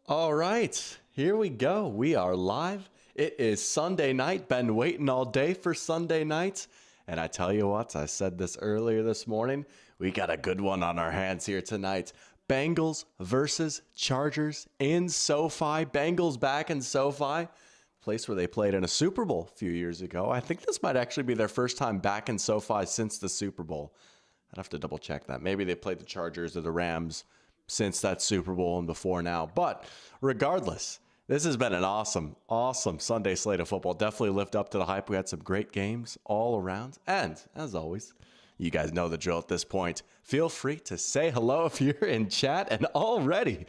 All right, here we go. We are live. It is Sunday night. Been waiting all day for Sunday nights. And I tell you what, I said this earlier this morning. We got a good one on our hands here tonight. Bengals versus Chargers in SoFi. Bengals back in SoFi, place where they played in a Super Bowl a few years ago. I think this might actually be their first time back in SoFi since the Super Bowl. I'd have to double check that. Maybe they played the Chargers or the Rams since that Super Bowl and before now. But regardless, this has been an awesome Sunday slate of football. Definitely lived up to the hype. We had some great games all around. And as always, you guys know the drill at this point. Feel free to say hello if you're in chat. And already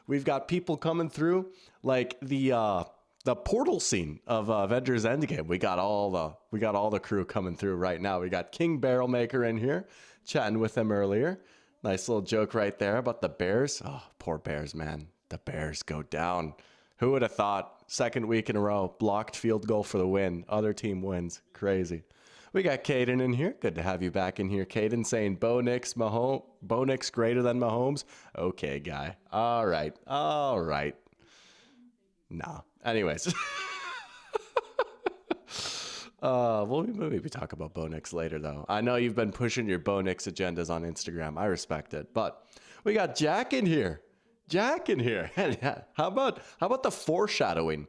we've got people coming through like the portal scene of Avengers Endgame. We got all the crew coming through right now. We got King Barrelmaker in here, chatting with him earlier. Nice little joke right there about the Bears. Oh, poor Bears, man. The Bears go down. Who would have thought? Second week in a row, blocked field goal for the win. Other team wins. Crazy. We got Caden in here. Good to have you back in here, Caden, saying Bo Nix greater than Mahomes. Okay, guy. All right. No. Anyways. We'll maybe talk about Bo Nix later, though. I know you've been pushing your Bo Nix agendas on Instagram. I respect it. But we got Jack in here. How about the foreshadowing?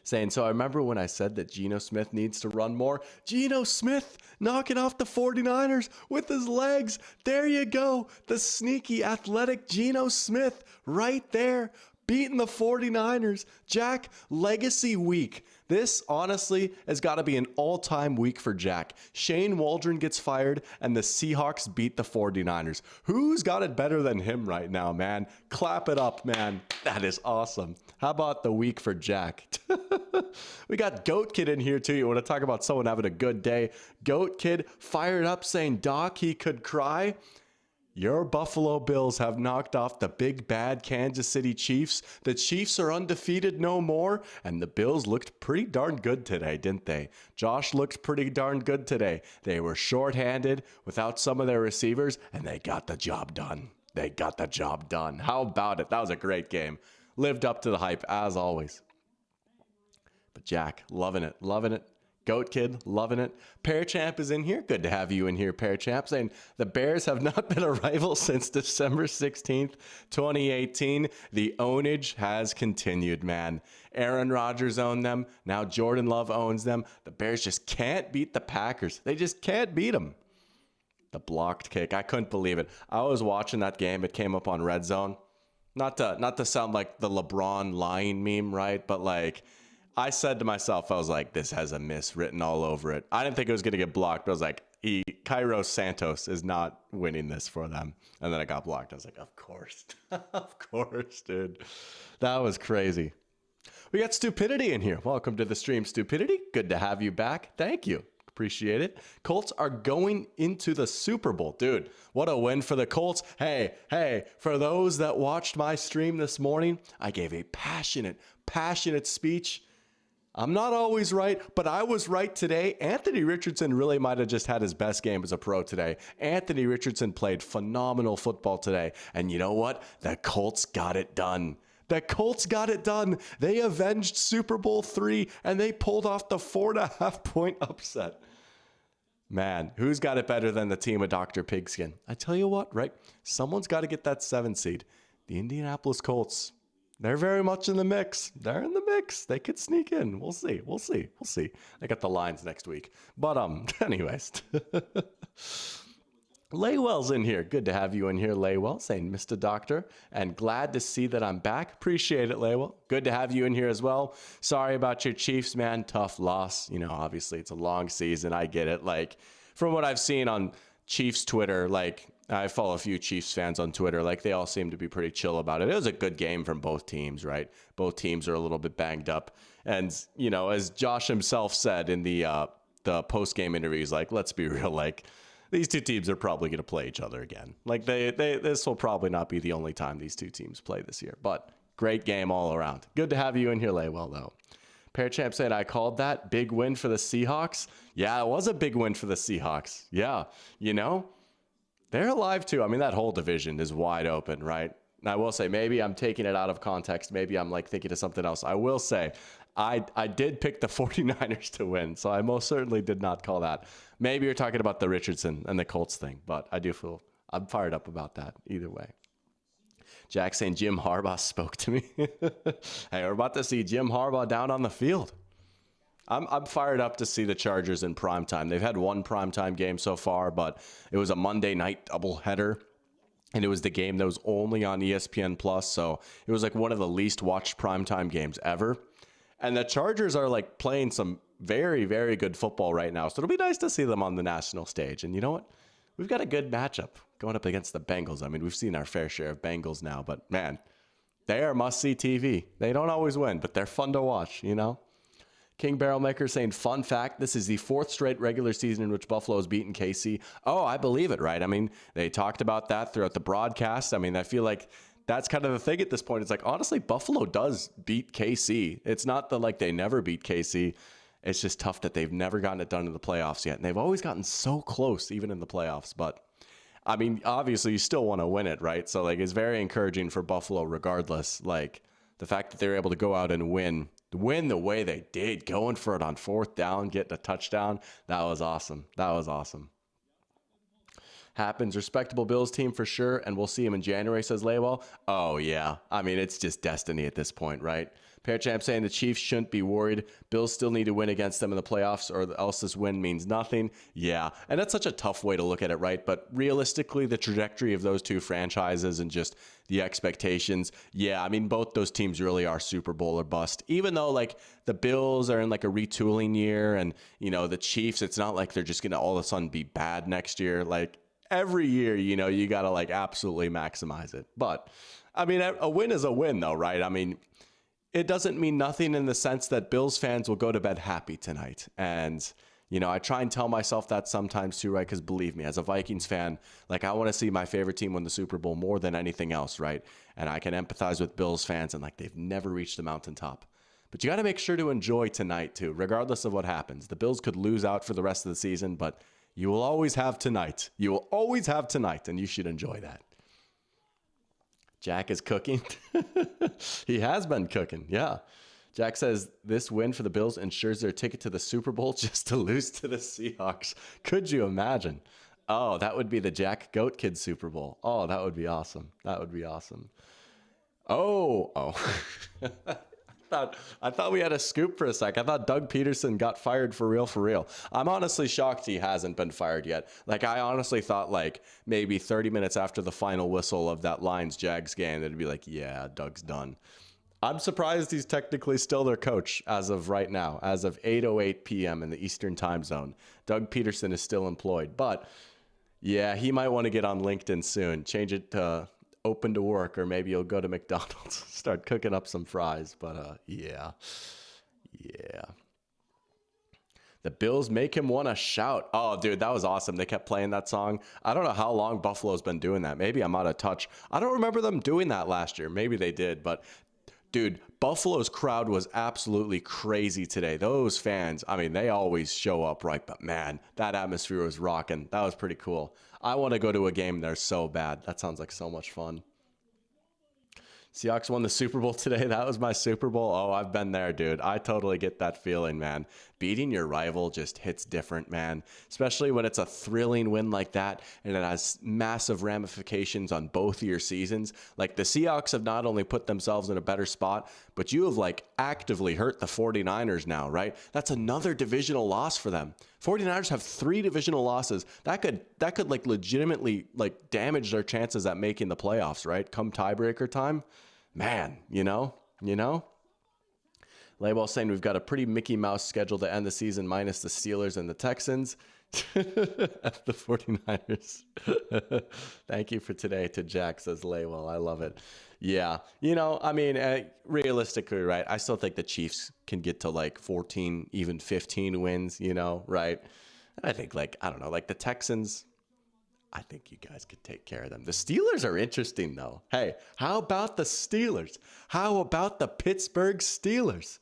Saying, so I remember when I said that Geno Smith needs to run more. Geno Smith knocking off the 49ers with his legs. There you go. The sneaky athletic Geno Smith right there. Beating the 49ers. Jack, legacy week. This, honestly, has got to be an all-time week for Jack. Shane Waldron gets fired, and the Seahawks beat the 49ers. Who's got it better than him right now, man? Clap it up, man. That is awesome. How about the week for Jack? We got Goat Kid in here, too. You want to talk about someone having a good day? Goat Kid fired up saying, Doc, he could cry. Your Buffalo Bills have knocked off the big bad Kansas City Chiefs. The Chiefs are undefeated no more, and the Bills looked pretty darn good today, didn't they? Josh looked pretty darn good today. They were shorthanded without some of their receivers, and they got the job done. How about it? That was a great game. Lived up to the hype, as always. But Jack, loving it. Goat Kid, loving it. Pear Champ is in here. Good to have you in here, Pear Champ, saying the Bears have not been a rival since December 16th, 2018. The ownage has continued, man. Aaron Rodgers owned them. Now Jordan Love owns them. The Bears just can't beat the Packers. They just can't beat them. The blocked kick. I couldn't believe it. I was watching that game. It came up on Red Zone. Not to sound like the LeBron lying meme, right? But like, I said to myself, I was like, this has a miss written all over it. I didn't think it was going to get blocked, but I was like, Cairo Santos is not winning this for them. And then it got blocked. I was like, of course. Of course, dude. That was crazy. We got Stupidity in here. Welcome to the stream, Stupidity. Good to have you back. Thank you. Appreciate it. Colts are going into the Super Bowl. Dude, what a win for the Colts. Hey, for those that watched my stream this morning, I gave a passionate speech. I'm not always right, but I was right today. Anthony Richardson really might have just had his best game as a pro today. Anthony Richardson played phenomenal football today. And you know what? The Colts got it done. They avenged Super Bowl III, and they pulled off the 4.5-point upset. Man, who's got it better than the team of Dr. Pigskin? I tell you what, right? Someone's got to get that 7 seed. The Indianapolis Colts. They're very much in the mix. They could sneak in. We'll see. They got the Lions next week. But anyways. Laywell's in here. Good to have you in here, Laywell, saying Mr. Doctor. And glad to see that I'm back. Appreciate it, Laywell. Good to have you in here as well. Sorry about your Chiefs, man. Tough loss. You know, obviously it's a long season. I get it. Like, from what I've seen on Chiefs Twitter, like, I follow a few Chiefs fans on Twitter. Like, they all seem to be pretty chill about it. It was a good game from both teams, right? Both teams are a little bit banged up. And, you know, as Josh himself said in the post-game interviews, like, let's be real, like, these two teams are probably going to play each other again. Like, this will probably not be the only time these two teams play this year. But great game all around. Good to have you in here, Laywell, though. Pearchamp said, I called that. Big win for the Seahawks. Yeah, it was a big win for the Seahawks. Yeah, you know, They're alive too. I mean, that whole division is wide open, right? And I will say, maybe I'm taking it out of context. Maybe I'm like thinking of something else. I will say, I did pick the 49ers to win, so I most certainly did not call that. Maybe you're talking about the Richardson and the Colts thing, but I do feel I'm fired up about that either way. Jack saying Jim Harbaugh spoke to me. Hey, we're about to see Jim Harbaugh down on the field. I'm fired up to see the Chargers in primetime. They've had one primetime game so far, but it was a Monday night doubleheader, and it was the game that was only on ESPN Plus, so it was like one of the least watched primetime games ever. And the Chargers are like playing some very, very good football right now, so it'll be nice to see them on the national stage. And you know what? We've got a good matchup going up against the Bengals. I mean, we've seen our fair share of Bengals now, but man, they are must-see TV. They don't always win, but they're fun to watch, you know? King Barrelmaker saying, fun fact, this is the fourth straight regular season in which Buffalo has beaten KC. Oh, I believe it, right? I mean, they talked about that throughout the broadcast. I mean, I feel like that's kind of the thing at this point. It's like, honestly, Buffalo does beat KC. It's not that like they never beat KC. It's just tough that they've never gotten it done in the playoffs yet. And they've always gotten so close, even in the playoffs. But I mean, obviously you still want to win it, right? So like, it's very encouraging for Buffalo regardless. Like the fact that they're able to go out and win the way they did, going for it on fourth down, getting a touchdown. That was awesome. That was awesome. Happens. Respectable Bills team for sure, and we'll see him in January, says Laywell. Oh, yeah. I mean, it's just destiny at this point, right? Pearchamp saying the Chiefs shouldn't be worried. Bills still need to win against them in the playoffs, or else this win means nothing. Yeah, and that's such a tough way to look at it, right? But realistically, the trajectory of those two franchises and just the expectations, yeah, I mean, both those teams really are Super Bowl or bust. Even though, like, the Bills are in, like, a retooling year, and, you know, the Chiefs, it's not like they're just going to all of a sudden be bad next year. Like, every year, you know, you got to, like, absolutely maximize it. But, I mean, a win is a win, though, right? I mean, it doesn't mean nothing in the sense that Bills fans will go to bed happy tonight. And, you know, I try and tell myself that sometimes too, right? Because believe me, as a Vikings fan, like I want to see my favorite team win the Super Bowl more than anything else, right? And I can empathize with Bills fans and like they've never reached the mountaintop. But you got to make sure to enjoy tonight too, regardless of what happens. The Bills could lose out for the rest of the season, but you will always have tonight. You will always have tonight, and you should enjoy that. Jack is cooking. He has been cooking, yeah. Jack says this win for the Bills ensures their ticket to the Super Bowl just to lose to the Seahawks. Could you imagine? Oh, that would be the Jack Goat Kid Super Bowl. Oh, that would be awesome. That would be awesome. Oh. I thought we had a scoop for a sec. I thought Doug Peterson got fired for real. I'm honestly shocked he hasn't been fired yet. Like, I honestly thought, like, maybe 30 minutes after the final whistle of that Lions-Jags game, it'd be like, yeah, Doug's done. I'm surprised he's technically still their coach as of right now, as of 8:08 p.m. in the Eastern time zone. Doug Peterson is still employed. But, yeah, he might want to get on LinkedIn soon. Change it to open to work, or maybe you'll go to McDonald's, start cooking up some fries. But yeah. The Bills make him want to shout. Oh, dude, that was awesome. They kept playing that song. I don't know how long Buffalo's been doing that. Maybe I'm out of touch. I don't remember them doing that last year. Maybe they did, but dude, Buffalo's crowd was absolutely crazy today. Those fans, I mean, they always show up, right? But man, that atmosphere was rocking. That was pretty cool. I want to go to a game there so bad. That sounds like so much fun. Seahawks won the Super Bowl today. That was my Super Bowl. Oh, I've been there, dude. I totally get that feeling, man. Beating your rival just hits different, man. Especially when it's a thrilling win like that and it has massive ramifications on both of your seasons. Like, the Seahawks have not only put themselves in a better spot, but you have, like, actively hurt the 49ers now, right? That's another divisional loss for them. 49ers have 3 divisional losses. That could like legitimately like damage their chances at making the playoffs, right? Come tiebreaker time. Man, you know? Layball saying we've got a pretty Mickey Mouse schedule to end the season minus the Steelers and the Texans. F the 49ers. Thank you for today to Jack, says Laywell. I love it. Yeah. You know, I mean, realistically, right, I still think the Chiefs can get to like 14, even 15 wins, you know, right? And I think, like, I don't know, like the Texans, I think you guys could take care of them. The Steelers are interesting, though. Hey, how about the Steelers? How about the Pittsburgh Steelers?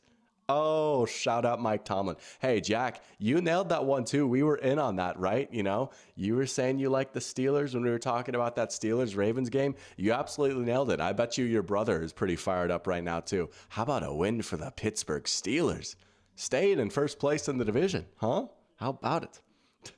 Oh, shout out Mike Tomlin. Hey, Jack, you nailed that one too. We were in on that, right? You were saying you like the Steelers when we were talking about that Steelers Ravens game. You absolutely nailed it. I bet you your brother is pretty fired up right now too. How about a win for the Pittsburgh Steelers? Staying in first place in the division, huh? How about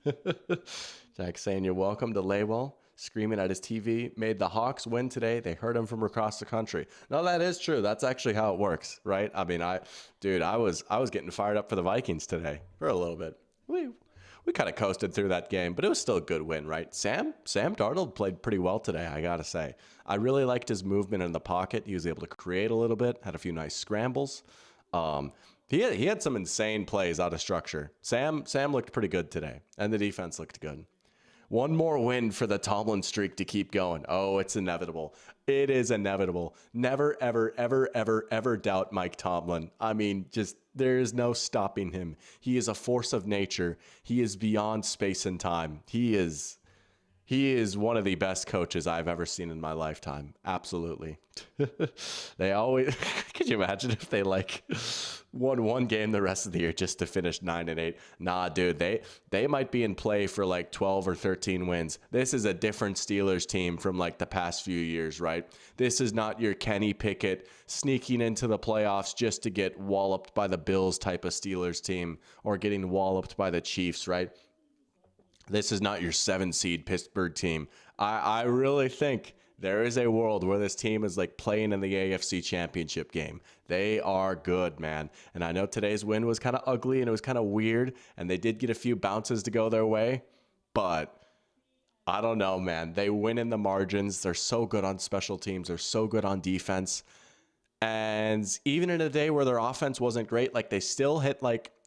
it? Jack saying you're welcome to Laywell. Screaming at his TV, made the Hawks win today. They heard him from across the country. No, that is true. That's actually how it works, right? I mean, I was getting fired up for the Vikings today for a little bit. We kind of coasted through that game, but it was still a good win, right? Sam Darnold played pretty well today, I gotta say. I really liked his movement in the pocket. He was able to create a little bit, had a few nice scrambles. He had some insane plays out of structure. Sam looked pretty good today, and the defense looked good. One more win for the Tomlin streak to keep going. Oh, it's inevitable. It is inevitable. Never, ever, ever, ever, ever doubt Mike Tomlin. I mean, just there is no stopping him. He is a force of nature. He is beyond space and time. He is one of the best coaches I've ever seen in my lifetime. Absolutely. They always, could you imagine if they won one game the rest of the year just to finish 9-8? Nah, dude, they might be in play for 12 or 13 wins. This is a different Steelers team from the past few years, right? This is not your Kenny Pickett sneaking into the playoffs just to get walloped by the Bills type of Steelers team or getting walloped by the Chiefs, right? This is not your 7-seed Pittsburgh team. I really think there is a world where this team is playing in the AFC Championship game. They are good, man. And I know today's win was kind of ugly and it was kind of weird, and they did get a few bounces to go their way, but I don't know, man. They win in the margins. They're so good on special teams. They're so good on defense. And even in a day where their offense wasn't great, they still hit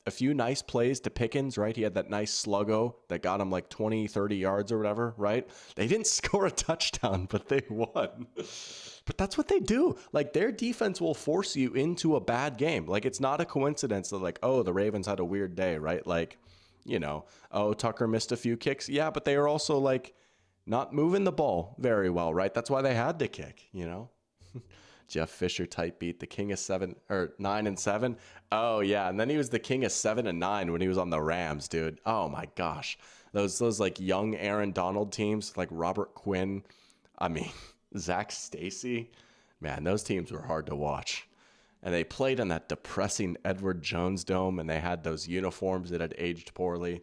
a few nice plays to Pickens, right? He had that nice sluggo that got him 20, 30 yards or whatever, right? They didn't score a touchdown, but they won. But that's what they do. Their defense will force you into a bad game. It's not a coincidence that oh, the Ravens had a weird day, right? Oh, Tucker missed a few kicks. Yeah, but they are also not moving the ball very well, right? That's why they had to kick, Jeff Fisher type beat the king of 9-7. Oh yeah, and then he was the king of 7-9 when he was on the Rams, dude. Oh my gosh, those young Aaron Donald teams Robert Quinn, I mean Zach Stacy, man, those teams were hard to watch. And they played in that depressing Edward Jones Dome, and they had those uniforms that had aged poorly.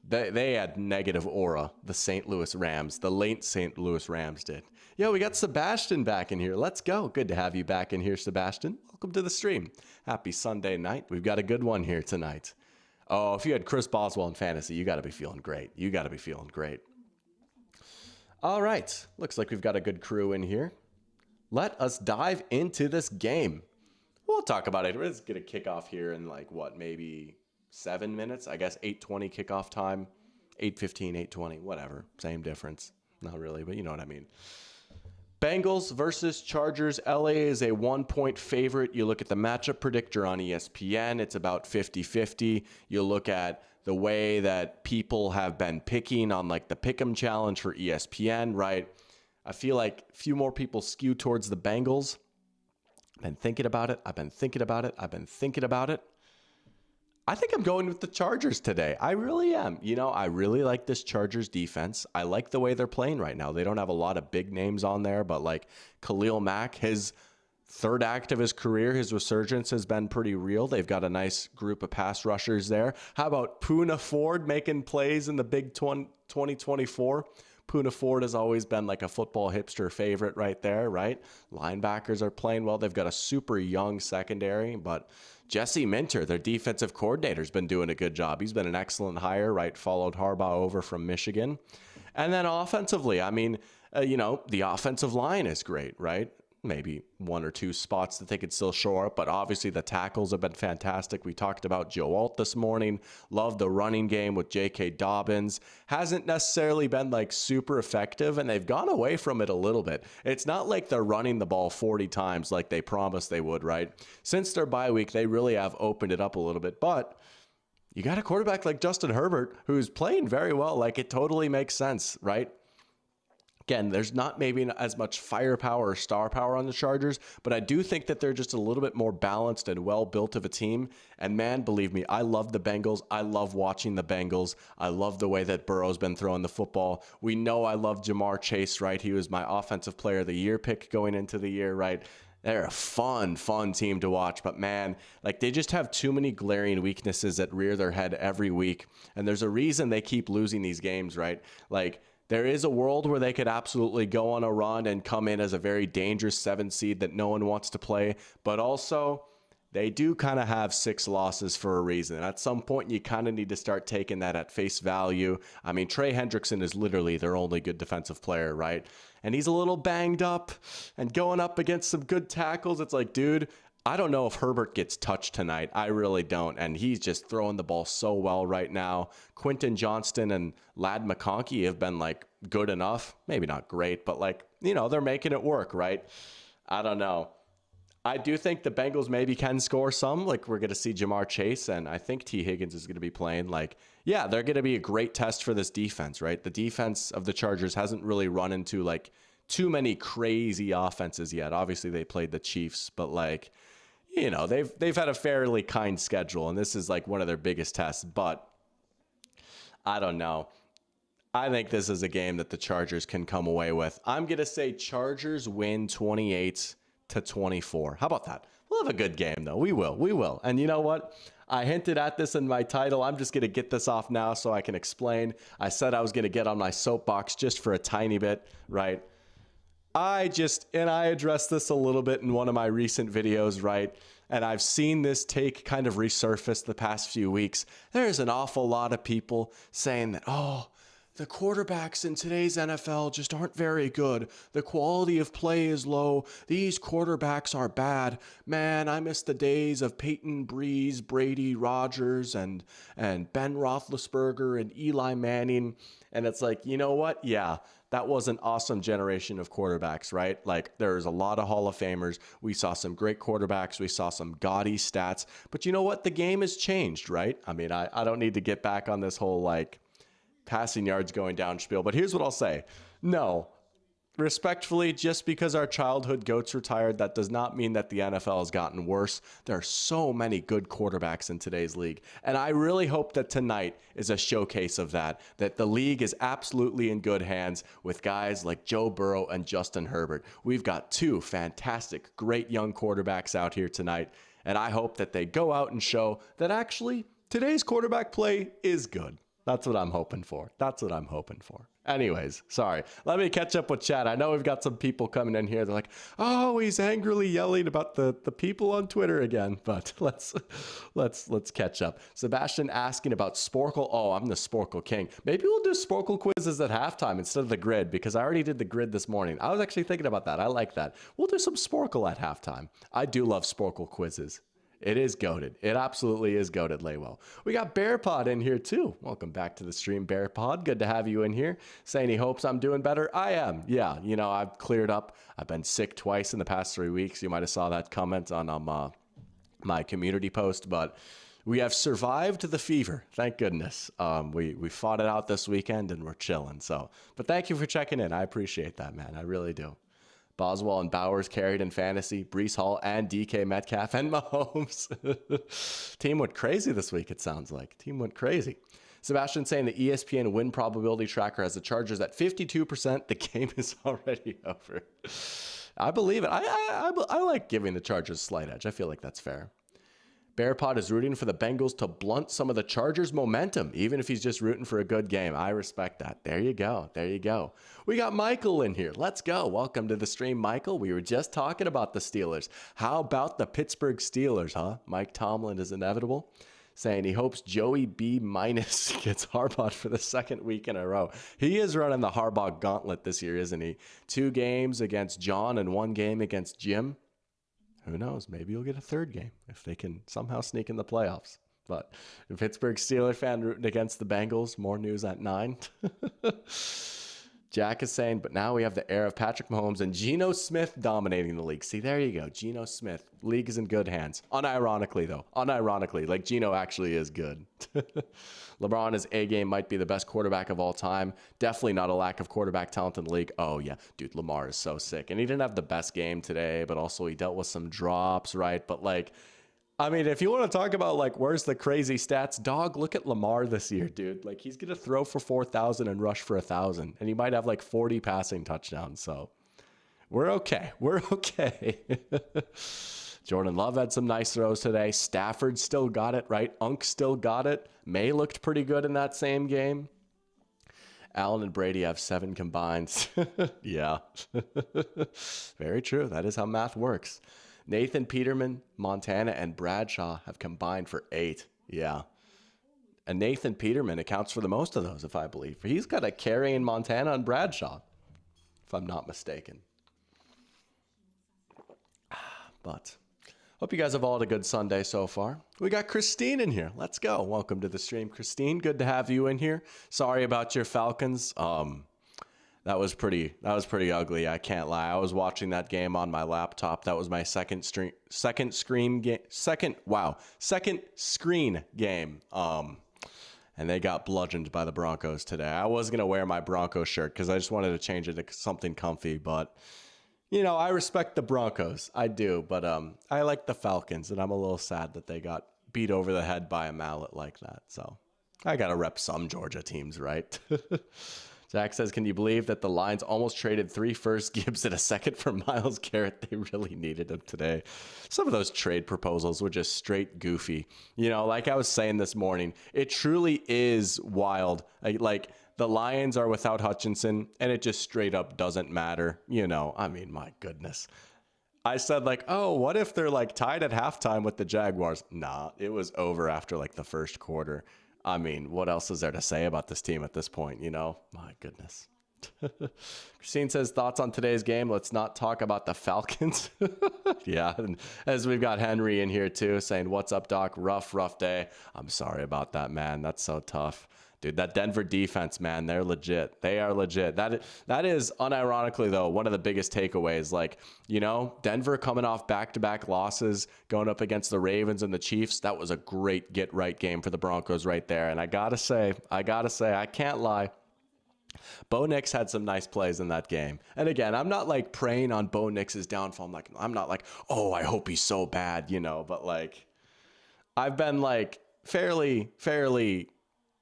They had negative aura, the St. Louis Rams, the late St. Louis Rams did. Yo, we got Sebastian back in here. Let's go. Good to have you back in here, Sebastian. Welcome to the stream. Happy Sunday night. We've got a good one here tonight. Oh, if you had Chris Boswell in fantasy, you got to be feeling great. You got to be feeling great. All right. Looks like we've got a good crew in here. Let us dive into this game. We'll talk about it. Let's get a kickoff here in maybe 7 minutes, I guess. 8:20 kickoff time, 8:15, 8:20, whatever, same difference. Not really, but you know what I mean. Bengals versus Chargers. LA is a 1-point favorite. You look at the matchup predictor on ESPN, it's about 50-50. You look at the way that people have been picking on the Pick'em challenge for ESPN, right? I feel like a few more people skew towards the Bengals. I've been thinking about it. I think I'm going with the Chargers today. I really am. I really like this Chargers defense. I like the way they're playing right now. They don't have a lot of big names on there, but Khalil Mack, his third act of his career, his resurgence has been pretty real. They've got a nice group of pass rushers there. How about Poona Ford making plays in the Big 2024? Poona Ford has always been a football hipster favorite right there, right? Linebackers are playing well. They've got a super young secondary, but Jesse Minter, their defensive coordinator, has been doing a good job. He's been an excellent hire, right? Followed Harbaugh over from Michigan. And then offensively, I mean, the offensive line is great, right? Maybe one or two spots that they could still shore up, but obviously the tackles have been fantastic. We talked about Joe Alt this morning. Love the running game with J.K. Dobbins. Hasn't necessarily been super effective, and they've gone away from it a little bit. It's not like they're running the ball 40 times like they promised they would, right? Since their bye week, they really have opened it up a little bit, but you got a quarterback like Justin Herbert who's playing very well. It totally makes sense, right? Again, there's not maybe as much firepower or star power on the Chargers, but I do think that they're just a little bit more balanced and well-built of a team. And man, believe me, I love the Bengals. I love watching the Bengals. I love the way that Burrow's been throwing the football. We know I love Jamar Chase, right? He was my Offensive Player of the Year pick going into the year, right? They're a fun team to watch, but man, like they just have too many glaring weaknesses that rear their head every week. And there's a reason they keep losing these games, right? Like, there is a world where they could absolutely go on a run and come in as a very dangerous 7 seed that no one wants to play. But also, they do kind of have 6 losses for a reason. And at some point, you kind of need to start taking that at face value. I mean, Trey Hendrickson is literally their only good defensive player, right? And he's a little banged up and going up against some good tackles. It's like, dude, I don't know if Herbert gets touched tonight. I really don't. And he's just throwing the ball so well right now. Quentin Johnston and Ladd McConkey have been like good enough. Maybe not great, but like, you know, they're making it work, right? I don't know. I do think the Bengals maybe can score some. Like, we're going to see Jamar Chase, and I think T. Higgins is going to be playing. Like, yeah, they're going to be a great test for this defense, right? The defense of the Chargers hasn't really run into like too many crazy offenses yet. Obviously, they played the Chiefs, but like, you know, they've had a fairly kind schedule, and this is like one of their biggest tests. But I don't know. I think this is a game that the Chargers can come away with. I'm going to say Chargers win 28-24. How about that? We'll have a good game, though. We will. We will. And you know what? I hinted at this in my title. I'm just going to get this off now so I can explain. I said I was going to get on my soapbox just for a tiny bit, right? I addressed this a little bit in one of my recent videos, right? And I've seen this take kind of resurface the past few weeks. There's an awful lot of people saying that, oh, the quarterbacks in today's NFL just aren't very good. The quality of play is low. These quarterbacks are bad. Man, I miss the days of Peyton, Breeze, Brady, Rodgers, and Ben Roethlisberger and Eli Manning. And it's like, you know what? Yeah, that was an awesome generation of quarterbacks, right? Like, there's a lot of Hall of Famers. We saw some great quarterbacks. We saw some gaudy stats. But you know what? The game has changed, right? I mean, I don't need to get back on this whole, like, passing yards going down spiel. But here's what I'll say. No, respectfully, just because our childhood goats retired, that does not mean that the NFL has gotten worse. There are so many good quarterbacks in today's league. And I really hope that tonight is a showcase of that the league is absolutely in good hands with guys like Joe Burrow and Justin Herbert. We've got 2 fantastic, great young quarterbacks out here tonight. And I hope that they go out and show that actually today's quarterback play is good. That's what I'm hoping for. That's what I'm hoping for. Anyways, sorry. Let me catch up with chat. I know we've got some people coming in here. They're like, oh, he's angrily yelling about the people on Twitter again. But let's catch up. Sebastian asking about Sporkle. Oh, I'm the Sporkle king. Maybe we'll do Sporkle quizzes at halftime instead of the grid, because I already did the grid this morning. I was actually thinking about that. I like that. We'll do some Sporkle at halftime. I do love Sporkle quizzes. It is goated. It absolutely is goated, Laywell. We got BearPod in here too. Welcome back to the stream, BearPod. Good to have you in here. Saying he hopes I'm doing better. I am. Yeah, you know, I've cleared up. I've been sick twice in the past 3 weeks. You might have saw that comment on my community post, but we have survived the fever. Thank goodness. We fought it out this weekend and we're chilling. So, but thank you for checking in. I appreciate that, man. I really do. Boswell and Bowers carried in fantasy, Breece Hall and DK Metcalf and Mahomes. Team went crazy this week, it sounds like. Team went crazy. Sebastian saying the ESPN win probability tracker has the Chargers at 52%. The game is already over. I believe it. I like giving the Chargers a slight edge. I feel like that's fair. BearPod is rooting for the Bengals to blunt some of the Chargers' momentum, even if he's just rooting for a good game. I respect that. There you go. There you go. We got Michael in here. Let's go. Welcome to the stream, Michael. We were just talking about the Steelers. How about the Pittsburgh Steelers, huh? Mike Tomlin is inevitable. Saying he hopes Joey B- gets Harbaugh for the 2nd week in a row. He is running the Harbaugh gauntlet this year, isn't he? 2 games against John and 1 game against Jim. Who knows? Maybe you'll get a 3rd game if they can somehow sneak in the playoffs. But a Pittsburgh Steelers fan rooting against the Bengals. More news at 9. Jack is saying, but now we have the era of Patrick Mahomes and Geno Smith dominating the league. See, there you go. Geno Smith. League is in good hands. Unironically, though. Unironically. Like, Geno actually is good. LeBron, his A game might be the best quarterback of all time. Definitely not a lack of quarterback talent in the league. Oh, yeah. Dude, Lamar is so sick. And he didn't have the best game today, but also he dealt with some drops, right? But, like, I mean, if you want to talk about, like, where's the crazy stats, dog, look at Lamar this year, dude. Like, he's going to throw for 4,000 and rush for 1,000. And he might have, like, 40 passing touchdowns. So we're okay. We're okay. Jordan Love had some nice throws today. Stafford still got it, right? Unk still got it. May looked pretty good in that same game. Allen and Brady have 7 combined. Yeah. Very true. That is how math works. Nathan Peterman, Montana, and Bradshaw have combined for 8. Yeah. And Nathan Peterman accounts for the most of those, if I believe. He's got a carry in Montana and Bradshaw, if I'm not mistaken. But hope you guys have all had a good Sunday so far. We got Christine in here. Let's go. Welcome to the stream, Christine. Good to have you in here. Sorry about your Falcons. That was pretty ugly. I can't lie. I was watching that game on my laptop. That was my second screen game. And they got bludgeoned by the Broncos today. I was going to wear my Broncos shirt because I just wanted to change it to something comfy, but you know, I respect the Broncos. I do, but I like the Falcons, and I'm a little sad that they got beat over the head by a mallet like that. So I got to rep some Georgia teams, right? Zach says, can you believe that the Lions almost traded 3 firsts, Gibbs, and a second for Myles Garrett? They really needed him today. Some of those trade proposals were just straight goofy. You know, like I was saying this morning, it truly is wild. Like the Lions are without Hutchinson, and it just straight up doesn't matter. You know, I mean, my goodness. I said, like, oh, what if they're like tied at halftime with the Jaguars? Nah, it was over after like the first quarter. I mean, what else is there to say about this team at this point, you know? My goodness. Christine says, thoughts on today's game? Let's not talk about the Falcons. Yeah, and as we've got Henry in here too, saying, what's up, Doc? Rough day. I'm sorry about that, man. That's so tough. Dude, that Denver defense, man, they're legit. They are legit. That is, unironically, though, one of the biggest takeaways. Like, you know, Denver coming off back-to-back losses, going up against the Ravens and the Chiefs. That was a great get-right game for the Broncos right there. And I gotta say, I can't lie. Bo Nix had some nice plays in that game. And again, I'm not like preying on Bo Nix's downfall. I'm not like, oh, I hope he's so bad, you know. But like, I've been like fairly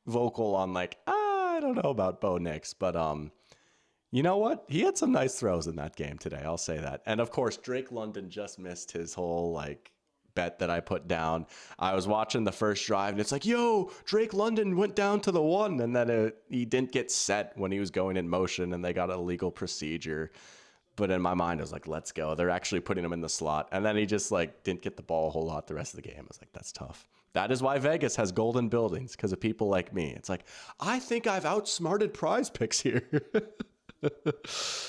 vocal on like, I don't know about Bo Nix, but you know what? He had some nice throws in that game today. I'll say that. And of course, Drake London just missed his whole like bet that I put down. I was watching the first drive and it's like, yo, Drake London went down to the 1, and then he didn't get set when he was going in motion, and they got a legal procedure. But in my mind, I was like, let's go. They're actually putting him in the slot. And then he just like didn't get the ball a whole lot the rest of the game. I was like, that's tough. That is why Vegas has golden buildings, because of people like me. It's like, I think I've outsmarted Prize Picks here.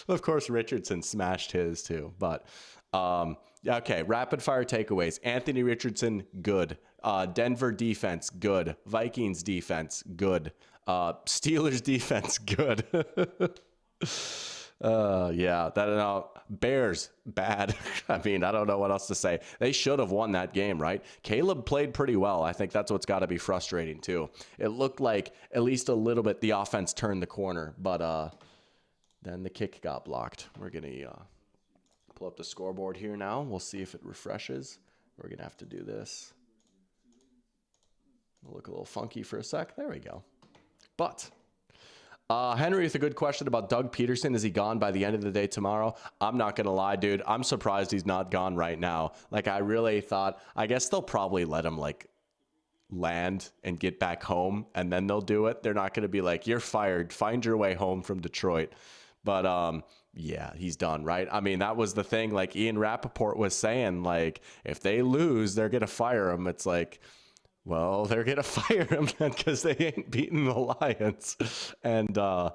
Of course, Richardson smashed his too. But okay, rapid fire takeaways. Anthony Richardson, good. Denver defense, good. Vikings defense, good. Steelers defense, good. Yeah, Bears, bad. I mean, I don't know what else to say. They should have won that game, right? Caleb played pretty well. I think that's what's got to be frustrating too. It looked like at least a little bit the offense turned the corner, but then the kick got blocked. We're going to pull up the scoreboard here now. We'll see if it refreshes. We're going to have to do this. It'll look a little funky for a sec. There we go. But Henry with a good question about Doug Peterson. Is he gone by the end of the day tomorrow? I'm not going to lie, dude. I'm surprised he's not gone right now. Like, I really thought, I guess they'll probably let him, like, land and get back home, and then they'll do it. They're not going to be like, you're fired. Find your way home from Detroit. But, yeah, he's done, right? I mean, that was the thing. Like, Ian Rappaport was saying, like, if they lose, they're going to fire him. It's like, well, they're going to fire him then because they ain't beaten the Lions. And the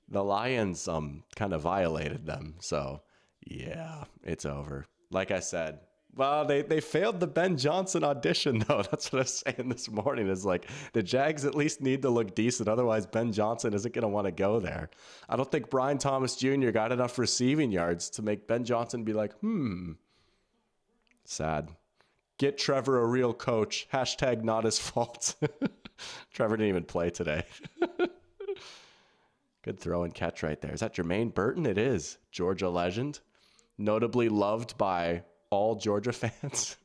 Lions kind of violated them. So, yeah, it's over. Like I said, Well, they failed the Ben Johnson audition, though. That's what I was saying this morning. Is like the Jags at least need to look decent. Otherwise, Ben Johnson isn't going to want to go there. I don't think Brian Thomas Jr. got enough receiving yards to make Ben Johnson be like, sad. Get Trevor a real coach. Hashtag not his fault. Trevor didn't even play today. Good throw and catch right there. Is that Jermaine Burton? It is. Georgia legend. Notably loved by all Georgia fans.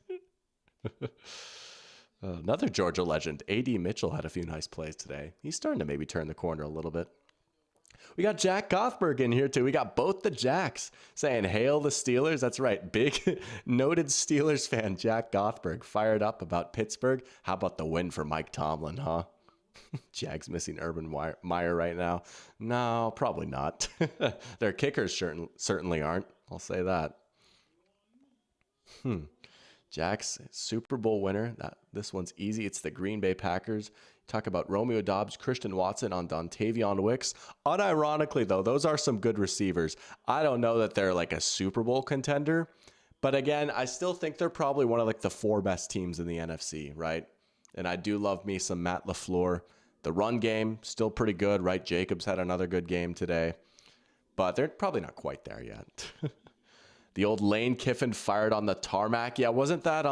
Another Georgia legend. A.D. Mitchell had a few nice plays today. He's starting to maybe turn the corner a little bit. We got Jack Gothberg in here too. We got both the Jacks saying, hail the Steelers. That's right. Big noted Steelers fan Jack Gothberg fired up about Pittsburgh. How about the win for Mike Tomlin, huh? Jags missing Urban Meyer right now. No, probably not. Their kickers certainly aren't. I'll say that. Jack's Super Bowl winner. This one's easy. It's the Green Bay Packers. Talk about Romeo Doubs, Christian Watson on Dontavion Wicks. Unironically, though, those are some good receivers. I don't know that they're like a Super Bowl contender. But again, I still think they're probably one of like the 4 best teams in the NFC, right? And I do love me some Matt LaFleur. The run game, still pretty good, right? Jacobs had another good game today. But they're probably not quite there yet. The old Lane Kiffin fired on the tarmac. Yeah, wasn't that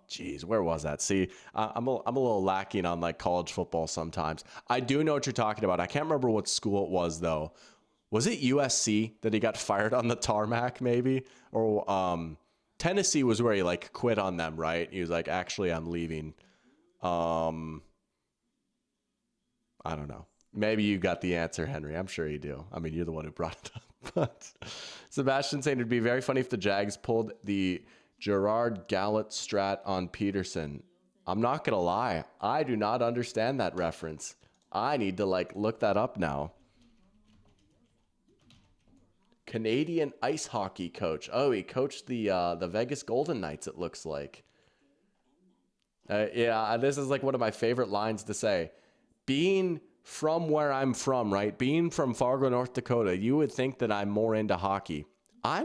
geez, where was that? See, I'm a little lacking on like college football sometimes. I do know what you're talking about. I can't remember what school it was though. Was it USC that he got fired on the tarmac maybe? Or Tennessee was where he like quit on them, right? He was like, actually, I'm leaving. I don't know. Maybe you got the answer, Henry. I'm sure you do. I mean, you're the one who brought it up. But Sebastian saying it'd be very funny if the Jags pulled the Gerard Gallant strat on Peterson. I'm not going to lie. I do not understand that reference. I need to like look that up now. Canadian ice hockey coach. Oh, he coached the Vegas Golden Knights, it looks like. Yeah, this is like one of my favorite lines to say. Being from where I'm from, right? Being from Fargo, North Dakota, you would think that I'm more into hockey. I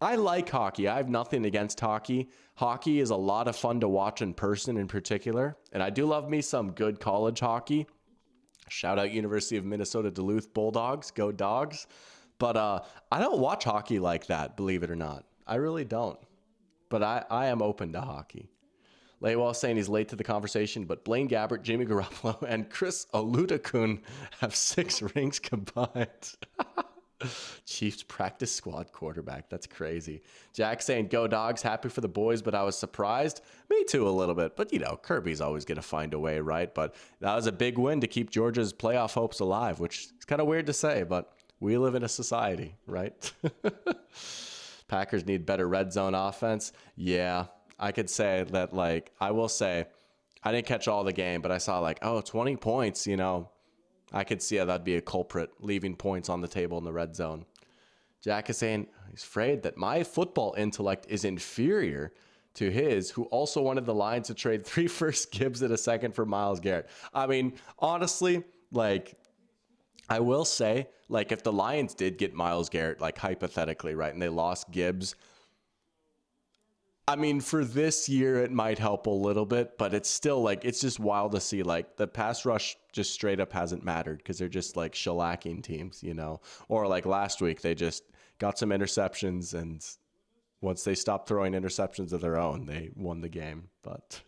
like hockey. I have nothing against hockey. Hockey is a lot of fun to watch in person in particular. And I do love me some good college hockey. Shout out University of Minnesota Duluth Bulldogs. Go Dogs. But I don't watch hockey like that, believe it or not. I really don't. But I am open to hockey. Laywall saying he's late to the conversation, but Blaine Gabbert, Jimmy Garoppolo, and Chris Oludokun have 6 rings combined. Chiefs practice squad quarterback. That's crazy. Jack saying, go Dogs, happy for the boys, but I was surprised. Me too, a little bit. But, you know, Kirby's always going to find a way, right? But that was a big win to keep Georgia's playoff hopes alive, which is kind of weird to say, but we live in a society, right? Packers need better red zone offense. Yeah. I could say that, like, I will say, I didn't catch all the game, but I saw, like, 20 points, you know. I could see how that'd be a culprit, leaving points on the table in the red zone. Jack is saying he's afraid that my football intellect is inferior to his, who also wanted the Lions to trade 3 first, Gibbs and a second for Myles Garrett. I mean, honestly, like, I will say, like, if the Lions did get Myles Garrett, like, hypothetically, right, and they lost Gibbs, I mean, for this year, it might help a little bit, but it's still like, it's just wild to see like the pass rush just straight up hasn't mattered because they're just like shellacking teams, you know, or like last week, they just got some interceptions and once they stopped throwing interceptions of their own, they won the game. But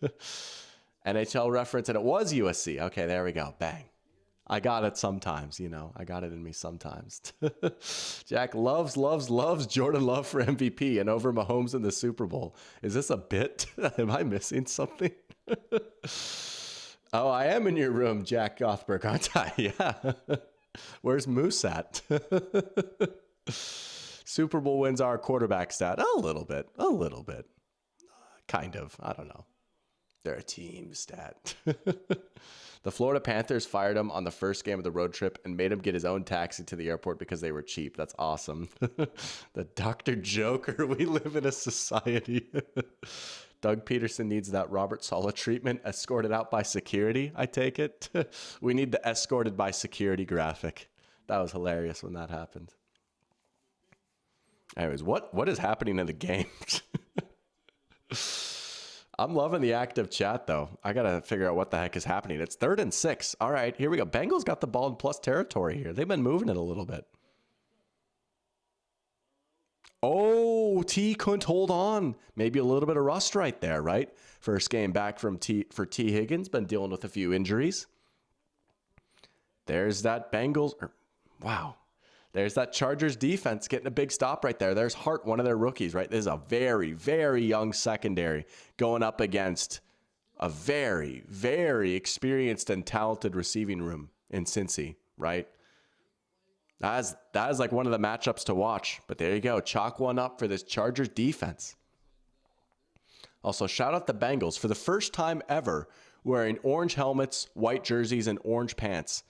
NHL reference, and it was USC. Okay, there we go. Bang. I got it sometimes, you know. I got it in me sometimes. Jack loves Jordan Love for MVP and over Mahomes in the Super Bowl. Is this a bit? Am I missing something? Oh, I am in your room, Jack Gothberg, aren't I? Yeah. Where's Moose at? Super Bowl wins our quarterback stat. A little bit. Kind of. I don't know. They're a team stat. The Florida Panthers fired him on the first game of the road trip and made him get his own taxi to the airport because they were cheap. That's awesome. The Dr. Joker. We live in a society. Doug Peterson needs that Robert Saleh treatment escorted out by security, I take it. We need the escorted by security graphic. That was hilarious when that happened. Anyways, what is happening in the games? I'm loving the active chat, though. I got to figure out what the heck is happening. It's 3rd and 6. All right, here we go. Bengals got the ball in plus territory here. They've been moving it a little bit. Oh, T couldn't hold on. Maybe a little bit of rust right there, right? First game back from T Higgins. Been dealing with a few injuries. There's that Bengals. Wow. There's that Chargers defense getting a big stop right there. There's Hart, one of their rookies, right? This is a very, very young secondary going up against a very, very experienced and talented receiving room in Cincy, right? That is like one of the matchups to watch. But there you go. Chalk one up for this Chargers defense. Also, shout out the Bengals for the first time ever wearing orange helmets, white jerseys, and orange pants.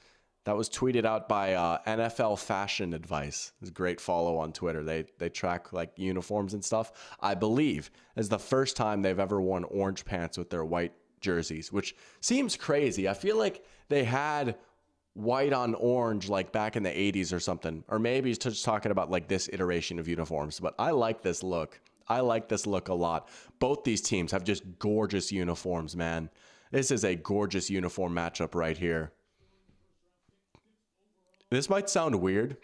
That was tweeted out by NFL Fashion Advice. It's a great follow on Twitter. They track like uniforms and stuff. I believe is the first time they've ever worn orange pants with their white jerseys, which seems crazy. I feel like they had white on orange like back in the 80s or something. Or maybe he's just talking about like this iteration of uniforms. But I like this look. I like this look a lot. Both these teams have just gorgeous uniforms, man. This is a gorgeous uniform matchup right here. This might sound weird.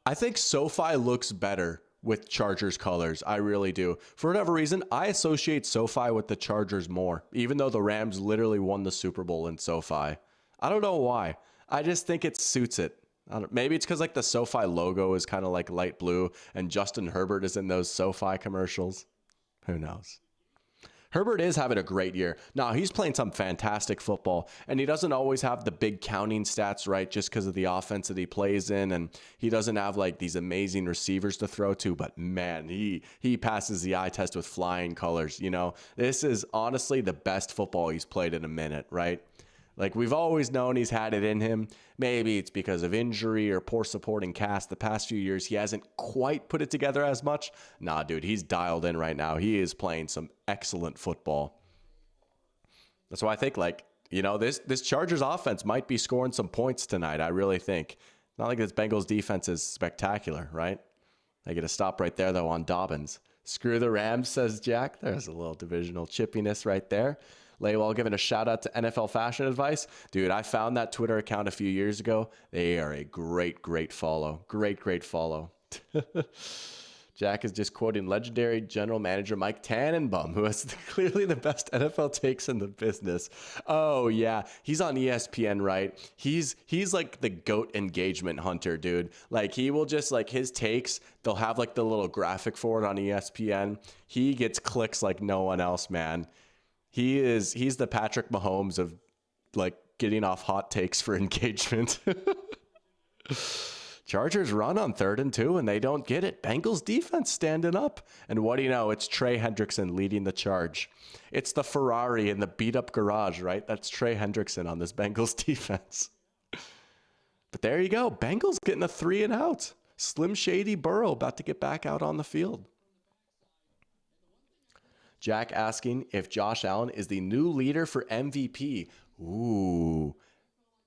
I think SoFi looks better with Chargers colors. I really do. For whatever reason, I associate SoFi with the Chargers more, even though the Rams literally won the Super Bowl in SoFi. I don't know why. I just think it suits it. Maybe it's because like the SoFi logo is kind of like light blue and Justin Herbert is in those SoFi commercials. Who knows? Herbert is having a great year. Now, he's playing some fantastic football, and he doesn't always have the big counting stats, right, just because of the offense that he plays in, and he doesn't have, like, these amazing receivers to throw to, but, man, he passes the eye test with flying colors, you know? This is honestly the best football he's played in a minute, right? Like, we've always known he's had it in him. Maybe it's because of injury or poor supporting cast. The past few years, he hasn't quite put it together as much. Nah, dude, he's dialed in right now. He is playing some excellent football. That's why I think, like, you know, this Chargers offense might be scoring some points tonight. I really think. Not like this Bengals defense is spectacular, right? They get a stop right there, though, on Dobbins. Screw the Rams, says Jack. There's a little divisional chippiness right there. Laywell giving a shout out to NFL Fashion Advice. Dude, I found that Twitter account a few years ago. They are a great follow. Great follow. Jack is just quoting legendary general manager Mike Tannenbaum, who has clearly the best NFL takes in the business. Oh, yeah. He's on ESPN, right? He's like the GOAT engagement hunter, dude. Like, he will just, like, his takes, they'll have, like, the little graphic for it on ESPN. He gets clicks like no one else, man. He's the Patrick Mahomes of, like, getting off hot takes for engagement. Chargers run on 3rd and 2, and they don't get it. Bengals defense standing up. And what do you know? It's Trey Hendrickson leading the charge. It's the Ferrari in the beat-up garage, right? That's Trey Hendrickson on this Bengals defense. But there you go. Bengals getting a 3 and out. Slim Shady Burrow about to get back out on the field. Jack asking if Josh Allen is the new leader for MVP. Ooh,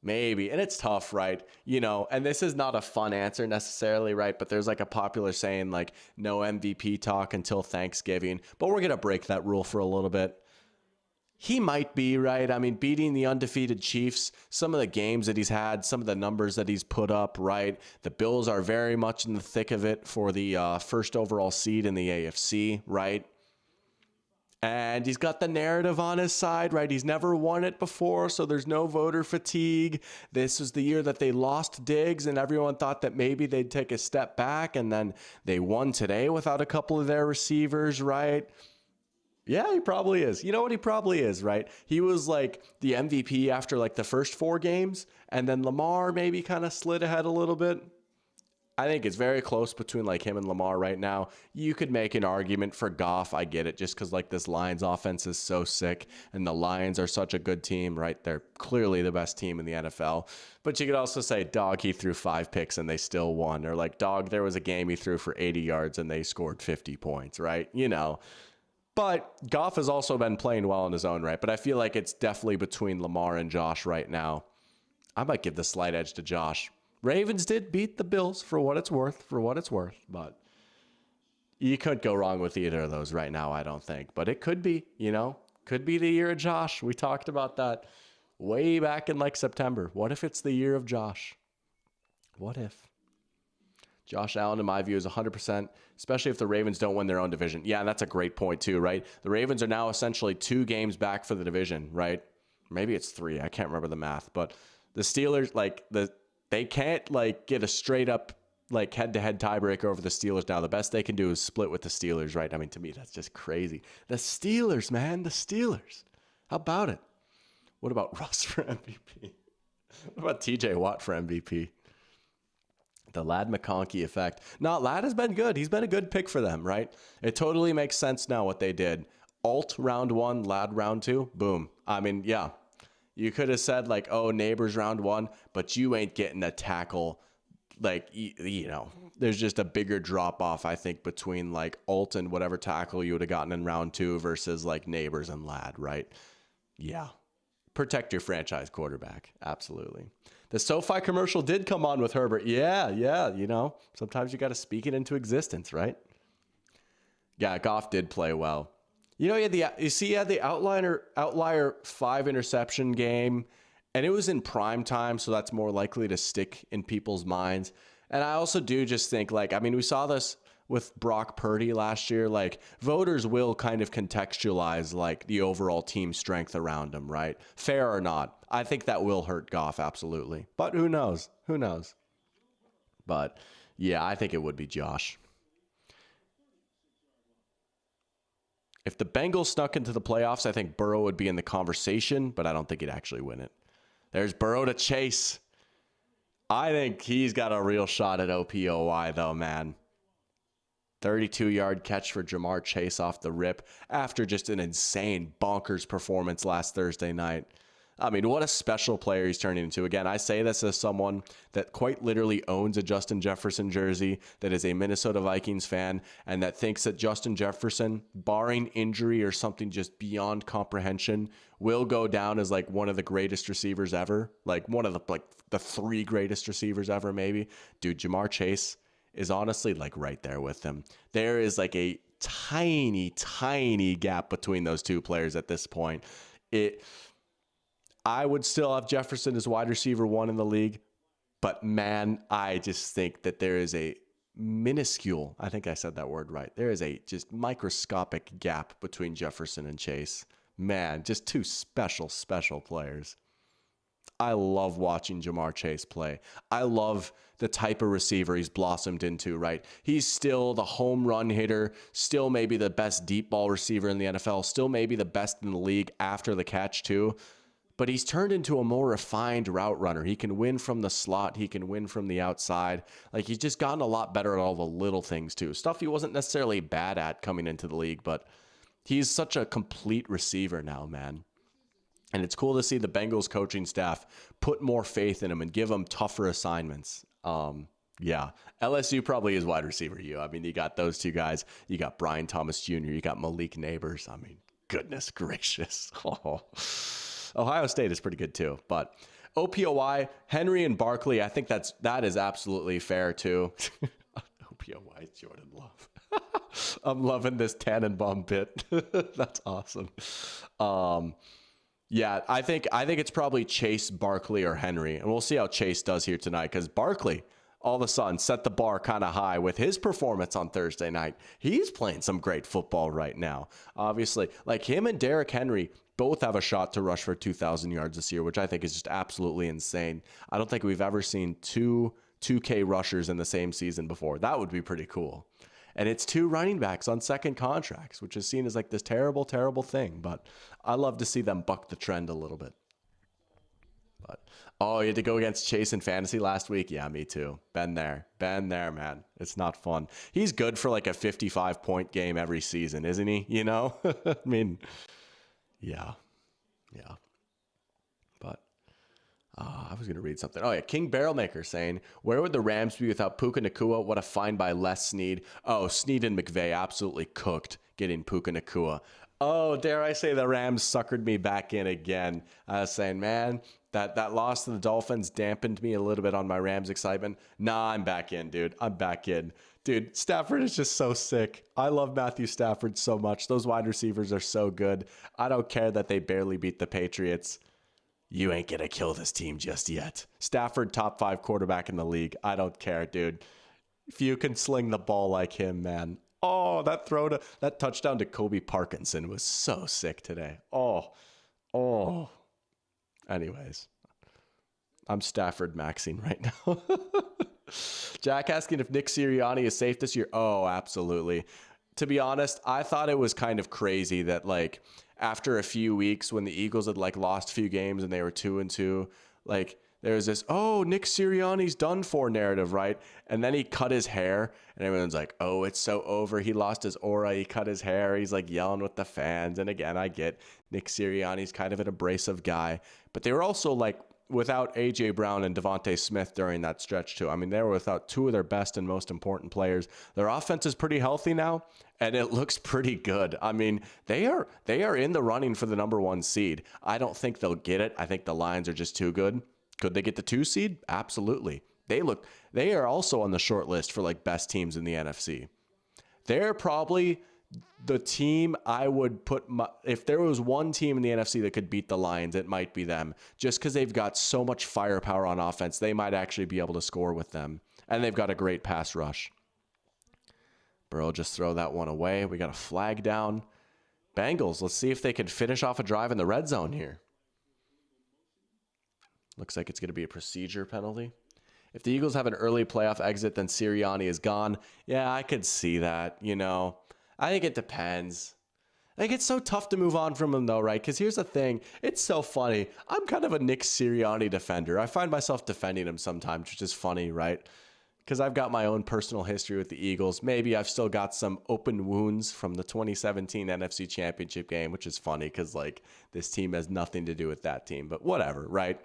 maybe. And it's tough, right? You know, and this is not a fun answer necessarily, right? But there's like a popular saying like no MVP talk until Thanksgiving. But we're going to break that rule for a little bit. He might be, right? I mean, beating the undefeated Chiefs, some of the games that he's had, some of the numbers that he's put up, right? The Bills are very much in the thick of it for the first overall seed in the AFC, right? And he's got the narrative on his side, right? He's never won it before, so there's no voter fatigue. This was the year that they lost Diggs, and everyone thought that maybe they'd take a step back, and then they won today without a couple of their receivers, right? Yeah, he probably is. You know what? He probably is, right? He was like the MVP after like the first 4 games, and then Lamar maybe kind of slid ahead a little bit. I think it's very close between like him and Lamar right now. You could make an argument for Goff. I get it, just because like this Lions offense is so sick and the Lions are such a good team, right? They're clearly the best team in the NFL. But you could also say, dog, he threw 5 picks and they still won. Or like, dog, there was a game he threw for 80 yards and they scored 50 points, right? You know. But Goff has also been playing well in his own right. But I feel like it's definitely between Lamar and Josh right now. I might give the slight edge to Josh. Ravens did beat the Bills for what it's worth, but You couldn't go wrong with either of those right now, I don't think. But it could be, could be the year of Josh. We talked about that way back in like September. What if it's the year of Josh? What if? Josh Allen, in my view, is 100%, especially if the Ravens don't win their own division. Yeah, and that's a great point too, right? The Ravens are now essentially 2 games back for the division, right? Maybe it's 3. I can't remember the math. But the Steelers, they can't get a straight up head-to-head tiebreaker over the Steelers now. The best they can do is split with the Steelers, right? I mean, to me, that's just crazy. The Steelers, man, the Steelers. How about it? What about Russ for MVP? What about TJ Watt for MVP? The Ladd McConkey effect. No, Ladd has been good. He's been a good pick for them, right? It totally makes sense now what they did. Alt round 1, Ladd round 2. Boom. I mean, yeah. You could have said Neighbors round 1, but you ain't getting a tackle. There's just a bigger drop off, I think, between Alt and whatever tackle you would have gotten in round 2 versus Neighbors and Ladd, right? Yeah. Protect your franchise quarterback. Absolutely. The SoFi commercial did come on with Herbert. Yeah. Sometimes you got to speak it into existence, right? Yeah, Goff did play well. He had the outlier 5 interception game, and it was in prime time, so that's more likely to stick in people's minds. And I also do just think, we saw this with Brock Purdy last year. Voters will kind of contextualize the overall team strength around him, right? Fair or not. I think that will hurt Goff, absolutely. But who knows? But yeah, I think it would be Josh. If the Bengals snuck into the playoffs, I think Burrow would be in the conversation, but I don't think he'd actually win it. There's Burrow to Chase. I think he's got a real shot at OPOY, though, man. 32-yard catch for Jamar Chase off the rip after just an insane bonkers performance last Thursday night. I mean, what a special player he's turning into. Again, I say this as someone that quite literally owns a Justin Jefferson jersey, that is a Minnesota Vikings fan, and that thinks that Justin Jefferson, barring injury or something just beyond comprehension, will go down as one of the greatest receivers ever. One of the 3 greatest receivers ever, maybe. Dude, Jamar Chase is honestly right there with him. There is a tiny gap between those 2 players at this point. I would still have Jefferson as wide receiver 1 in the league, but man, I just think that there is a minuscule, I think I said that word right. There is a just microscopic gap between Jefferson and Chase. Man, just 2 special players. I love watching Jamar Chase play. I love the type of receiver he's blossomed into, right? He's still the home run hitter, still maybe the best deep ball receiver in the NFL, still maybe the best in the league after the catch too. But he's turned into a more refined route runner. He can win from the slot. He can win from the outside. He's just gotten a lot better at all the little things too. Stuff he wasn't necessarily bad at coming into the league, but he's such a complete receiver now, man. And it's cool to see the Bengals coaching staff put more faith in him and give him tougher assignments. Yeah, LSU probably is wide receiver U. I mean, you got those 2 guys. You got Brian Thomas Jr. You got Malik Neighbors. I mean, goodness gracious. Oh. Ohio State is pretty good too. But OPOY, Henry and Barkley, I think that is absolutely fair too. OPOY, Jordan Love. I'm loving this Tannenbaum bit. That's awesome. Yeah, I think it's probably Chase, Barkley, or Henry. And we'll see how Chase does here tonight, because Barkley all of a sudden set the bar kind of high with his performance on Thursday night. He's playing some great football right now. Obviously, him and Derrick Henry both have a shot to rush for 2,000 yards this year, which I think is just absolutely insane. I don't think we've ever seen 2K rushers in the same season before. That would be pretty cool. And it's 2 running backs on second contracts, which is seen as this terrible, terrible thing. But I love to see them buck the trend a little bit. But, you had to go against Chase in fantasy last week? Yeah, me too. Been there, man. It's not fun. He's good for a 55-point game every season, isn't he? I mean, yeah. But I was going to read something. Oh, yeah. King Barrelmaker saying, where would the Rams be without Puka Nacua? What a find by Les Snead. Oh, Snead and McVay absolutely cooked getting Puka Nacua. Oh, dare I say the Rams suckered me back in again. I was saying, man, that loss to the Dolphins dampened me a little bit on my Rams excitement. Nah, I'm back in, dude. I'm back in. Dude, Stafford is just so sick. I love Matthew Stafford so much. Those wide receivers are so good. I don't care that they barely beat the Patriots. You ain't going to kill this team just yet. Stafford, top 5 quarterback in the league. I don't care, dude. If you can sling the ball like him, man. Oh, that touchdown to Kobe Parkinson was so sick today. Oh. Anyways, I'm Stafford maxing right now. Jack asking if Nick Sirianni is safe this year. Oh, absolutely. To be honest, I thought it was kind of crazy that like after a few weeks when the Eagles had like lost a few games and they were 2-2, like there was this, oh, Nick Sirianni's done for narrative, right? And then he cut his hair and everyone's like, oh, it's so over. He lost his aura. He cut his hair. He's like yelling with the fans. And again, I get Nick Sirianni's kind of an abrasive guy, but they were also like without A.J. Brown and Devontae Smith during that stretch too. I mean, they were without 2 of their best and most important players. Their offense is pretty healthy now, and it looks pretty good. I mean, they are in the running for the number 1 seed. I don't think they'll get it. I think the Lions are just too good. Could they get the 2 seed? Absolutely. They are also on the short list for like best teams in the NFC. They're probably the team I would put if there was one team in the NFC that could beat the Lions, it might be them. Just because they've got so much firepower on offense, they might actually be able to score with them. And they've got a great pass rush. Burrow just throw that one away. We got a flag down. Bengals, let's see if they can finish off a drive in the red zone here. Looks like it's going to be a procedure penalty. If the Eagles have an early playoff exit, then Sirianni is gone. Yeah, I could see that, you know. I think it depends. Like, it's so tough to move on from him, though, right? Because here's the thing. It's so funny. I'm kind of a Nick Sirianni defender. I find myself defending him sometimes, which is funny, right? Because I've got my own personal history with the Eagles. Maybe I've still got some open wounds from the 2017 NFC Championship game, which is funny because, like, this team has nothing to do with that team. But whatever, right?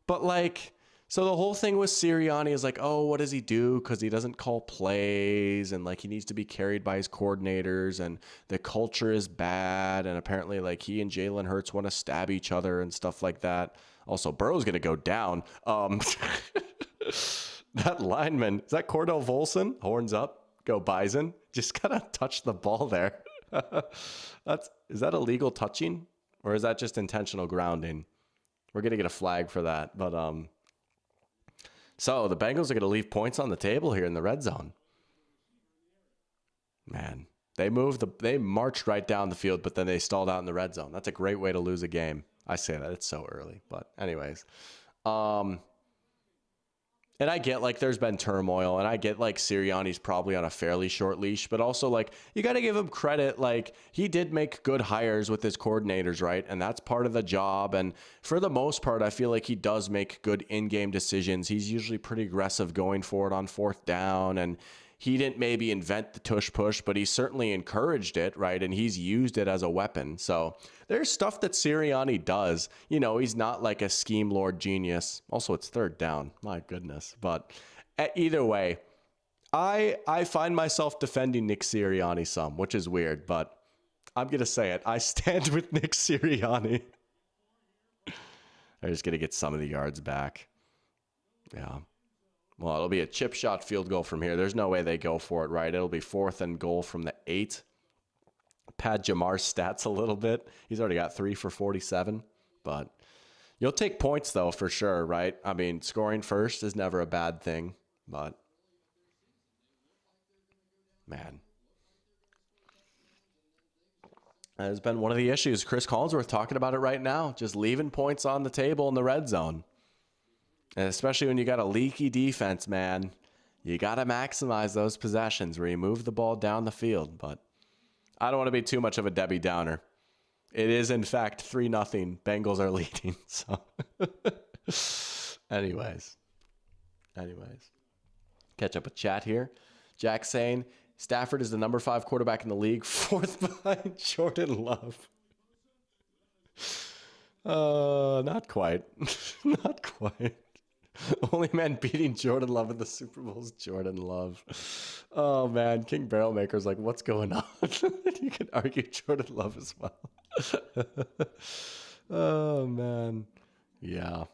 But, like... So the whole thing with Sirianni is like, oh, what does he do? Because he doesn't call plays and like he needs to be carried by his coordinators and the culture is bad. And apparently like he and Jalen Hurts want to stab each other and stuff like that. Also, Burrow's going to go down. That lineman, is that Cordell Volson? Horns up, go Bison. Just kind of touch the ball there. Is that illegal touching or is that just intentional grounding? We're going to get a flag for that. But, so the Bengals are going to leave points on the table here in the red zone. Man, they marched right down the field, but then they stalled out in the red zone. That's a great way to lose a game. I say that it's so early, but anyways. And I get like there's been turmoil and I get like Sirianni's probably on a fairly short leash, but also like you got to give him credit. Like he did make good hires with his coordinators, right? And that's part of the job. And for the most part, I feel like he does make good in-game decisions. He's usually pretty aggressive going for it on 4th down. And he didn't maybe invent the tush push, but he certainly encouraged it, right? And he's used it as a weapon. So there's stuff that Sirianni does. You know, he's not like a scheme lord genius. Also, it's 3rd down. My goodness. But either way, I find myself defending Nick Sirianni some, which is weird, but I'm going to say it. I stand with Nick Sirianni. They're just going to get some of the yards back. Yeah. Well, it'll be a chip shot field goal from here. There's no way they go for it, right? It'll be 4th and goal from the 8. Pad Jamar's stats a little bit. He's already got 3 for 47, but you'll take points though for sure, right? I mean, scoring first is never a bad thing, but man, that has been one of the issues. Chris Collinsworth talking about it right now, just leaving points on the table in the red zone. And especially when you got a leaky defense, man, you got to maximize those possessions where you move the ball down the field. But I don't want to be too much of a Debbie Downer. It is, in fact, 3-0. Bengals are leading. So, anyways. Catch up with chat here. Jack saying, Stafford is the number 5 quarterback in the league, 4th behind Jordan Love. Not quite. Not quite. Only man beating Jordan Love in the Super Bowl is Jordan Love. Oh, man. King Barrelmaker's like, what's going on? You could argue Jordan Love as well. Oh, man. Yeah.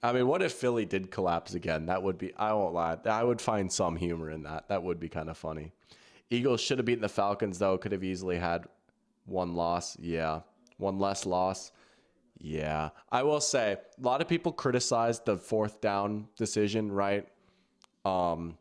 I mean, what if Philly did collapse again? That would be, I won't lie, I would find some humor in that. That would be kind of funny. Eagles should have beaten the Falcons, though. Could have easily had one loss. Yeah. One less loss. Yeah. I will say, a lot of people criticized the fourth down decision, right? Um,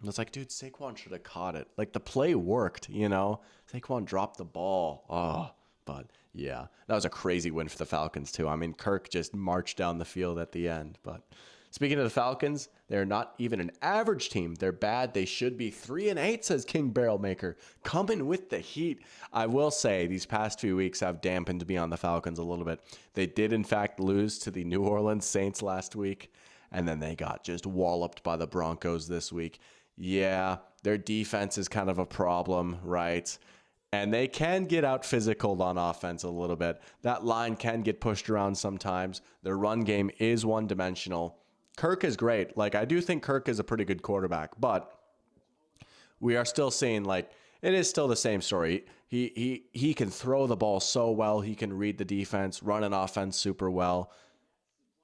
it's like, dude, Saquon should have caught it. Like, the play worked, you know? Saquon dropped the ball. Oh, but yeah, that was a crazy win for the Falcons, too. I mean, Kirk just marched down the field at the end. But speaking of the Falcons, they're not even an average team. They're bad. They should be 3-8, says King Barrelmaker. Coming with the heat. I will say these past few weeks have dampened me on the Falcons a little bit. They did, in fact, lose to the New Orleans Saints last week. And then they got just walloped by the Broncos this week. Yeah, their defense is kind of a problem, right? And they can get out physical on offense a little bit. That line can get pushed around sometimes. Their run game is one-dimensional. Kirk is great. Like, I do think Kirk is a pretty good quarterback, but we are still seeing, like, it is still the same story. He can throw the ball so well. He can read the defense, run an offense super well.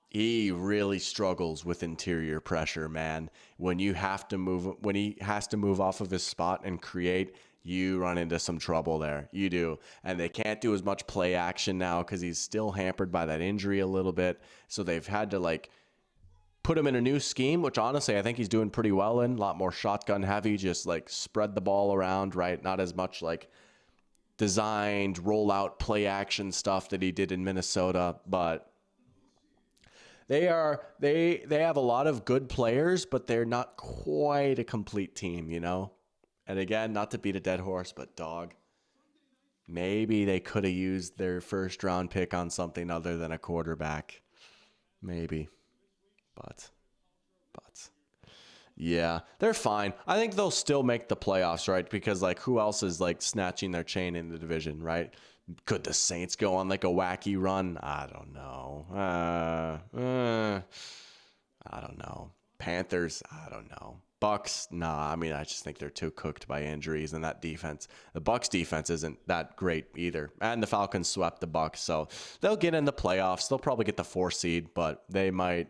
He really struggles with interior pressure, man. When you have to move, when he has to move off of his spot and create, you run into some trouble there. You do. And they can't do as much play action now because he's still hampered by that injury a little bit. So they've had to, like, put him in a new scheme, which honestly I think he's doing pretty well in. A lot more shotgun heavy, just like spread the ball around, right? Not as much like designed rollout play action stuff that he did in Minnesota, but they have a lot of good players, but they're not quite a complete team, you know? And again, not to beat a dead horse, but dog, maybe they could have used their first round pick on something other than a quarterback. Maybe. But yeah, they're fine. I think they'll still make the playoffs, right? Because, like, who else is, like, snatching their chain in the division, right? Could the Saints go on, like, a wacky run? I don't know. I don't know. Panthers? I don't know. Bucks? Nah, I mean, I just think they're too cooked by injuries, and that defense, the Bucks defense isn't that great either. And the Falcons swept the Bucks, so they'll get in the playoffs. They'll probably get the 4th seed, but they might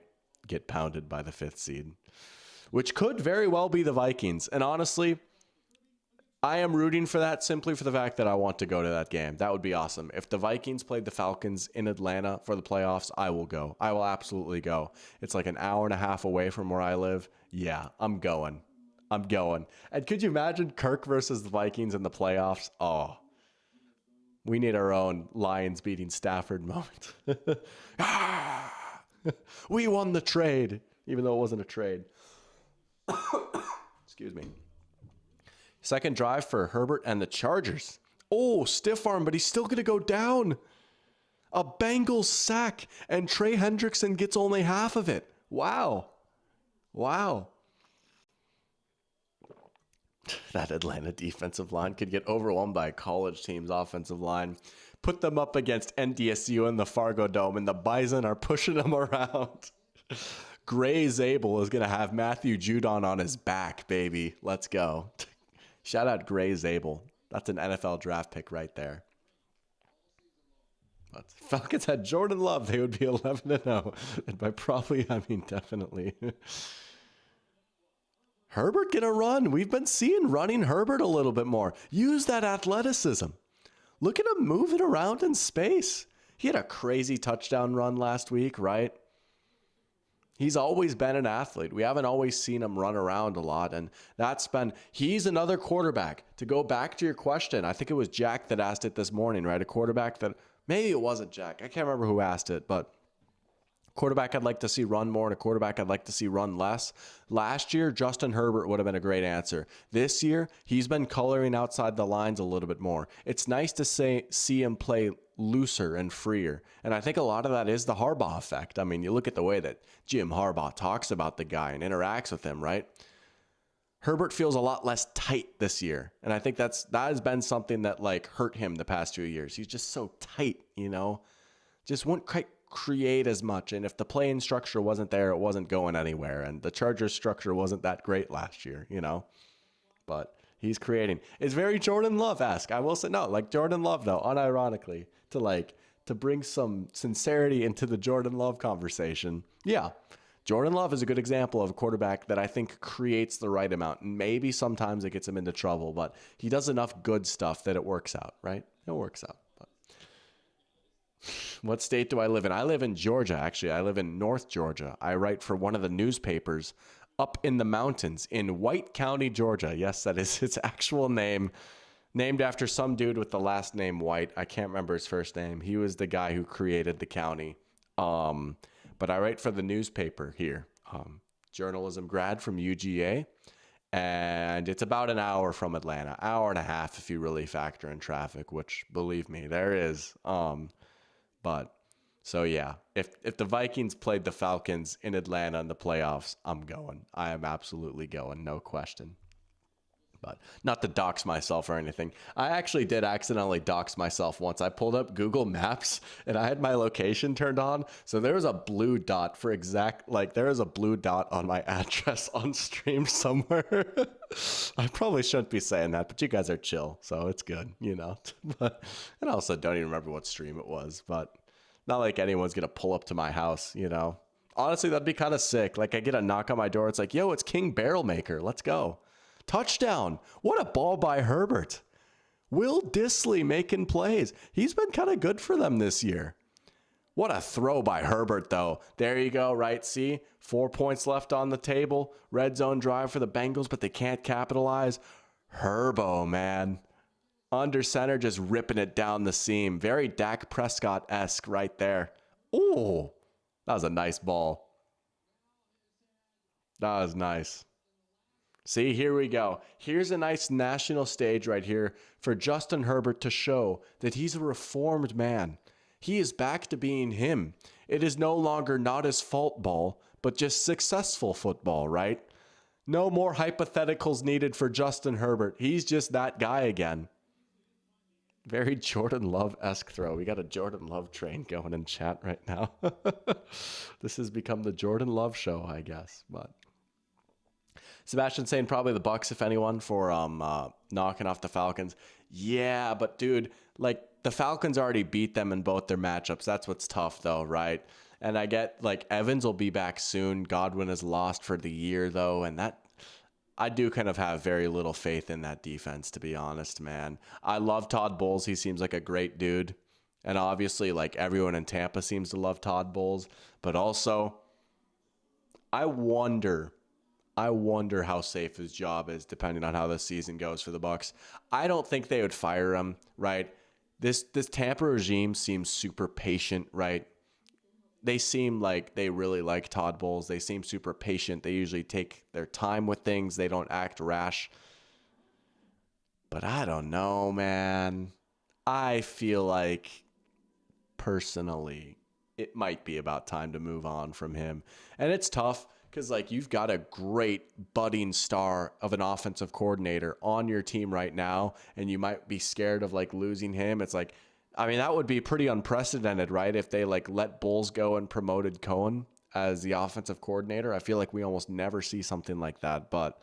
get pounded by the 5th seed, which could very well be the Vikings. And honestly, I am rooting for that simply for the fact that I want to go to that game. That would be awesome. If the Vikings played the Falcons in Atlanta for the playoffs, I will go. I will absolutely go. It's like an hour and a half away from where I live. Yeah, I'm going. And could you imagine Kirk versus the Vikings in the playoffs? Oh, we need our own Lions beating Stafford moment. We won the trade, even though it wasn't a trade. Excuse me. Second drive for Herbert and the Chargers. Oh, stiff arm, but he's still going to go down. A Bengals sack, and Trey Hendrickson gets only half of it. Wow. That Atlanta defensive line could get overwhelmed by a college team's offensive line. Put them up against NDSU in the Fargo Dome, and the Bison are pushing them around. Gray Zabel is going to have Matthew Judon on his back, baby. Let's go. Shout out Gray Zabel. That's an NFL draft pick right there. But Falcons had Jordan Love. They would be 11-0. And by probably, I mean definitely. Herbert gonna run. We've been seeing running Herbert a little bit more. Use that athleticism. Look at him moving around in space. He had a crazy touchdown run last week, right? He's always been an athlete. We haven't always seen him run around a lot. And he's another quarterback. To go back to your question, I think it was Jack that asked it this morning, right? A quarterback that, maybe it wasn't Jack. I can't remember who asked it, but quarterback I'd like to see run more and a quarterback I'd like to see run less. Last year, Justin Herbert would have been a great answer. This year, he's been coloring outside the lines a little bit more. It's nice to see him play looser and freer. And I think a lot of that is the Harbaugh effect. I mean, you look at the way that Jim Harbaugh talks about the guy and interacts with him, right? Herbert feels a lot less tight this year. And I think that has been something that, like, hurt him the past few years. He's just so tight, you know? Just won't quite create as much. And if the playing structure wasn't there, it wasn't going anywhere. And the Chargers structure wasn't that great last year, you know? But he's creating. It's very Jordan Love-esque. I will say, no, like Jordan Love, though, unironically, to, like, to bring some sincerity into the Jordan Love conversation, yeah, Jordan Love is a good example of a quarterback that I think creates the right amount. Maybe sometimes it gets him into trouble, but he does enough good stuff that it works out, right? It works out. But what state do I live in? I live in Georgia, actually. I live in North Georgia. I write for one of the newspapers up in the mountains in White County, Georgia. Yes, that is its actual name. Named after some dude with the last name White. I can't remember his first name. He was the guy who created the county. But I write for the newspaper here. Journalism grad from UGA. And it's about an hour from Atlanta. Hour and a half if you really factor in traffic, which, believe me, there is. But, so yeah. If the Vikings played the Falcons in Atlanta in the playoffs, I'm going. I am absolutely going, no question. But not to dox myself or anything. I actually did accidentally dox myself once. I pulled up Google Maps and I had my location turned on. So there was a blue dot for there is a blue dot on my address on stream somewhere. I probably shouldn't be saying that, but you guys are chill. So it's good, But, and I also don't even remember what stream it was, but not like anyone's going to pull up to my house, Honestly, that'd be kind of sick. Like I get a knock on my door. It's like, yo, it's King Barrel Maker. Let's go. Touchdown. What a ball by Herbert. Will Dissly making plays. He's been kind of good for them this year. What a throw by Herbert, though. There you go, right? See? 4 points left on the table. Red zone drive for the Bengals, but they can't capitalize. Herbo, man. Under center, just ripping it down the seam. Very Dak Prescott-esque right there. Ooh, that was a nice ball. That was nice. See, here we go. Here's a nice national stage right here for Justin Herbert to show that he's a reformed man. He is back to being him. It is no longer not his fault ball, but just successful football, right? No more hypotheticals needed for Justin Herbert. He's just that guy again. Very Jordan Love-esque throw. We got a Jordan Love train going in chat right now. This has become the Jordan Love show, I guess, but... Sebastian saying probably the Bucks, if anyone, for knocking off the Falcons. Yeah, but dude, like the Falcons already beat them in both their matchups. That's what's tough though, right? And I get like Evans will be back soon. Godwin is lost for the year though, and that I do kind of have very little faith in that defense, to be honest, man. I love Todd Bowles. He seems like a great dude. And obviously like everyone in Tampa seems to love Todd Bowles, but also I wonder how safe his job is depending on how the season goes for the Bucks. I don't think they would fire him, right? This Tampa regime seems super patient, right? They seem like they really like Todd Bowles. They seem super patient. They usually take their time with things. They don't act rash. But I don't know, man. I feel like, personally, it might be about time to move on from him. And it's tough. Because, like, you've got a great budding star of an offensive coordinator on your team right now, and you might be scared of, like, losing him. It's like, I mean, that would be pretty unprecedented, right? If they, like, let Bulls go and promoted Cohen as the offensive coordinator. I feel like we almost never see something like that. But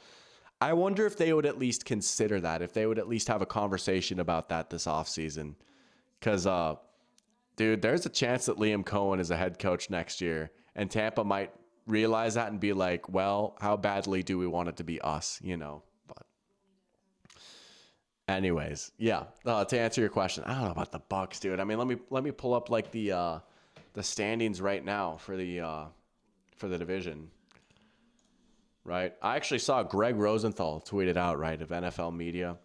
I wonder if they would at least consider that, if they would at least have a conversation about that this offseason. Because, dude, there's a chance that Liam Cohen is a head coach next year, and Tampa might realize that and be like, well, how badly do we want it to be us, But anyways, yeah, to answer your question, I don't know about the Bucks, dude. I mean, let me pull up like the standings right now for the division, right? I actually saw Greg Rosenthal tweeted out, right, of NFL media.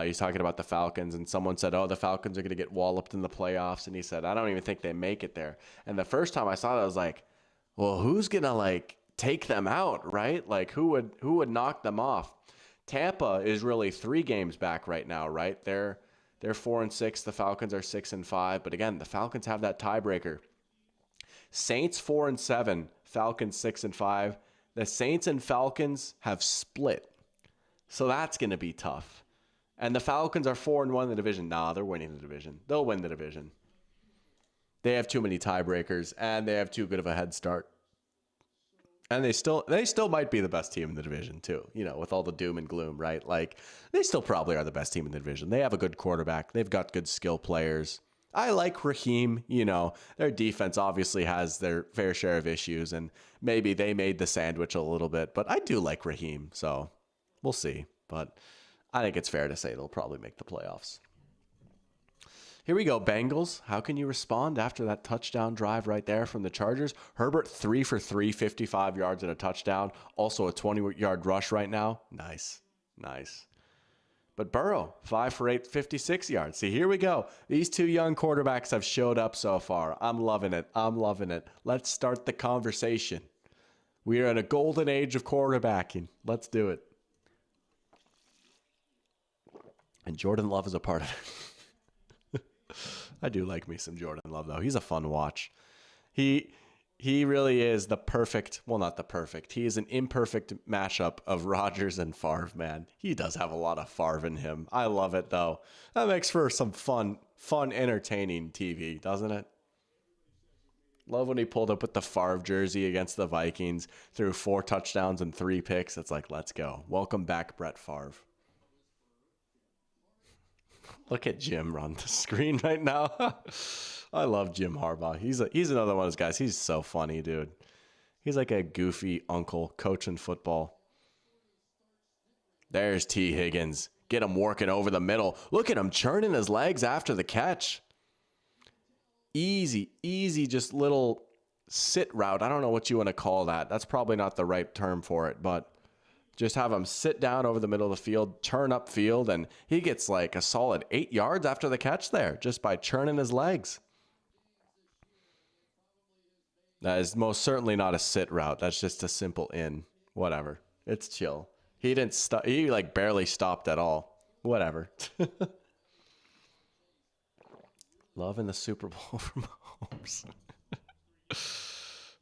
He's talking about the Falcons, and someone said, oh, the Falcons are going to get walloped in the playoffs, and he said, I don't even think they make it there. And the first time I saw that, I was like, well, who's going to like take them out, right? Like who would knock them off? Tampa is really 3 games back right now, right? They're 4-6. The Falcons are 6-5. But again, the Falcons have that tiebreaker. Saints 4-7. Falcons 6-5. The Saints and Falcons have split. So that's going to be tough. And the Falcons are 4-1 in the division. Nah, they're winning the division. They'll win the division. They have too many tiebreakers, and they have too good of a head start. And they still might be the best team in the division too, with all the doom and gloom, right? Like they still probably are the best team in the division. They have a good quarterback. They've got good skill players. I like Raheem. You know, their defense obviously has their fair share of issues, and maybe they made the sandwich a little bit, but I do like Raheem, so we'll see. But I think it's fair to say they'll probably make the playoffs. Here we go, Bengals. How can you respond after that touchdown drive right there from the Chargers? Herbert 3 for 3, 55 yards and a touchdown. Also a 20-yard rush right now. Nice. Nice. But Burrow, 5 for 8, 56 yards. See, here we go. These two young quarterbacks have showed up so far. I'm loving it. I'm loving it. Let's start the conversation. We are in a golden age of quarterbacking. Let's do it. And Jordan Love is a part of it. I do like me some Jordan Love, though. He's a fun watch. He really is the perfect, well, not the perfect. He is an imperfect mashup of Rodgers and Favre, man. He does have a lot of Favre in him. I love it, though. That makes for some fun, entertaining TV, doesn't it? Love when he pulled up with the Favre jersey against the Vikings, threw 4 touchdowns and 3 picks. It's like, let's go. Welcome back, Brett Favre. Look at Jim on the screen right now. I love Jim Harbaugh. He's another one of those guys. He's so funny, dude. He's like a goofy uncle coaching football. There's T. Higgins. Get him working over the middle. Look at him churning his legs after the catch. Easy, just little sit route. I don't know what you want to call that. That's probably not the right term for it, but just have him sit down over the middle of the field, turn up field, and he gets like a solid 8 yards after the catch there just by churning his legs. That is most certainly not a sit route. That's just a simple in. Whatever. It's chill. He didn't stop. He like barely stopped at all. Whatever. Loving the Super Bowl from Mahomes.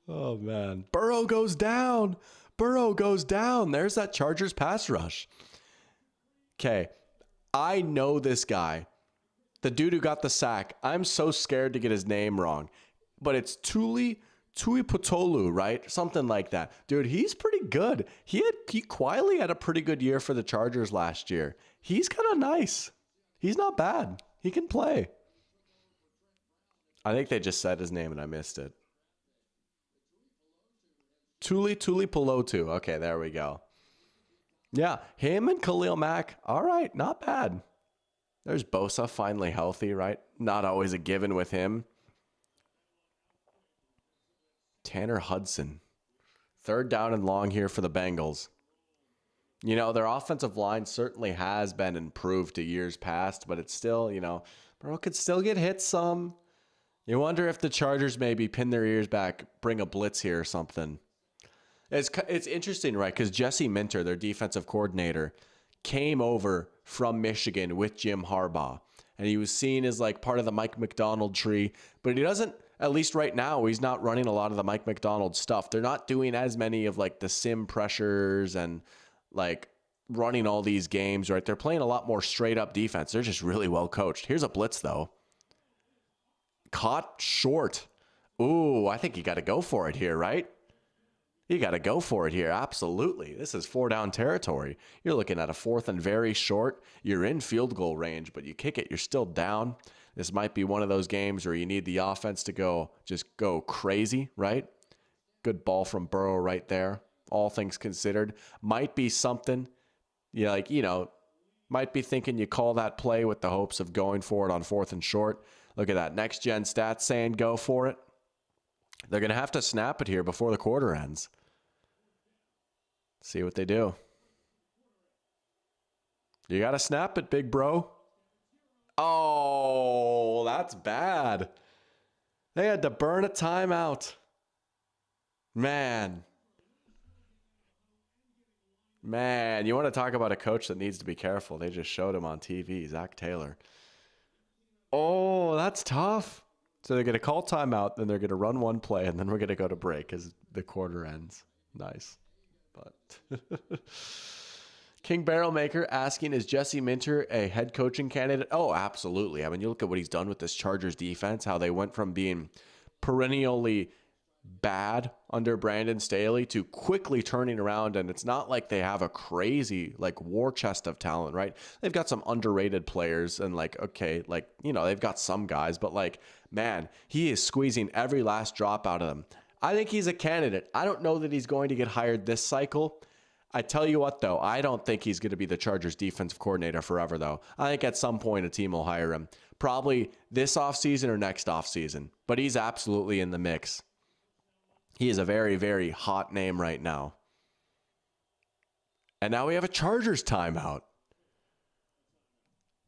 Oh, man. Burrow goes down. Burrow goes down. There's that Chargers pass rush. Okay. I know this guy. The dude who got the sack. I'm so scared to get his name wrong. But it's Tuiputolu, right? Something like that. Dude, he's pretty good. He quietly had a pretty good year for the Chargers last year. He's kind of nice. He's not bad. He can play. I think they just said his name and I missed it. Tuipolotu. Okay, there we go. Yeah, him and Khalil Mack. All right, not bad. There's Bosa finally healthy, right? Not always a given with him. Tanner Hudson. 3rd down and long here for the Bengals. You know, their offensive line certainly has been improved to years past, but it's still, you know, Burrow could still get hit some. You wonder if the Chargers maybe pin their ears back, bring a blitz here or something. It's interesting, right? Because Jesse Minter, their defensive coordinator, came over from Michigan with Jim Harbaugh. And he was seen as like part of the Mike McDonald tree. But he doesn't, at least right now, he's not running a lot of the Mike McDonald stuff. They're not doing as many of like the sim pressures and like running all these games, right? They're playing a lot more straight up defense. They're just really well coached. Here's a blitz though. Caught short. Ooh, I think you got to go for it here, right? You got to go for it here. Absolutely. This is 4-down territory. You're looking at a 4th and very short. You're in field goal range, but you kick it, you're still down. This might be one of those games where you need the offense to just go crazy, right? Good ball from Burrow right there. All things considered. Might be something, might be thinking you call that play with the hopes of going for it on 4th and short. Look at that. Next gen stats saying go for it. They're going to have to snap it here before the quarter ends. See what they do. You got to snap it, big bro. Oh, that's bad. They had to burn a timeout. Man, you want to talk about a coach that needs to be careful. They just showed him on TV, Zach Taylor. Oh, that's tough. So they're going to call timeout, then they're going to run one play, and then we're going to go to break as the quarter ends. Nice. But King Barrelmaker asking, is Jesse Minter a head coaching candidate? Oh, absolutely. I mean, you look at what he's done with this Chargers defense, how they went from being perennially bad under Brandon Staley to quickly turning around. And it's not like they have a crazy like war chest of talent, right? They've got some underrated players and like, okay, like, you know, they've got some guys, but like, man, he is squeezing every last drop out of them. I think he's a candidate. I don't know that he's going to get hired this cycle. I tell you what, though, I don't think he's going to be the Chargers defensive coordinator forever, though. I think at some point a team will hire him. Probably this offseason or next offseason. But he's absolutely in the mix. He is a very, very hot name right now. And now we have a Chargers timeout. A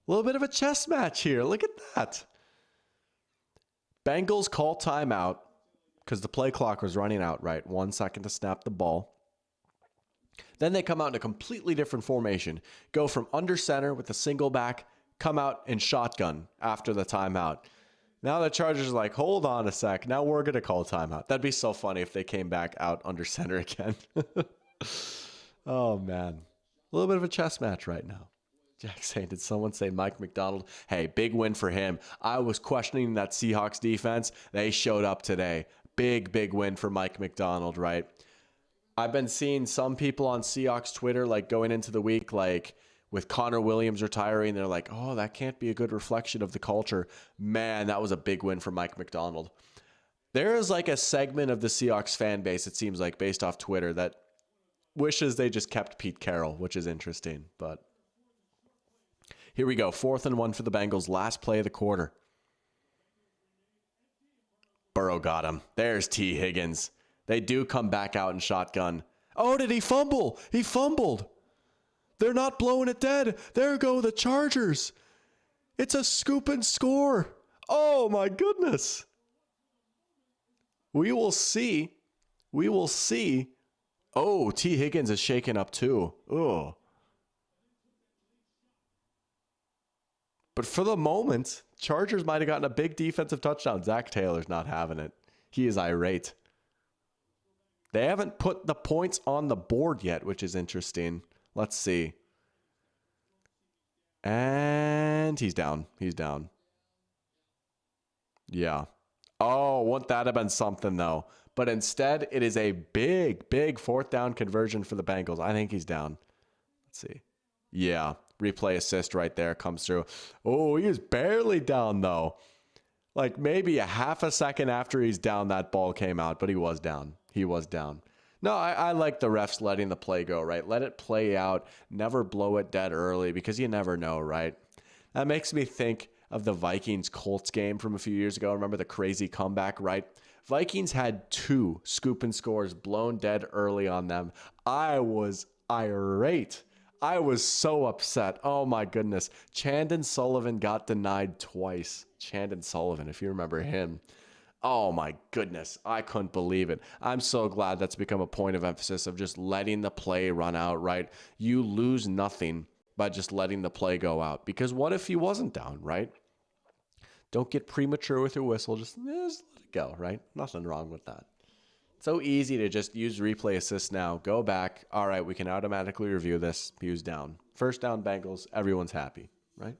little bit of a chess match here. Look at that. Bengals call timeout because the play clock was running out, right? 1 second to snap the ball. Then they come out in a completely different formation. Go from under center with a single back, come out in shotgun after the timeout. Now the Chargers are like, hold on a sec. Now we're going to call timeout. That'd be so funny if they came back out under center again. Oh, man. A little bit of a chess match right now. Jack saying, did someone say Mike McDonald? Hey, big win for him. I was questioning that Seahawks defense. They showed up today. Big, big win for Mike McDonald, right? I've been seeing some people on Seahawks Twitter, like going into the week, like with Connor Williams retiring, they're like, oh, that can't be a good reflection of the culture. Man, that was a big win for Mike McDonald. There is like a segment of the Seahawks fan base, it seems like, based off Twitter, that wishes they just kept Pete Carroll, which is interesting. But here we go. 4th and 1 for the Bengals. Last play of the quarter. Burrow got him. There's T. Higgins. They do come back out in shotgun. Oh, did he fumble? He fumbled. They're not blowing it dead. There go the Chargers. It's a scoop and score. Oh, my goodness. We will see. We will see. Oh, T. Higgins is shaken up too. Oh. But for the moment, Chargers might have gotten a big defensive touchdown. Zach Taylor's not having it. He is irate. They haven't put the points on the board yet, which is interesting. Let's see. And he's down. He's down. Yeah. Oh, wouldn't that have been something, though? But instead, it is a big, big 4th down conversion for the Bengals. I think he's down. Let's see. Yeah. Replay assist right there comes through. Oh, he is barely down, though. Like maybe a half a second after he's down, that ball came out, but he was down. He was down. No, I like the refs letting the play go, right? Let it play out. Never blow it dead early because you never know, right? That makes me think of the Vikings-Colts game from a few years ago. Remember the crazy comeback, right? Vikings had 2 scoop and scores blown dead early on them. I was irate. I was so upset. Oh, my goodness. Chandon Sullivan got denied twice. Chandon Sullivan, if you remember him. Oh my goodness, I couldn't believe it. I'm so glad that's become a point of emphasis of just letting the play run out, right? You lose nothing by just letting the play go out. Because what if he wasn't down, right? Don't get premature with your whistle. Just let it go, right? Nothing wrong with that. So easy to just use replay assist now. Go back. All right, we can automatically review this. He was down. 1st down Bengals. Everyone's happy, right?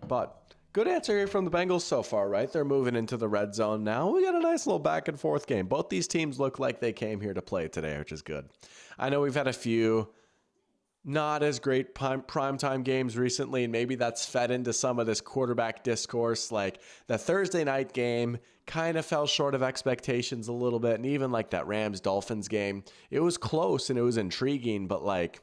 But good answer here from the Bengals so far, right? They're moving into the red zone now. We got a nice little back and forth game. Both these teams look like they came here to play today, which is good. I know we've had a few not as great primetime games recently, and maybe that's fed into some of this quarterback discourse. Like the Thursday night game kind of fell short of expectations a little bit, and even like that Rams-Dolphins game, it was close and it was intriguing, but like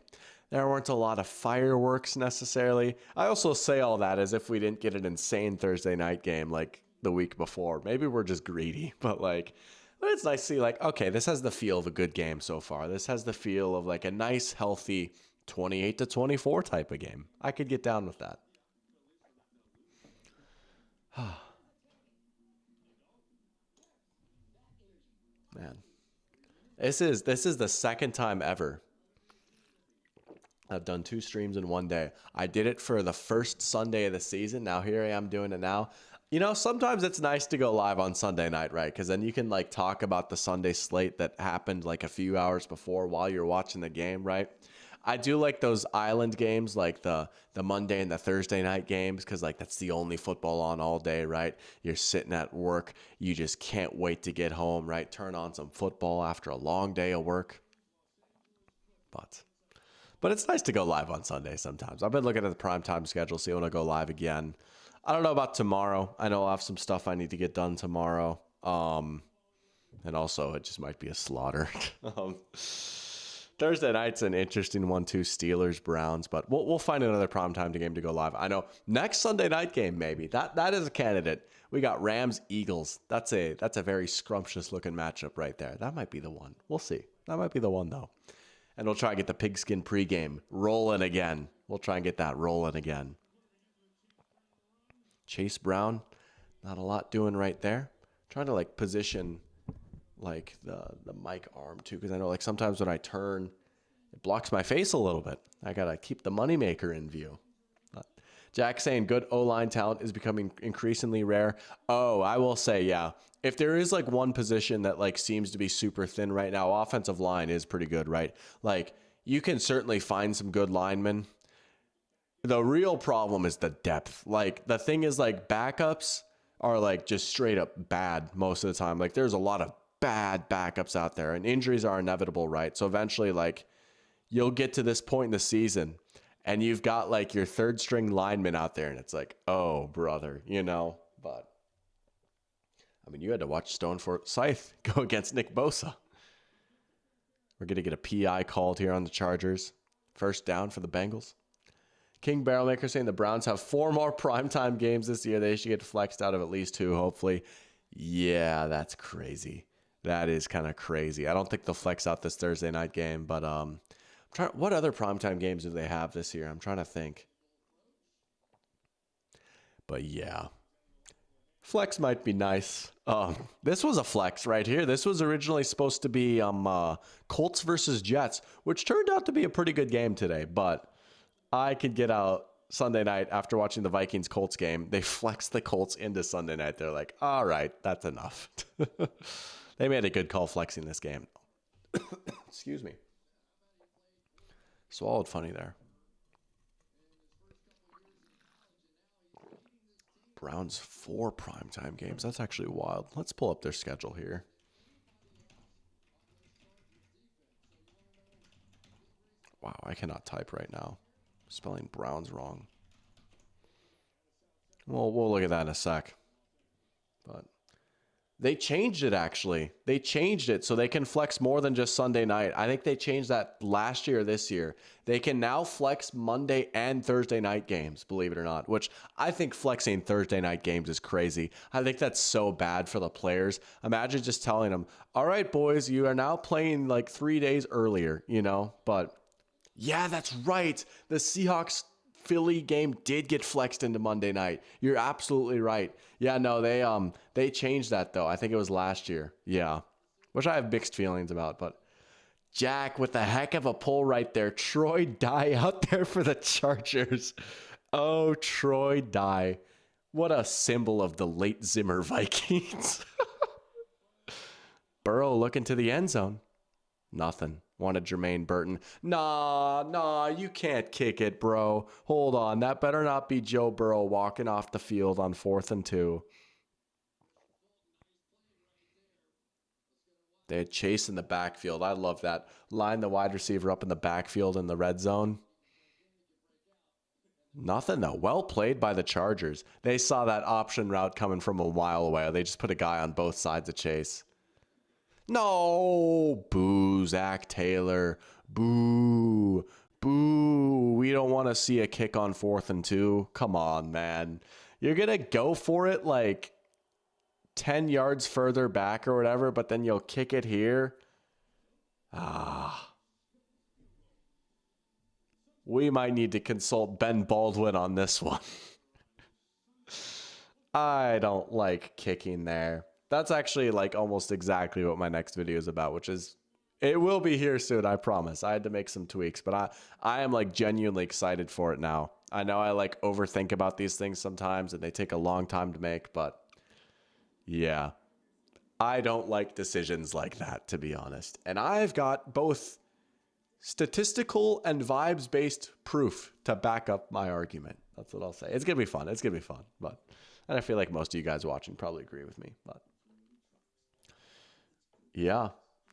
there weren't a lot of fireworks necessarily. I also say all that as if we didn't get an insane Thursday night game like the week before. Maybe we're just greedy, but it's nice to see like, okay, this has the feel of a good game so far. This has the feel of like a nice, healthy 28-24 type of game. I could get down with that. Man, this is the second time ever I've done 2 streams in one day. I did it for the first Sunday of the season. Now here I am doing it now. You know, sometimes it's nice to go live on Sunday night, right? Because then you can like talk about the Sunday slate that happened like a few hours before while you're watching the game, right? I do like those island games, like the Monday and the Thursday night games, because like that's the only football on all day, right? You're sitting at work, you just can't wait to get home, right? Turn on some football after a long day of work. But it's nice to go live on Sunday sometimes. I've been looking at the primetime schedule, see when I go live again. I don't know about tomorrow. I know I'll have some stuff I need to get done tomorrow. And also it just might be a slaughter. Thursday night's an interesting one too, Steelers Browns, but we'll find another primetime game to go live. I know next Sunday night game maybe that is a candidate. We got Rams Eagles. That's a very scrumptious looking matchup right there. That might be the one. We'll see. That might be the one though. And we'll try and get the pigskin pregame rolling again. We'll try and get that rolling again. Chase Brown, not a lot doing right there. Trying to like position like the mic arm too, because I know like sometimes when I turn, it blocks my face a little bit. I gotta keep the moneymaker in view. Jack saying good O-line talent is becoming increasingly rare. Oh, I will say, yeah. If there is like one position that like seems to be super thin right now, offensive line is pretty good, right? Like you can certainly find some good linemen. The real problem is the depth. Like the thing is like backups are like just straight up bad most of the time. Like there's a lot of bad backups out there and injuries are inevitable, right? So eventually like you'll get to this point in the season and you've got like your third string lineman out there and it's like, oh brother, you know, but I mean, you had to watch Stone Forsythe go against Nick Bosa. We're going to get a PI called here on the Chargers. First down for the Bengals. King Barrelmaker saying the Browns have 4 more primetime games this year. They should get flexed out of at least 2, hopefully. Yeah, that's crazy. That is kind of crazy. I don't think they'll flex out this Thursday night game, but what other primetime games do they have this year? I'm trying to think. But yeah. Flex might be nice. This was a flex right here. This was originally supposed to be Colts versus Jets, which turned out to be a pretty good game today. But I could get out Sunday night after watching the Vikings-Colts game. They flexed the Colts into Sunday night. They're like, all right, that's enough. They made a good call flexing this game. Excuse me. Swallowed funny there. Browns 4 primetime games. That's actually wild. Let's pull up their schedule here. Wow, I cannot type right now. Spelling Browns wrong. Well, we'll look at that in a sec. But they changed it, actually. They changed it so they can flex more than just Sunday night. I think they changed that last year or this year. They can now flex Monday and Thursday night games, believe it or not, which I think flexing Thursday night games is crazy. I think that's so bad for the players. Imagine just telling them, all right, boys, you are now playing like 3 days earlier, you know? But yeah, that's right. The Seahawks Philly game did get flexed into Monday night. You're absolutely right. Yeah, no, they changed that though. I think it was last year. Yeah. Which I have mixed feelings about, but Jack with a heck of a pull right there. Troy Dye out there for the Chargers. Oh, Troy Dye. What a symbol of the late Zimmer Vikings. Burrow looking to the end zone. Nothing. Wanted Jermaine Burton. Nah, you can't kick it, bro. Hold on. That better not be Joe Burrow walking off the field on 4th and 2. They had Chase in the backfield. I love that. Line the wide receiver up in the backfield in the red zone. Nothing, though. Well played by the Chargers. They saw that option route coming from a mile away. They just put a guy on both sides of Chase. No, boo, Zach Taylor. Boo, boo. We don't want to see a kick on 4th and 2. Come on, man. You're going to go for it like 10 yards further back or whatever, but then you'll kick it here. We might need to consult Ben Baldwin on this one. I don't like kicking there. That's actually like almost exactly what my next video is about, which is, it will be here soon, I promise. I had to make some tweaks, but I am like genuinely excited for it now. I know I like overthink about these things sometimes and they take a long time to make, but yeah, I don't like decisions like that, to be honest. And I've got both statistical and vibes-based proof to back up my argument. That's what I'll say. It's going to be fun. It's going to be fun. And I feel like most of you guys watching probably agree with me. But yeah.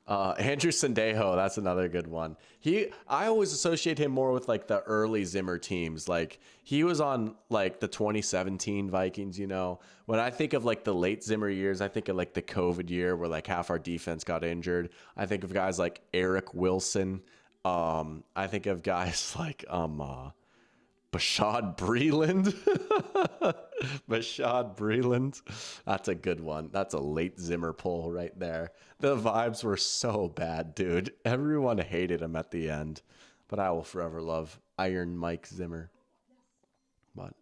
Andrew Sandejo, that's another good one. I always associate him more with like the early Zimmer teams. Like he was on like the 2017 Vikings, you know. When I think of like the late Zimmer years, I think of like the COVID year where like half our defense got injured. I think of guys like Eric Wilson. I think of guys like Bashad Breeland. Bashad Breeland. That's a good one. That's a late Zimmer pull right there. The vibes were so bad, dude. Everyone hated him at the end. But I will forever love Iron Mike Zimmer. But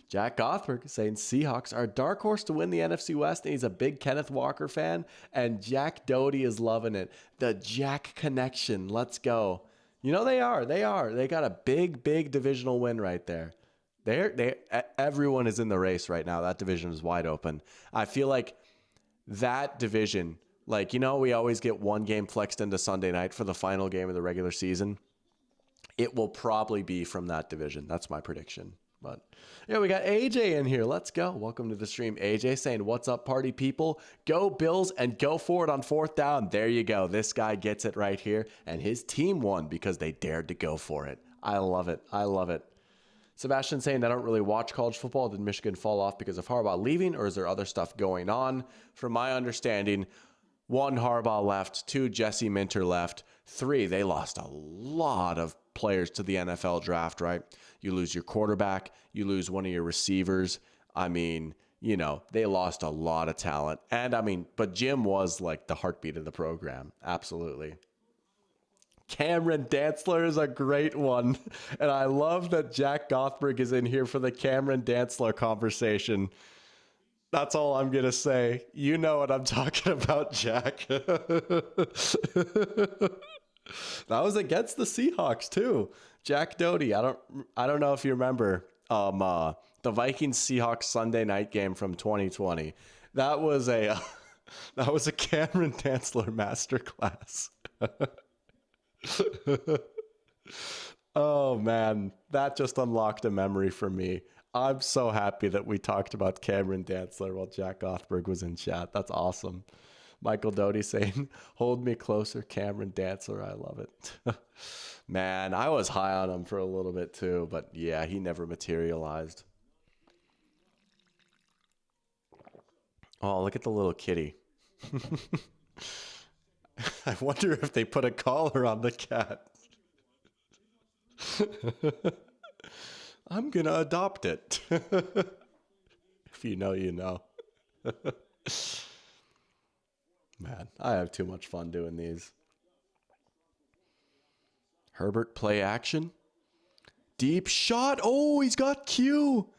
Jack Gothberg is saying Seahawks are a dark horse to win the NFC West, and he's a big Kenneth Walker fan. And Jack Doty is loving it. The Jack connection. Let's go. You know they are. They got a big divisional win right there. Everyone is in the race right now. That division is wide open. I feel like that division, like, you know, we always get one game flexed into Sunday night for the final game of the regular season. It will probably be from that division. That's my prediction. But yeah, we got AJ in here. Let's go. Welcome to the stream. AJ saying, what's up, party people? Go Bills and go for it on 4th down. There you go. This guy gets it right here. And his team won because they dared to go for it. I love it. I love it. Sebastian saying, I don't really watch college football. Did Michigan fall off because of Harbaugh leaving, or is there other stuff going on? From my understanding, 1, Harbaugh left. 2, Jesse Minter left. 3, they lost a lot of players to the NFL draft, right? You lose your quarterback. You lose one of your receivers. I mean, you know, they lost a lot of talent. And I mean, but Jim was like the heartbeat of the program. Absolutely. Cameron Dantzler is a great one. And I love that Jack Gothberg is in here for the Cameron Dantzler conversation. That's all I'm going to say. You know what I'm talking about, Jack. That was against the Seahawks too. Jack Doty. I don't know if you remember the Vikings Seahawks Sunday night game from 2020. That was a Cameron Dantzler masterclass. Oh man, that just unlocked a memory for me. I'm so happy that we talked about Cameron Dantzler while Jack Gothberg was in chat. That's awesome. Michael Doty saying, hold me closer, Cameron Dantzler. I love it. Man, I was high on him for a little bit too, but yeah, he never materialized. Oh, look at the little kitty. I wonder if they put a collar on the cat. I'm going to adopt it. If you know, you know. Man, I have too much fun doing these. Herbert play action. Deep shot. Oh, he's got Q.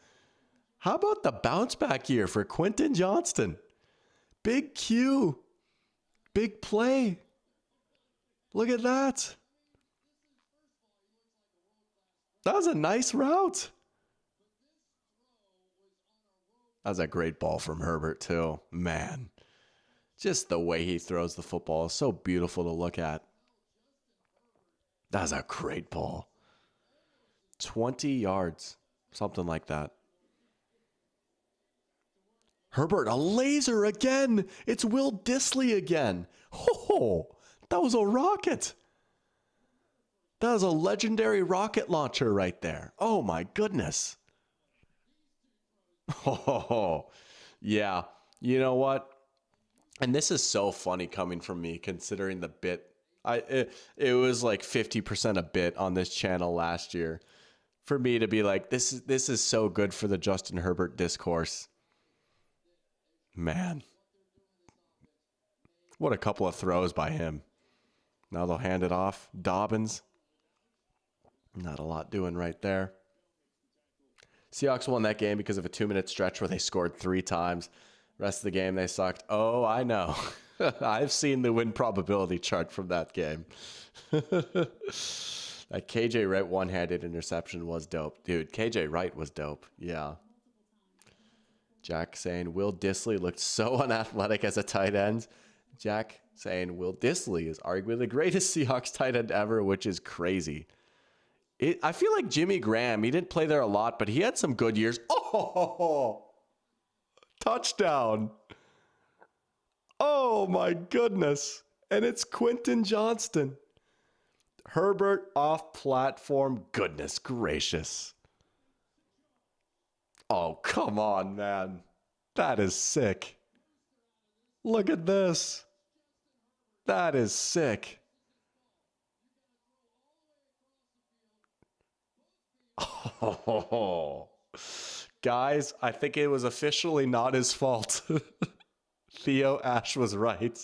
How about the bounce back here for Quentin Johnston? Big Q. Big play. Look at that. That was a nice route. That was a great ball from Herbert too. Man. Just the way he throws the football is so beautiful to look at. That was a great ball. 20 yards. Something like that. Herbert, a laser again. It's Will Dissly again. Oh, that was a rocket. That was a legendary rocket launcher right there. Oh my goodness. Oh, yeah. You know what? And this is so funny coming from me, considering the bit. It was like 50% a bit on this channel last year. For me to be like, this is so good for the Justin Herbert discourse. Man. What a couple of throws by him. Now they'll hand it off. Dobbins. Not a lot doing right there. Seahawks won that game because of a 2-minute stretch where they scored 3 times. Rest of the game, they sucked. Oh, I know. I've seen the win probability chart from that game. That KJ Wright one-handed interception was dope. Dude, KJ Wright was dope. Yeah. Jack saying, Will Dissly looked so unathletic as a tight end. Jack saying Will Dissly is arguably the greatest Seahawks tight end ever, which is crazy. I feel like Jimmy Graham, he didn't play there a lot, but he had some good years. Oh, touchdown. Oh my goodness. And it's Quentin Johnston. Herbert off platform. Goodness gracious. Oh, come on, man. That is sick. Look at this. That is sick. Oh, guys, I think it was officially not his fault. Theo Ash was right.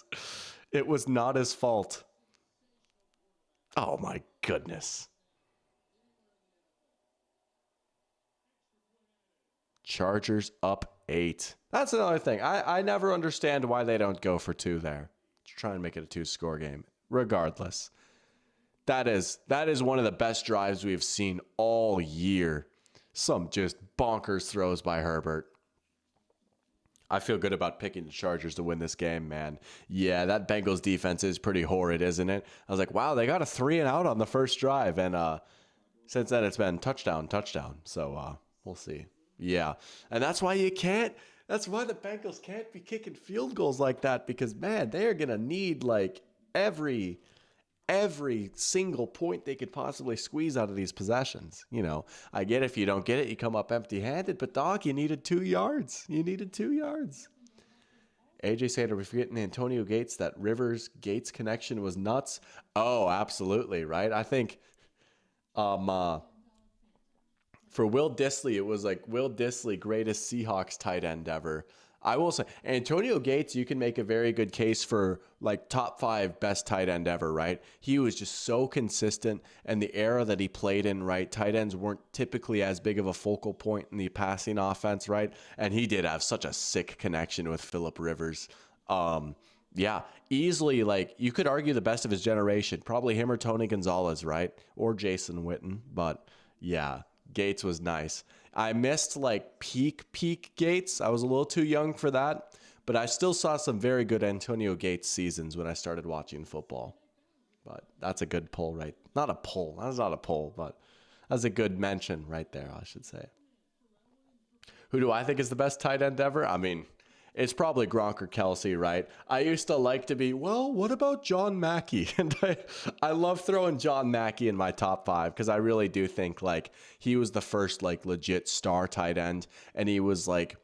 It was not his fault. Oh my goodness. Chargers up 8. That's another thing. I never understand why they don't go for 2 there. Try and make it a 2-score game. Regardless. That is one of the best drives we've seen all year. Some just bonkers throws by Herbert. I feel good about picking the Chargers to win this game, man. Yeah, that Bengals defense is pretty horrid, isn't it? I was like, wow, they got a 3-and-out on the first drive. And since then, it's been touchdown. So we'll see. Yeah, and that's why the Bengals can't be kicking field goals like that because, man, they are going to need like every single point they could possibly squeeze out of these possessions. You know, I get if you don't get it, you come up empty-handed, but dog, you needed 2 yards. AJ saying, are we forgetting Antonio Gates? That Rivers-Gates connection was nuts. Oh, absolutely, right? I think for Will Dissly, it was like Will Dissly, greatest Seahawks tight end ever. I will say, Antonio Gates, you can make a very good case for like top 5 best tight end ever, right? He was just so consistent, and the era that he played in, right? Tight ends weren't typically as big of a focal point in the passing offense, right? And he did have such a sick connection with Phillip Rivers. Yeah, easily, like, you could argue the best of his generation. Probably him or Tony Gonzalez, right? Or Jason Witten. But yeah, Gates was nice. I missed like peak Gates. I was a little too young for that, but I still saw some very good Antonio Gates seasons when I started watching football. But that's a good pull, right? Not a pull. That's not a pull, but that's a good mention right there, I should say. Who do I think is the best tight end ever? I mean, it's probably Gronk or Kelsey, right? I used to like to be, well, what about John Mackey? And I love throwing John Mackey in my top 5 because I really do think like he was the first like legit star tight end. And he was like,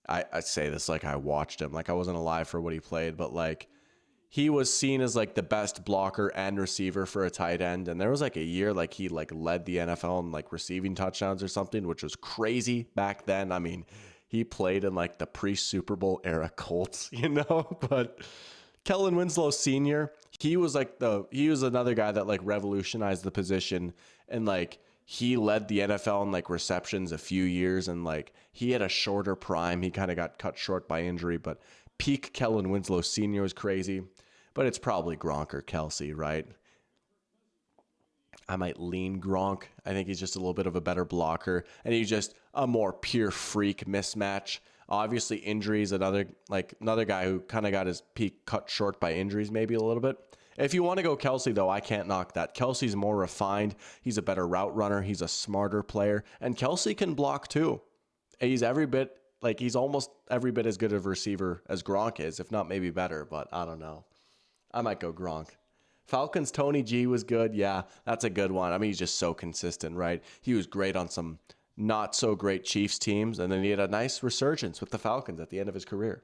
I say this like I watched him, like I wasn't alive for what he played, but like he was seen as like the best blocker and receiver for a tight end. And there was like a year like he like led the NFL in like receiving touchdowns or something, which was crazy back then. I mean, he played in like the pre-Super Bowl era Colts, you know, but Kellen Winslow Sr., he was another guy that like revolutionized the position, and like he led the NFL in like receptions a few years, and like he had a shorter prime. He kind of got cut short by injury, but peak Kellen Winslow Sr. was crazy, but it's probably Gronk or Kelsey, right? I might lean Gronk. I think he's just a little bit of a better blocker, and he's just a more pure freak mismatch. Obviously, injuries, another guy who kind of got his peak cut short by injuries maybe a little bit. If you want to go Kelsey, though, I can't knock that. Kelsey's more refined. He's a better route runner. He's a smarter player, and Kelsey can block too. He's almost every bit as good of a receiver as Gronk is, if not maybe better, but I don't know. I might go Gronk. Falcons, Tony G was good. Yeah, that's a good one. I mean, he's just so consistent, right? He was great on some not so great Chiefs teams, and then he had a nice resurgence with the Falcons at the end of his career.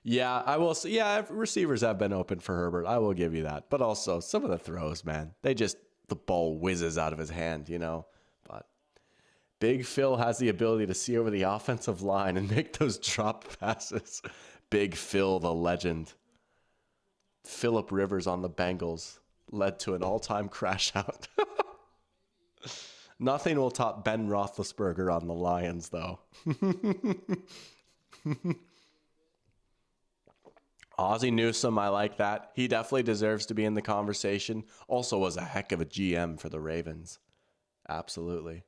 Yeah, I will say, yeah, receivers have been open for Herbert. I will give you that. But also, some of the throws, man, the ball whizzes out of his hand, you know? But Big Phil has the ability to see over the offensive line and make those drop passes. Big Phil, the legend. Phillip Rivers on the Bengals led to an all-time crash out. Nothing will top Ben Roethlisberger on the Lions, though. Ozzie Newsome, I like that. He definitely deserves to be in the conversation. Also was a heck of a GM for the Ravens. Absolutely.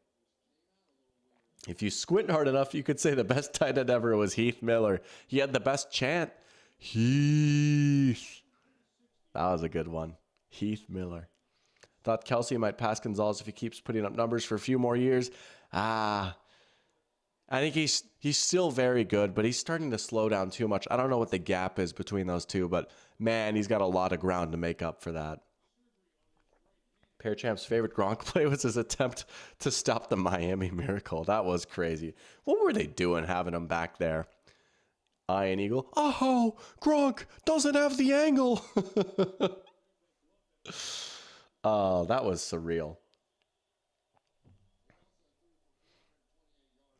If you squint hard enough, you could say the best tight end ever was Heath Miller. He had the best chant. Heath. That was a good one. Heath Miller. Thought Kelsey might pass Gonzalez if he keeps putting up numbers for a few more years. I think he's still very good, but he's starting to slow down too much. I don't know what the gap is between those two, but man, he's got a lot of ground to make up for that. Pear Champ's favorite Gronk play was his attempt to stop the Miami Miracle. That was crazy. What were they doing having him back there? Iron Eagle. Oh, Gronk doesn't have the angle. Oh, that was surreal.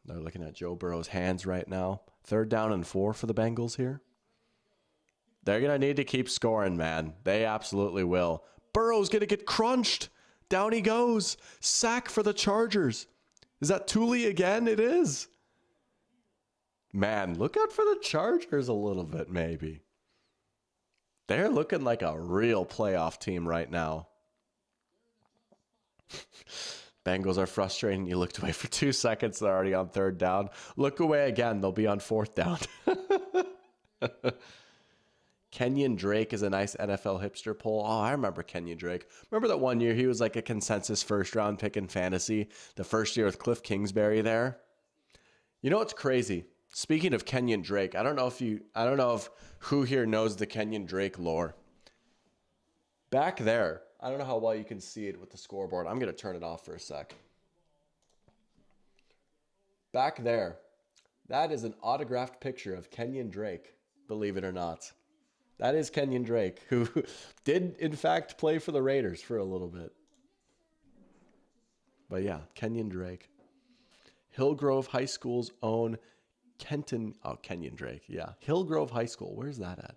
They're looking at Joe Burrow's hands right now. 3rd down and 4 for the Bengals here. They're going to need to keep scoring, man. They absolutely will. Burrow's going to get crunched. Down he goes. Sack for the Chargers. Is that Thule again? It is. Man, look out for the Chargers a little bit, maybe. They're looking like a real playoff team right now. Bengals are frustrating. You looked away for 2 seconds. They're already on 3rd down. Look away again. They'll be on 4th down. Kenyon Drake is a nice NFL hipster poll. Oh, I remember Kenyon Drake. Remember that one year he was like a consensus 1st round pick in fantasy? The first year with Cliff Kingsbury there. You know what's crazy? Speaking of Kenyon Drake, I don't know if who here knows the Kenyon Drake lore. Back there, I don't know how well you can see it with the scoreboard. I'm going to turn it off for a sec. Back there, that is an autographed picture of Kenyon Drake, believe it or not. That is Kenyon Drake, who did, in fact, play for the Raiders for a little bit. But yeah, Kenyon Drake. Hillgrove High School's own Kenyon Drake, yeah. Hillgrove High School, where's that at?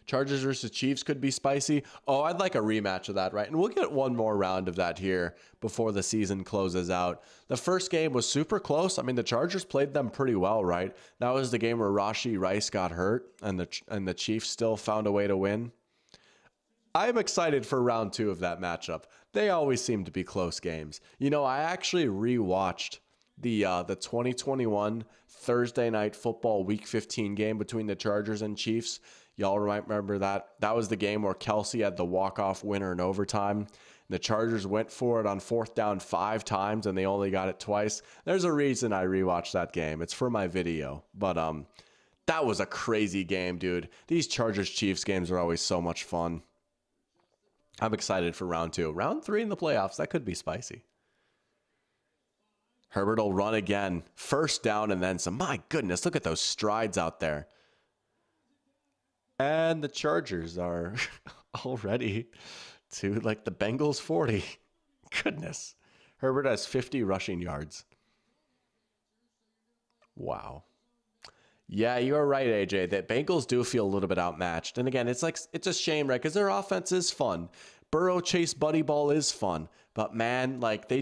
Chargers versus Chiefs could be spicy. Oh, I'd like a rematch of that, right? And we'll get one more round of that here before the season closes out. The first game was super close. I mean, the Chargers played them pretty well, right? That was the game where Rashee Rice got hurt and the Chiefs still found a way to win. I'm excited for round 2 of that matchup. They always seem to be close games. You know, I actually rewatched the 2021 Thursday Night Football Week 15 game between the Chargers and Chiefs. Y'all might remember that. That was the game where Kelsey had the walk-off winner in overtime. The Chargers went for it on 4th down 5 times, and they only got it twice. There's a reason I rewatched that game. It's for my video. But that was a crazy game, dude. These Chargers-Chiefs games are always so much fun. I'm excited for round 2. Round 3 in the playoffs, that could be spicy. Herbert will run again. 1st down and then some. My goodness, look at those strides out there. And the Chargers are already to like the Bengals 40. Goodness. Herbert has 50 rushing yards. Wow. Yeah, you're right, AJ. That Bengals do feel a little bit outmatched. And again, it's a shame, right? Because their offense is fun. Burrow chase buddy ball is fun. But man, like they're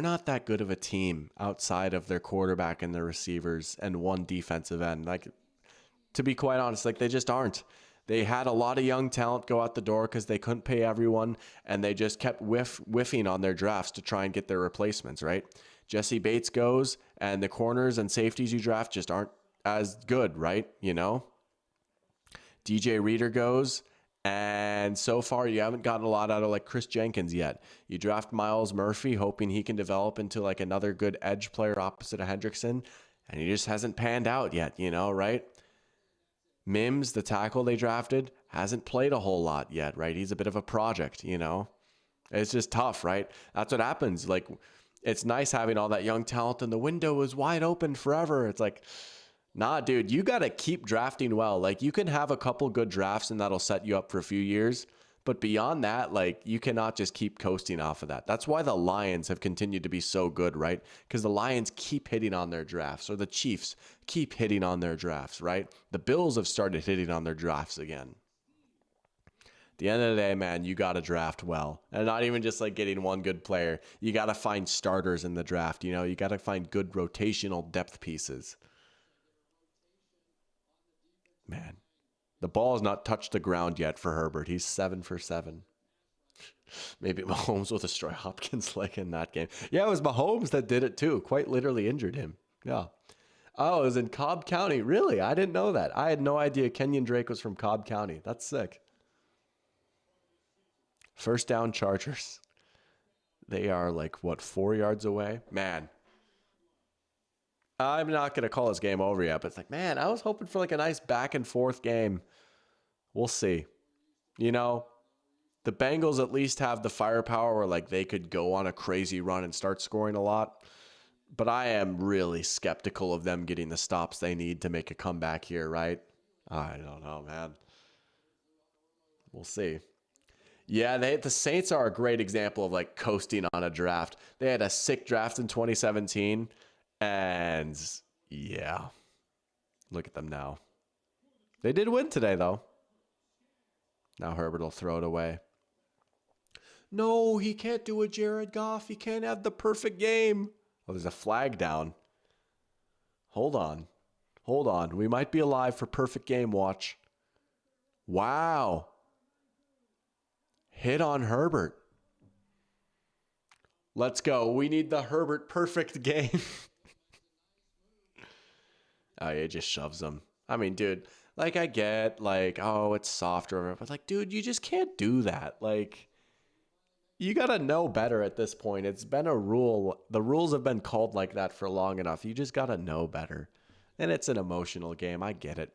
not that good of a team outside of their quarterback and their receivers and one defensive end. Like, to be quite honest, like they just aren't. They had a lot of young talent go out the door because they couldn't pay everyone, and they just kept whiffing on their drafts to try and get their replacements, right? Jesse Bates goes, and the corners and safeties you draft just aren't as good, right? You know? DJ Reader goes, and so far you haven't gotten a lot out of like Chris Jenkins yet. You draft Miles Murphy, hoping he can develop into like another good edge player opposite of Hendrickson, and he just hasn't panned out yet, you know, right? Mims, the tackle they drafted, hasn't played a whole lot yet, right? He's a bit of a project, you know? It's just tough, right? That's what happens. Like, it's nice having all that young talent and the window is wide open forever. It's like, nah, dude, you got to keep drafting well. Like, you can have a couple good drafts and that'll set you up for a few years. But beyond that, like, you cannot just keep coasting off of that. That's why the Lions have continued to be so good, right? Because the Lions keep hitting on their drafts, or the Chiefs keep hitting on their drafts, right? The Bills have started hitting on their drafts again. At the end of the day, man, you got to draft well. And not even just like getting one good player. You got to find starters in the draft, you know? You got to find good rotational depth pieces. Man. The ball has not touched the ground yet for Herbert. He's 7 for 7. Maybe Mahomes will destroy Hopkins' leg in that game. Yeah, it was Mahomes that did it too. Quite literally injured him. Yeah. Oh, it was in Cobb County. Really? I didn't know that. I had no idea Kenyon Drake was from Cobb County. That's sick. First down Chargers. They are like, what, 4 yards away? Man, I'm not going to call this game over yet, but it's like, man, I was hoping for like a nice back and forth game. We'll see. You know, the Bengals at least have the firepower where like they could go on a crazy run and start scoring a lot. But I am really skeptical of them getting the stops they need to make a comeback here, right? I don't know, man. We'll see. Yeah, the Saints are a great example of like coasting on a draft. They had a sick draft in 2017, and yeah, look at them now. They did win today, though. Now Herbert will throw it away. No, he can't do a Jared Goff. He can't have the perfect game. Oh, there's a flag down. Hold on. Hold on. We might be alive for perfect game watch. Wow. Hit on Herbert. Let's go. We need the Herbert perfect game. Oh, he just shoves him. I mean, dude, like I get like, oh, it's softer, but like, dude, you just can't do that. Like, you got to know better at this point. It's been a rule. The rules have been called like that for long enough. You just got to know better. And it's an emotional game. I get it.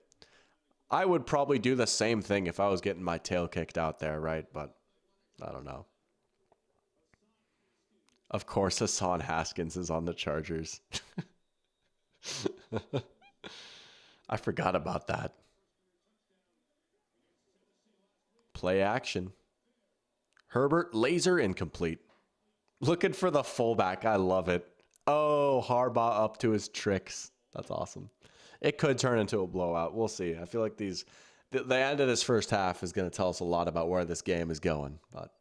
I would probably do the same thing if I was getting my tail kicked out there, right? But I don't know. Of course, Hassan Haskins is on the Chargers. I forgot about that. Play action. Herbert, laser incomplete. Looking for the fullback. I love it. Oh, Harbaugh up to his tricks. That's awesome. It could turn into a blowout. We'll see. I feel like the end of this first half is going to tell us a lot about where this game is going. But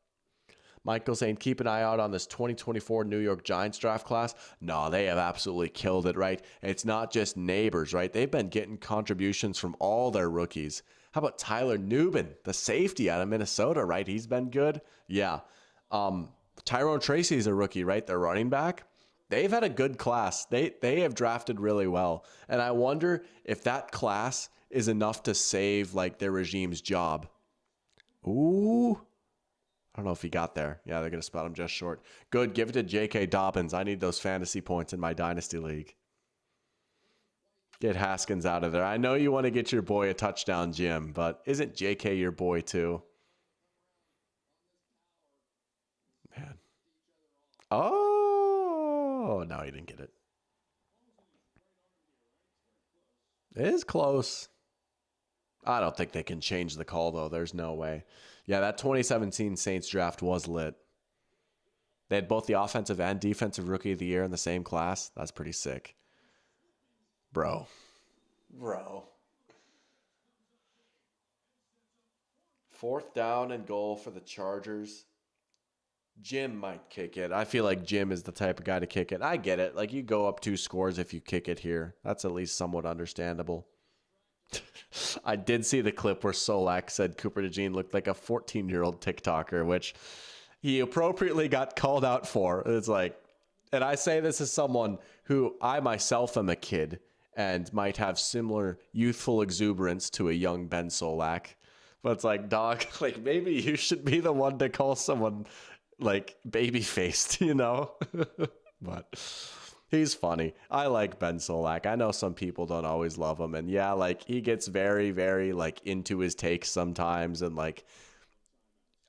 Michael saying, keep an eye out on this 2024 New York Giants draft class. No, they have absolutely killed it, right? It's not just neighbors, right? They've been getting contributions from all their rookies. How about Tyler Nubin, the safety out of Minnesota, right? He's been good. Yeah. Tyrone Tracy is a rookie, right? Their running back. They've had a good class. They have drafted really well. And I wonder if that class is enough to save like their regime's job. Ooh. I don't know if he got there. Yeah, they're going to spot him just short. Good. Give it to J.K. Dobbins. I need those fantasy points in my Dynasty League. Get Haskins out of there. I know you want to get your boy a touchdown, Jim, but isn't J.K. your boy too? Man. Oh, no, he didn't get it. It is close. I don't think they can change the call, though. There's no way. Yeah, that 2017 Saints draft was lit. They had both the offensive and defensive rookie of the year in the same class. That's pretty sick. Bro. Fourth down and goal for the Chargers. Jim might kick it. I feel like Jim is the type of guy to kick it. I get it. Like, you go up 2 scores if you kick it here. That's at least somewhat understandable. I did see the clip where Solak said Cooper DeJean looked like a 14-year-old TikToker, which he appropriately got called out for. It's like, and I say this as someone who I myself am a kid and might have similar youthful exuberance to a young Ben Solak. But it's like, dog, like maybe you should be the one to call someone like baby-faced, you know? But he's funny. I like Ben Solak. I know some people don't always love him. And yeah, like he gets very, very like into his takes sometimes. And like,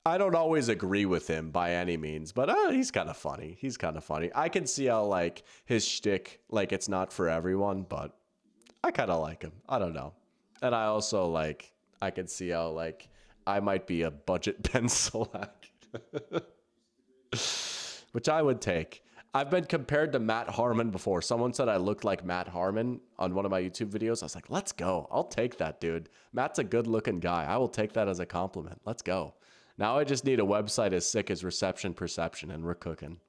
I don't always agree with him by any means, but he's kind of funny. He's kind of funny. I can see how like his shtick, like it's not for everyone, but I kind of like him. I don't know. And I also like, I can see how like I might be a budget Ben Solak, which I would take. I've been compared to Matt Harmon before. Someone said I looked like Matt Harmon on one of my YouTube videos. I was like, let's go. I'll take that, dude. Matt's a good looking guy. I will take that as a compliment. Let's go. Now I just need a website as sick as Reception Perception, and we're cooking.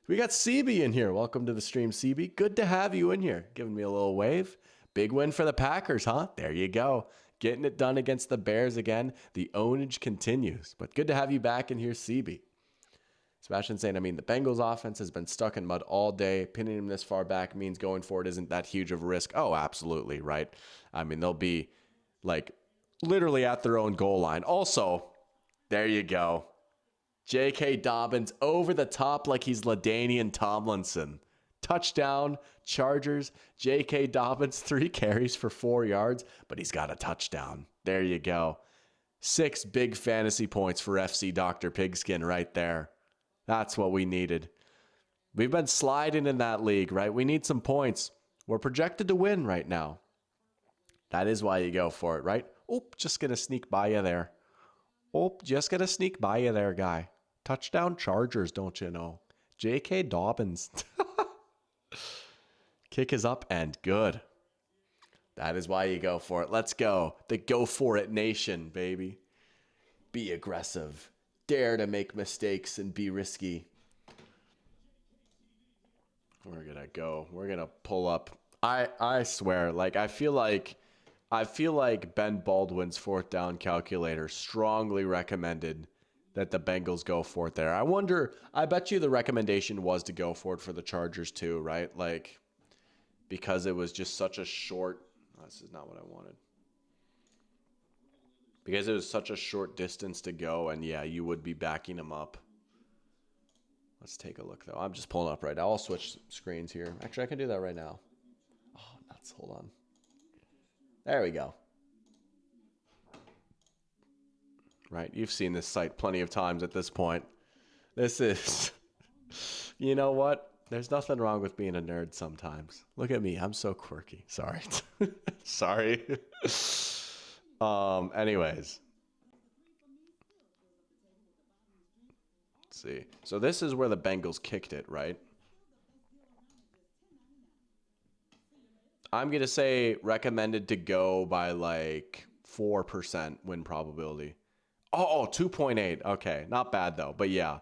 We got CB in here. Welcome to the stream, CB. Good to have you in here. Giving me a little wave. Big win for the Packers, huh? There you go. Getting it done against the Bears again. The ownage continues. But good to have you back in here, CB. Sebastian saying, I mean, the Bengals offense has been stuck in mud all day. Pinning him this far back means going forward isn't that huge of a risk. Oh, absolutely, right? I mean, they'll be like literally at their own goal line. Also, there you go. J.K. Dobbins over the top like he's LaDainian Tomlinson. Touchdown, Chargers. J.K. Dobbins, 3 carries for 4 yards, but he's got a touchdown. There you go. 6 big fantasy points for FC Dr. Pigskin right there. That's what we needed. We've been sliding in that league, right? We need some points. We're projected to win right now. That is why you go for it, right? Oh, just going to sneak by you there. Oh, just going to sneak by you there, guy. Touchdown Chargers, don't you know? J.K. Dobbins. Kick is up and good. That is why you go for it. Let's go. The go for it nation, baby. Be aggressive. Dare to make mistakes and be risky. We're going to go. We're going to pull up. I swear, like, I feel like Ben Baldwin's 4th down calculator strongly recommended that the Bengals go for it there. I bet you the recommendation was to go for it for the Chargers too, right? Like, because it was just such a short, this is not what I wanted. Because it was such a short distance to go, and yeah, you would be backing them up. Let's take a look, though. I'm just pulling up right now. I'll switch screens here. Actually, I can do that right now. Oh, nuts. Hold on. There we go. Right, you've seen this site plenty of times at this point. This is, you know what? There's nothing wrong with being a nerd sometimes. Look at me. I'm so quirky. Sorry. Sorry. Anyways. Let's see. So this is where the Bengals kicked it, right? I'm going to say recommended to go by like 4% win probability. Oh, 2.8. Okay. Not bad though. But yeah,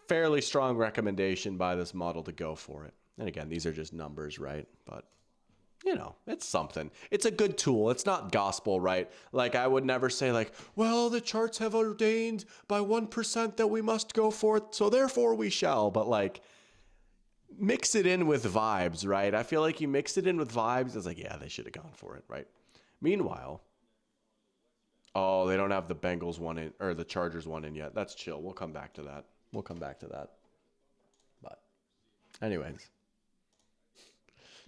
fairly strong recommendation by this model to go for it. And again, these are just numbers, right? But you know, it's something. It's a good tool. It's not gospel, right? Like, I would never say like, well, the charts have ordained by 1% that we must go for it, so therefore we shall. But like, mix it in with vibes, right? I feel like you mix it in with vibes. It's like, yeah, they should have gone for it, right? Meanwhile, oh, they don't have the Bengals one in, or the Chargers one in yet. That's chill. We'll come back to that. But anyways.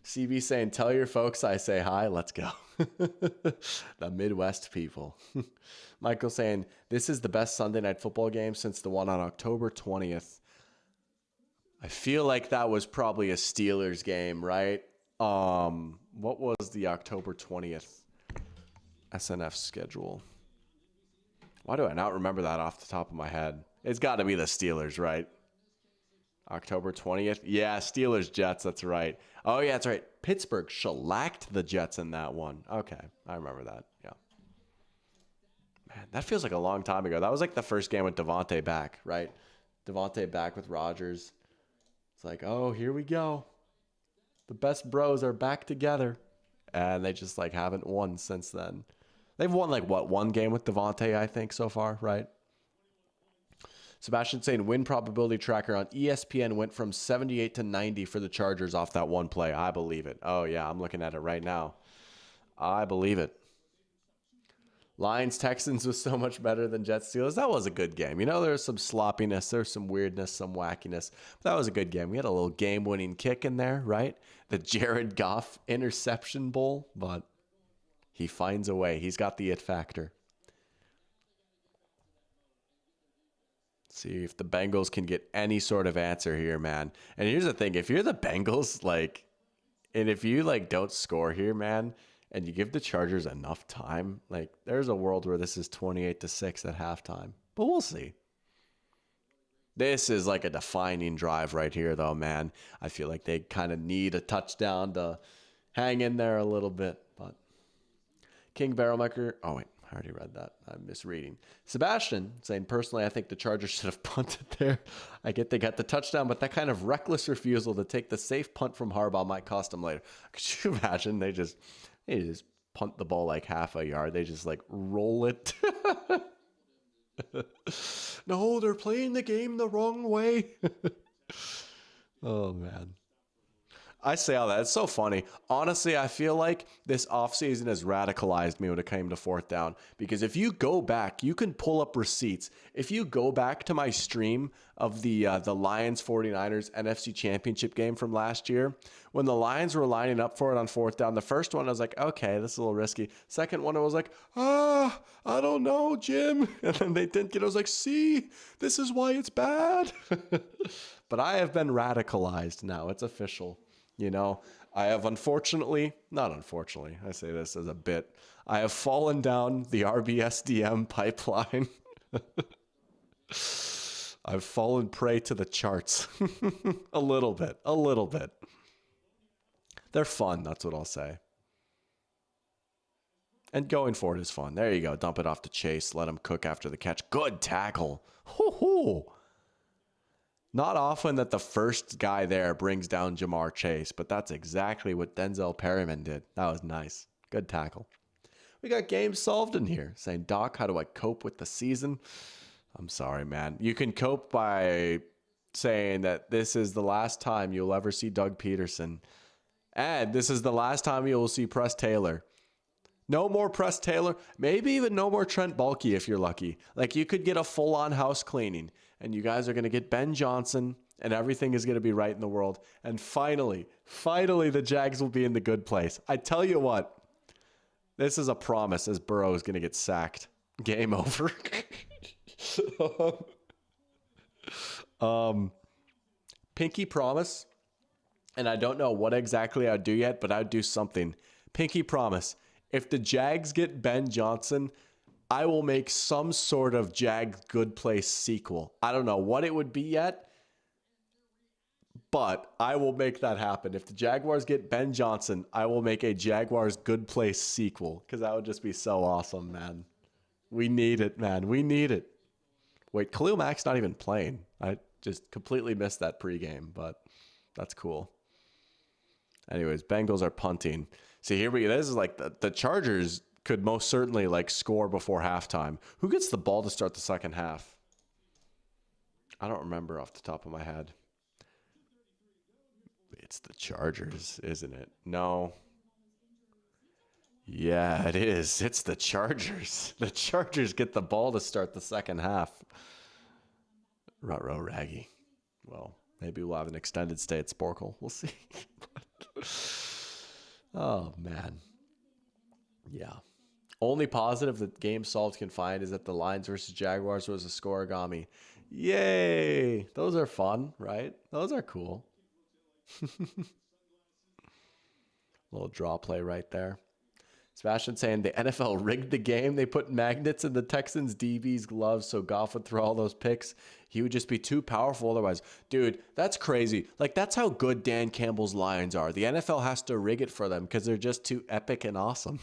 CB saying, tell your folks I say hi. Let's go. The Midwest people. Michael saying, this is the best Sunday night football game since the one on October 20th. I feel like that was probably a Steelers game, right? What was the October 20th SNF schedule? Why do I not remember that off the top of my head? It's got to be the Steelers, right? October 20th. Yeah, Steelers, Jets. That's right. Oh, yeah, that's right. Pittsburgh shellacked the Jets in that one. Okay, I remember that. Yeah. Man, that feels like a long time ago. That was like the first game with Devontae back, right? Devontae back with Rodgers. It's like, oh, here we go. The best bros are back together. And they just like haven't won since then. They've won like, what, one game with Devontae, I think, so far, right? Sebastian saying win probability tracker on ESPN went from 78 to 90 for the Chargers off that one play. I believe it. Oh, yeah, I'm looking at it right now. I believe it. Lions Texans was so much better than Jets Steelers. That was a good game. You know, there was some sloppiness, there's some weirdness, some wackiness. But that was a good game. We had a little game-winning kick in there, right? The Jared Goff interception bowl, but he finds a way. He's got the it factor. See if the Bengals can get any sort of answer here, man. And here's the thing. If you're the Bengals, like, and if you, like, don't score here, man, and you give the Chargers enough time, like, there's a world where this is 28-6 at halftime. But we'll see. This is like a defining drive right here, though, man. I feel like they kind of need a touchdown to hang in there a little bit. But King Barrelmaker, oh, wait. I already read that. I'm misreading. Sebastian saying, personally, I think the Chargers should have punted there. I get they got the touchdown, but that kind of reckless refusal to take the safe punt from Harbaugh might cost them later. Could you imagine? They just punt the ball like half a yard. They just like roll it. No, they're playing the game the wrong way. Oh, man. I say all that. It's so funny. Honestly, I feel like this offseason has radicalized me when it came to fourth down. Because if you go back, you can pull up receipts. If you go back to my stream of the Lions 49ers NFC Championship game from last year, when the Lions were lining up for it on fourth down, the first one I was like, okay, this is a little risky. Second one, I was like, I don't know, Jim. And then they didn't get it. I was like, see, this is why it's bad. But I have been radicalized now. It's official. You know, I have not unfortunately, I say this as a bit, I have fallen down the RBSDM pipeline. I've fallen prey to the charts. A little bit. They're fun, that's what I'll say. And going for it is fun. There you go. Dump it off to Chase. Let him cook after the catch. Good tackle. Hoo-hoo. Not often that the first guy there brings down Jamar Chase, but that's exactly what Denzel Perryman did. That was nice. Good tackle. We got games solved in here. Saying, Doc, how do I cope with the season? I'm sorry, man. You can cope by saying that this is the last time you'll ever see Doug Peterson. And this is the last time you will see Press Taylor. No more Press Taylor. Maybe even no more Trent Baalke if you're lucky. Like, you could get a full-on house cleaning. And you guys are going to get Ben Johnson, and everything is going to be right in the world. And finally, the Jags will be in the good place. I tell you what, this is a promise as Burrow is going to get sacked. Game over. Pinky promise, and I don't know what exactly I'd do yet, but I'd do something. Pinky promise, if the Jags get Ben Johnson, I will make some sort of Jags Good Place sequel. I don't know what it would be yet, but I will make that happen. If the Jaguars get Ben Johnson, I will make a Jaguars Good Place sequel because that would just be so awesome, man. We need it, man. We need it. Wait, Khalil Mack's not even playing. I just completely missed that pregame, but that's cool. Anyways, Bengals are punting. See, here we go. This is like the Chargers could most certainly like score before halftime. Who gets the ball to start the second half? I don't remember off the top of my head. It's the Chargers, isn't it? No. Yeah, it is. It's the Chargers. The Chargers get the ball to start the second half. Ruh-roh, Raggy. Well, maybe we'll have an extended stay at Sporkle. We'll see. Oh, man. Yeah. Only positive that game solved can find is that the Lions versus Jaguars was a scoregami. Yay! Those are fun, right? Those are cool. Little draw play right there. Sebastian saying the NFL rigged the game. They put magnets in the Texans DB's gloves so Goff would throw all those picks. He would just be too powerful otherwise. Dude, that's crazy. Like, that's how good Dan Campbell's Lions are. The NFL has to rig it for them because they're just too epic and awesome.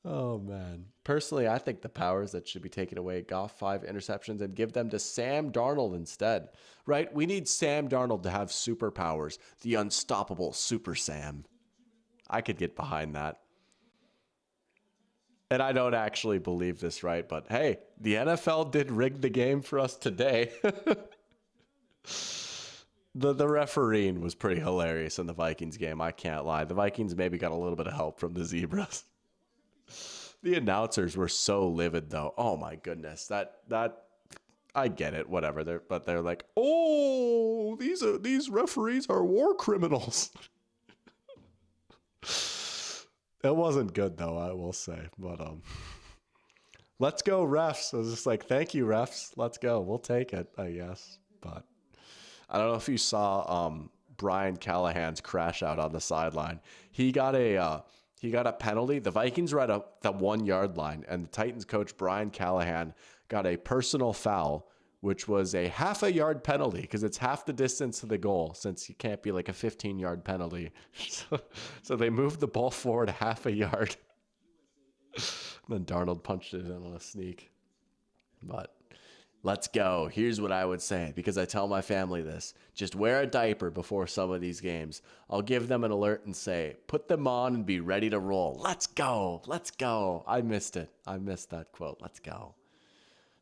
Oh, man. Personally, I think the powers that should be taken away, Goff 5 interceptions, and give them to Sam Darnold instead. Right? We need Sam Darnold to have superpowers. The unstoppable Super Sam. I could get behind that. And I don't actually believe this, right? But hey, the NFL did rig the game for us today. The refereeing was pretty hilarious in the Vikings game. I can't lie. The Vikings maybe got a little bit of help from the Zebras. The announcers were so livid, though. Oh my goodness, that I get it, whatever. They're like, oh, these referees are war criminals. It wasn't good though, I will say. But let's go, refs. I was just like, thank you, refs. Let's go. We'll take it, I guess. But I don't know if you saw Brian Callahan's crash out on the sideline. He got a penalty. The Vikings were at the 1 yard line, and the Titans coach Brian Callahan got a personal foul, which was a half a yard penalty because it's half the distance to the goal since you can't be like a 15-yard penalty. So they moved the ball forward half a yard. Then Darnold punched it in on a sneak. But let's go. Here's what I would say, because I tell my family this. Just wear a diaper before some of these games. I'll give them an alert and say, put them on and be ready to roll. Let's go. Let's go. I missed it. I missed that quote. Let's go.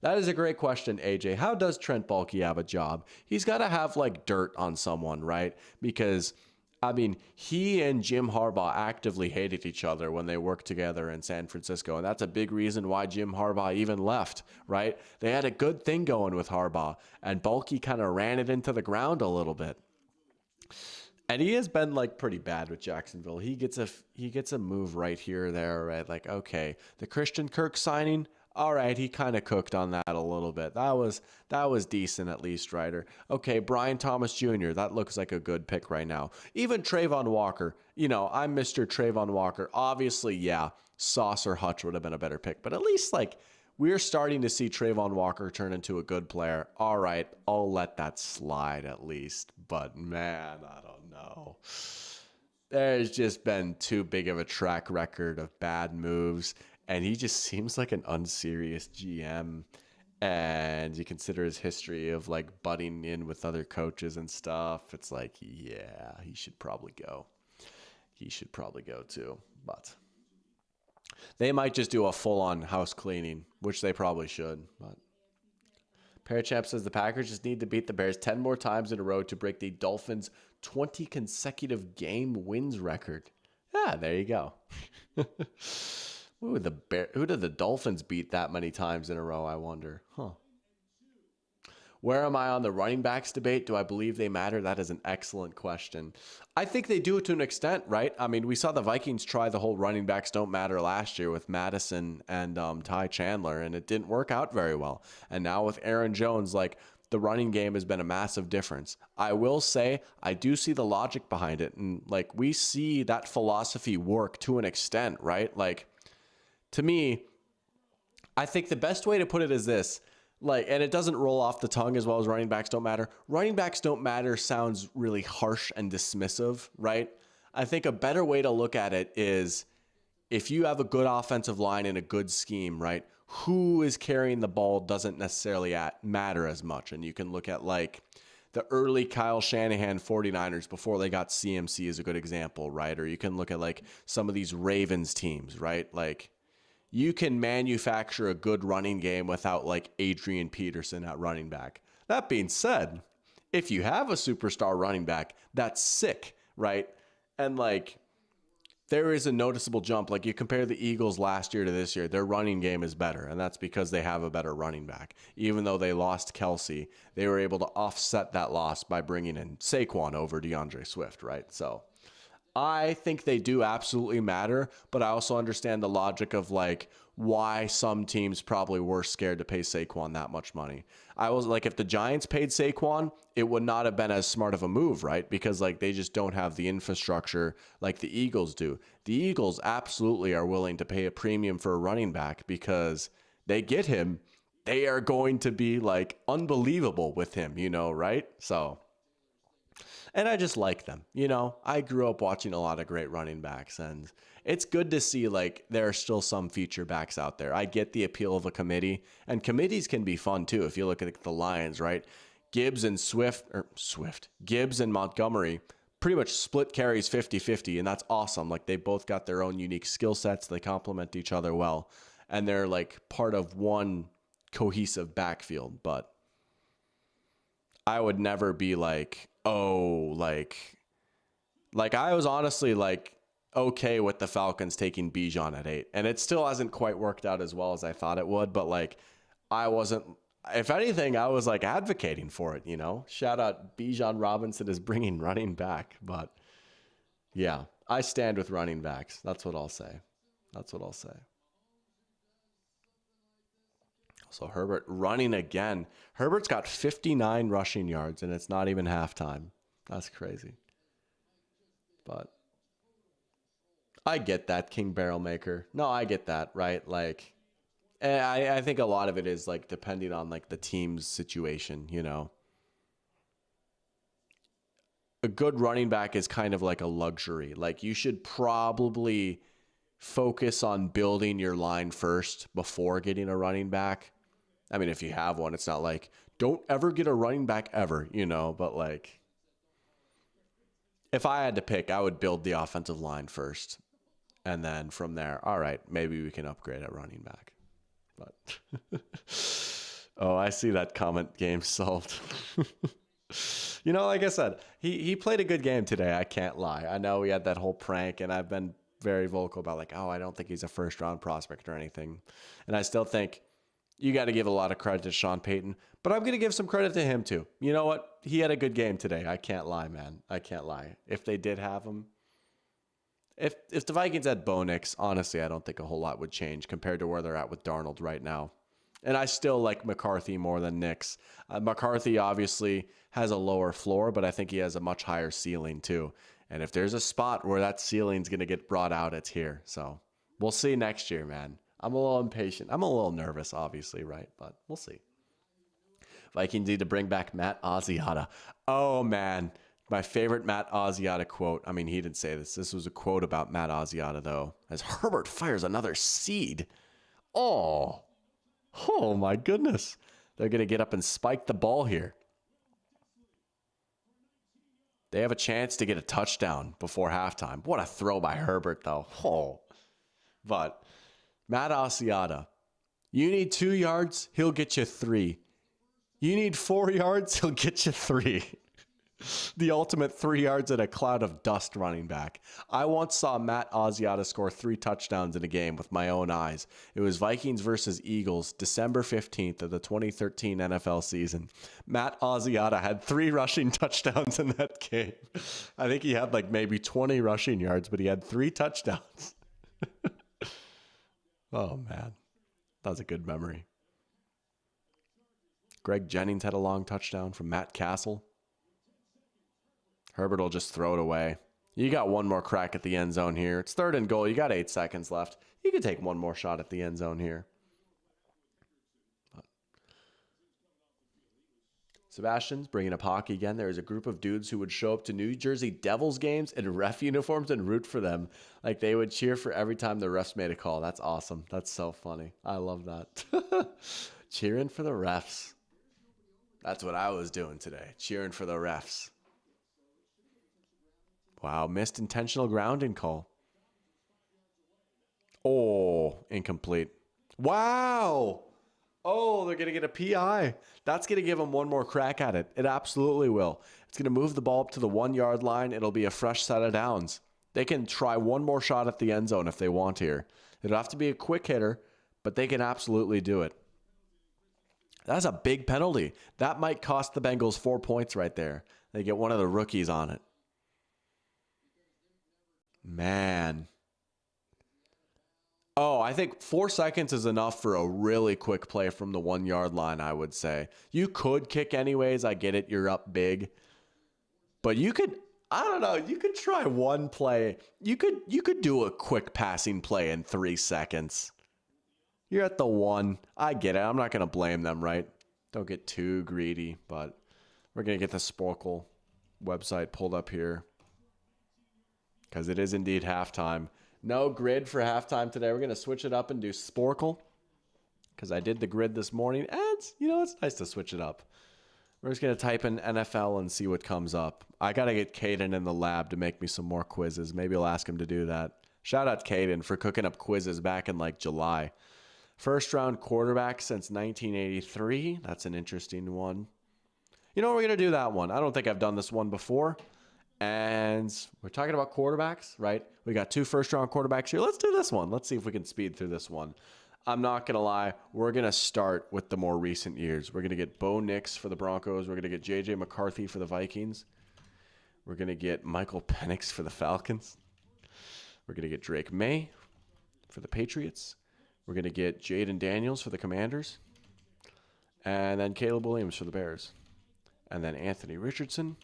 That is a great question, AJ. How does Trent Baalke have a job? He's got to have like dirt on someone, right? Because I mean, he and Jim Harbaugh actively hated each other when they worked together in San Francisco. And that's a big reason why Jim Harbaugh even left, right? They had a good thing going with Harbaugh, and Baalke kind of ran it into the ground a little bit. And he has been like pretty bad with Jacksonville. He gets a move right here or there, right? Like, okay, the Christian Kirk signing, all right, he kind of cooked on that a little bit. That was decent at least, right? Or okay, Brian Thomas Jr., that looks like a good pick right now. Even Trayvon Walker, I'm Mr. Trayvon Walker. Obviously, yeah, Sauce or Hutch would have been a better pick, but at least like we're starting to see Trayvon Walker turn into a good player. All right, I'll let that slide at least. But man, I don't know. There's just been too big of a track record of bad moves, and he just seems like an unserious GM. And you consider his history of like butting in with other coaches and stuff. It's like, yeah, he should probably go. He should probably go too. But they might just do a full-on house cleaning, which they probably should. But Parachamp says the Packers just need to beat the Bears 10 more times in a row to break the Dolphins' 20 consecutive game wins record. Yeah, there you go. Who did the Dolphins beat that many times in a row, I wonder? Huh. Where am I on the running backs debate? Do I believe they matter? That is an excellent question. I think they do to an extent, right? I mean, we saw the Vikings try the whole running backs don't matter last year with Madison and Ty Chandler, and it didn't work out very well. And now with Aaron Jones, like the running game has been a massive difference. I will say I do see the logic behind it. And like we see that philosophy work to an extent, right? Like to me, I think the best way to put it is this. Like, and it doesn't roll off the tongue as well as running backs don't matter. Running backs don't matter sounds really harsh and dismissive, right? I think a better way to look at it is if you have a good offensive line and a good scheme, right? Who is carrying the ball doesn't necessarily matter as much. And you can look at like the early Kyle Shanahan 49ers before they got CMC is a good example, right? Or you can look at like some of these Ravens teams, right? Like, you can manufacture a good running game without like Adrian Peterson at running back. That being said, if you have a superstar running back, that's sick, right? And like there is a noticeable jump. Like you compare the Eagles last year to this year, their running game is better. And that's because they have a better running back. Even though they lost Kelsey, they were able to offset that loss by bringing in Saquon over DeAndre Swift, right? So I think they do absolutely matter, but I also understand the logic of like why some teams probably were scared to pay Saquon that much money. I was like, if the Giants paid Saquon, it would not have been as smart of a move, right? Because like they just don't have the infrastructure like the Eagles do. The Eagles absolutely are willing to pay a premium for a running back because they get him. They are going to be like unbelievable with him, right? So. And I just like them. I grew up watching a lot of great running backs, and it's good to see like there are still some feature backs out there. I get the appeal of a committee, and committees can be fun too. If you look at the Lions, right? Gibbs and Gibbs and Montgomery pretty much split carries 50-50, and that's awesome. Like they both got their own unique skill sets. They complement each other well, and they're like part of one cohesive backfield. But I would never be like, oh, like I was honestly like okay with the Falcons taking Bijan at 8, and it still hasn't quite worked out as well as I thought it would. But like, I wasn't. If anything, I was like advocating for it. Shout out Bijan Robinson is bringing running back, but yeah, I stand with running backs. That's what I'll say. So Herbert running again. Herbert's got 59 rushing yards, and it's not even halftime. That's crazy. But I get that, King Barrel Maker. No, I get that, right? Like, I think a lot of it is like depending on like the team's situation, A good running back is kind of like a luxury. Like you should probably focus on building your line first before getting a running back. I mean, if you have one, it's not like, don't ever get a running back ever, but like, if I had to pick, I would build the offensive line first. And then from there, all right, maybe we can upgrade at running back. But Oh, I see that comment. Game solved. Like I said, he played a good game today. I can't lie. I know we had that whole prank, and I've been very vocal about like, oh, I don't think he's a first round prospect or anything. And I still think you got to give a lot of credit to Sean Payton, but I'm going to give some credit to him too. You know what? He had a good game today. I can't lie, man. I can't lie. If they did have him, if the Vikings had Bo Nix, honestly, I don't think a whole lot would change compared to where they're at with Darnold right now. And I still like McCarthy more than Nix. McCarthy obviously has a lower floor, but I think he has a much higher ceiling too. And if there's a spot where that ceiling's going to get brought out, it's here. So we'll see next year, man. I'm a little impatient. I'm a little nervous, obviously, right? But we'll see. Vikings need to bring back Matt Asiata. Oh, man. My favorite Matt Asiata quote. I mean, he didn't say this. This was a quote about Matt Asiata, though. As Herbert fires another seed. Oh my goodness. They're going to get up and spike the ball here. They have a chance to get a touchdown before halftime. What a throw by Herbert, though. But Matt Asiata, you need 2 yards, he'll get you 3. You need 4 yards, he'll get you 3. The ultimate 3 yards in a cloud of dust running back. I once saw Matt Asiata score 3 touchdowns in a game with my own eyes. It was Vikings versus Eagles, December 15th of the 2013 NFL season. Matt Asiata had 3 rushing touchdowns in that game. I think he had like maybe 20 rushing yards, but he had 3 touchdowns. Oh, man. That was a good memory. Greg Jennings had a long touchdown from Matt Castle. Herbert will just throw it away. You got one more crack at the end zone here. It's 3rd and goal. You got 8 seconds left. You can take one more shot at the end zone here. But Sebastian's bringing up hockey again. There is a group of dudes who would show up to New Jersey Devils games in ref uniforms and root for them. Like they would cheer for every time the refs made a call. That's awesome. That's so funny. I love that. Cheering for the refs. That's what I was doing today. Cheering for the refs. Wow, missed intentional grounding call. Oh, incomplete. Wow. Oh, they're going to get a PI. That's going to give them one more crack at it. It absolutely will. It's going to move the ball up to the 1 yard line. It'll be a fresh set of downs. They can try one more shot at the end zone if they want here. It'll have to be a quick hitter, but they can absolutely do it. That's a big penalty. That might cost the Bengals 4 points right there. They get one of the rookies on it. Man. Oh, I think 4 seconds is enough for a really quick play from the 1 yard line, I would say. You could kick anyways. I get it. You're up big. But you could, I don't know, you could try one play. You could do a quick passing play in 3 seconds. You're at the 1. I get it. I'm not going to blame them, right? Don't get too greedy, but we're going to get the Sporkle website pulled up here. Because it is indeed halftime. No grid for halftime today. We're going to switch it up and do Sporkle. Because I did the grid this morning. And, it's nice to switch it up. We're just going to type in NFL and see what comes up. I got to get Caden in the lab to make me some more quizzes. Maybe I'll ask him to do that. Shout out Caden for cooking up quizzes back in like July. First round quarterback since 1983. That's an interesting one. We're going to do that one. I don't think I've done this one before. And we're talking about quarterbacks, right? We got 2 first-round quarterbacks here. Let's do this one. Let's see if we can speed through this one. I'm not going to lie. We're going to start with the more recent years. We're going to get Bo Nix for the Broncos. We're going to get J.J. McCarthy for the Vikings. We're going to get Michael Penix for the Falcons. We're going to get Drake May for the Patriots. We're going to get Jaden Daniels for the Commanders. And then Caleb Williams for the Bears. And then Anthony Richardson.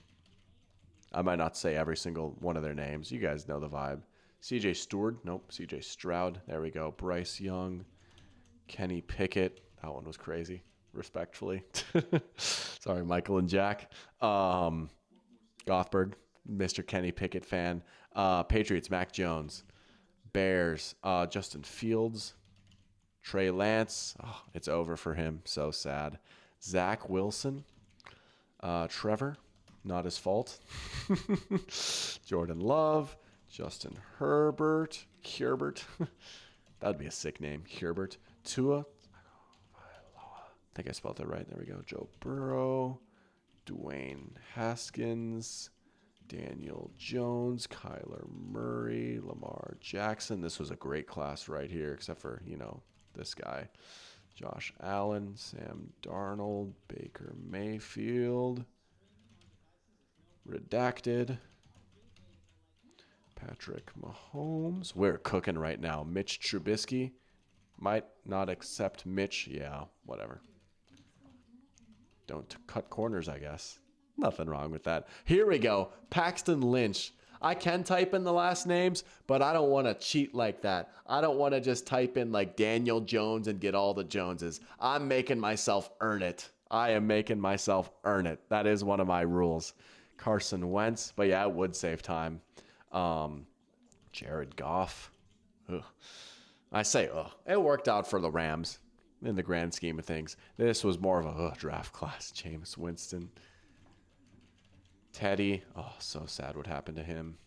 I might not say every single one of their names. You guys know the vibe. CJ Stewart. Nope. CJ Stroud. There we go. Bryce Young. Kenny Pickett. That one was crazy. Respectfully. Sorry, Michael and Jack. Gothberg. Mr. Kenny Pickett fan. Patriots. Mac Jones. Bears. Justin Fields. Trey Lance. Oh, it's over for him. So sad. Zach Wilson. Trevor. Not his fault. Jordan Love, Justin Herbert, Herbert. That'd be a sick name, Herbert. Tua. think I spelled that right. There we go. Joe Burrow, Dwayne Haskins, Daniel Jones, Kyler Murray, Lamar Jackson. This was a great class right here, except for, you know, this guy. Josh Allen, Sam Darnold, Baker Mayfield, redacted, Patrick Mahomes. We're cooking right now. Mitch Trubisky. Might not accept Mitch. Yeah, whatever. Don't cut corners, I guess. Nothing wrong with that. Here we go. Paxton Lynch. I can type in the last names, but I don't want to cheat like that. I don't want to just type in like Daniel Jones and get all the Joneses. I'm making myself earn it. I am making myself earn it. That is one of my rules. Carson Wentz. But yeah, it would save time. Jared Goff. Ugh. I say, ugh. It worked out for the Rams in the grand scheme of things. This was more of a draft class. Jameis Winston. Teddy. Oh, so sad what happened to him.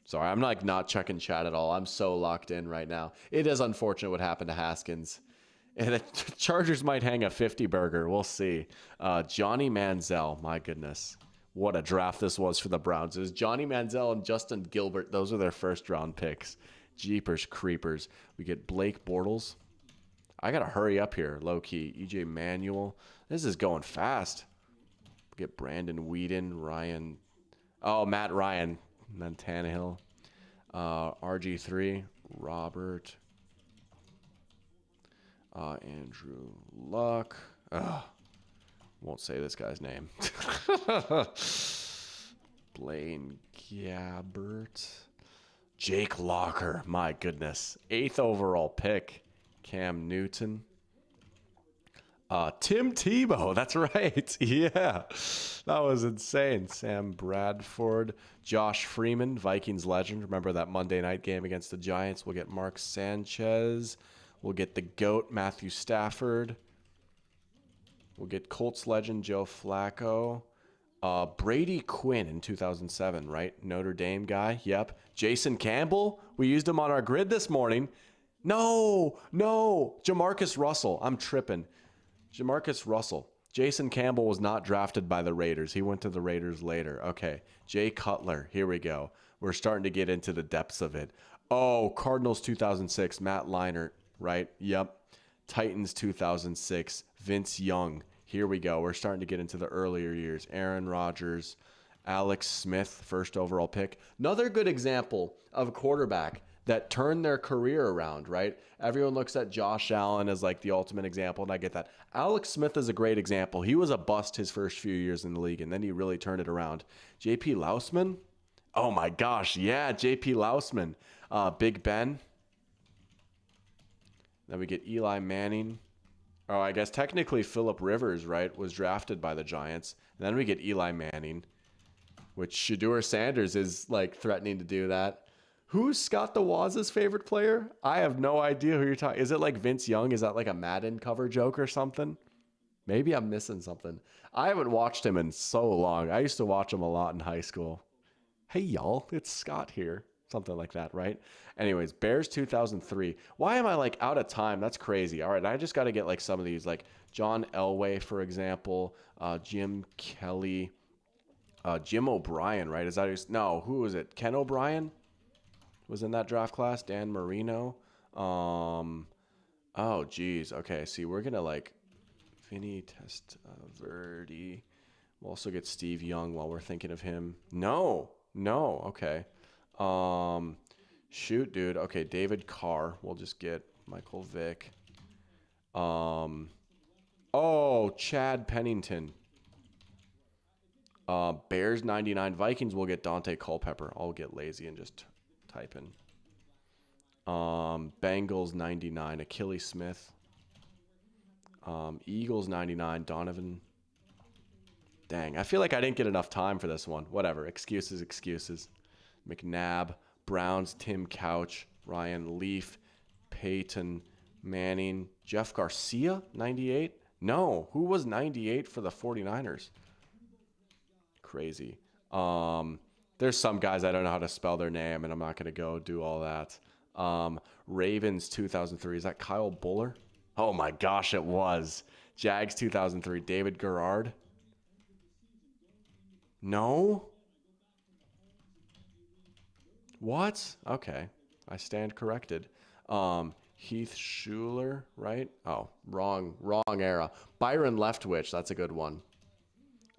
Sorry, I'm like not checking chat at all. I'm so locked in right now. It is unfortunate what happened to Haskins. And the Chargers might hang a 50 burger. We'll see. Johnny Manziel. My goodness. What a draft this was for the Browns. It was Johnny Manziel and Justin Gilbert. Those are their first round picks. Jeepers creepers. We get Blake Bortles. I got to hurry up here, low key. EJ Manuel. This is going fast. We get Brandon Whedon, Ryan. Oh, Matt Ryan. And then Tannehill. RG3. Robert. Andrew Luck. Won't say this guy's name. Blaine Gabbert. Jake Locker. My goodness. 8th overall pick. Cam Newton. Tim Tebow. That's right. Yeah. That was insane. Sam Bradford. Josh Freeman. Vikings legend. Remember that Monday night game against the Giants? We'll get Mark Sanchez. We'll get the GOAT, Matthew Stafford. We'll get Colts legend, Joe Flacco. Brady Quinn in 2007, right? Notre Dame guy. Yep. Jason Campbell. We used him on our grid this morning. No. Jamarcus Russell. I'm tripping. Jamarcus Russell. Jason Campbell was not drafted by the Raiders. He went to the Raiders later. Okay. Jay Cutler. Here we go. We're starting to get into the depths of it. Oh, Cardinals 2006. Matt Leinart, right? Yep. Titans 2006. Vince Young. Here we go. We're starting to get into the earlier years. Aaron Rodgers, Alex Smith, first overall pick. Another good example of a quarterback that turned their career around, right? Everyone looks at Josh Allen as like the ultimate example, and I get that. Alex Smith is a great example. He was a bust his first few years in the league, and then he really turned it around. JP Lausman. Oh my gosh, yeah, JP Lausman. Big Ben. Then we get Eli Manning. Oh, I guess technically Phillip Rivers, right, was drafted by the Giants. And then we get Eli Manning, which Shedeur Sanders is like threatening to do that. Who's Scott DeWaz's favorite player? I have no idea who you're talking. Is it like Vince Young? Is that like a Madden cover joke or something? Maybe I'm missing something. I haven't watched him in so long. I used to watch him a lot in high school. Hey, y'all, it's Scott here. Something like that, right? Anyways, Bears 2003. Why am I like out of time? That's crazy. All right, I just got to get like some of these, like John Elway, for example, Jim Kelly, Jim O'Brien, right? Is that his? No, who was it? Ken O'Brien was in that draft class. Dan Marino. Oh, geez. Okay, see, we're gonna like Vinny Testaverde. We'll also get Steve Young while we're thinking of him. No. Okay. Shoot, dude. Okay, David Carr. We'll just get Michael Vick. Oh, Chad Pennington. Bears 99. Vikings will get Dante Culpepper. I'll get lazy and just type in. Bengals 99. Achilles Smith. Eagles 99. Donovan. Dang, I feel like I didn't get enough time for this one. Whatever. Excuses. McNabb. Browns, Tim Couch, Ryan Leaf, Peyton Manning, Jeff Garcia, 98? No, who was 98 for the 49ers? Crazy. There's some guys I don't know how to spell their name, and I'm not going to go do all that. Ravens, 2003. Is that Kyle Buller? Oh my gosh, it was. Jags 2003. David Garrard. No? What? Okay. I stand corrected. Heath Schuler, right? Oh, wrong era. Byron Leftwich, that's a good one.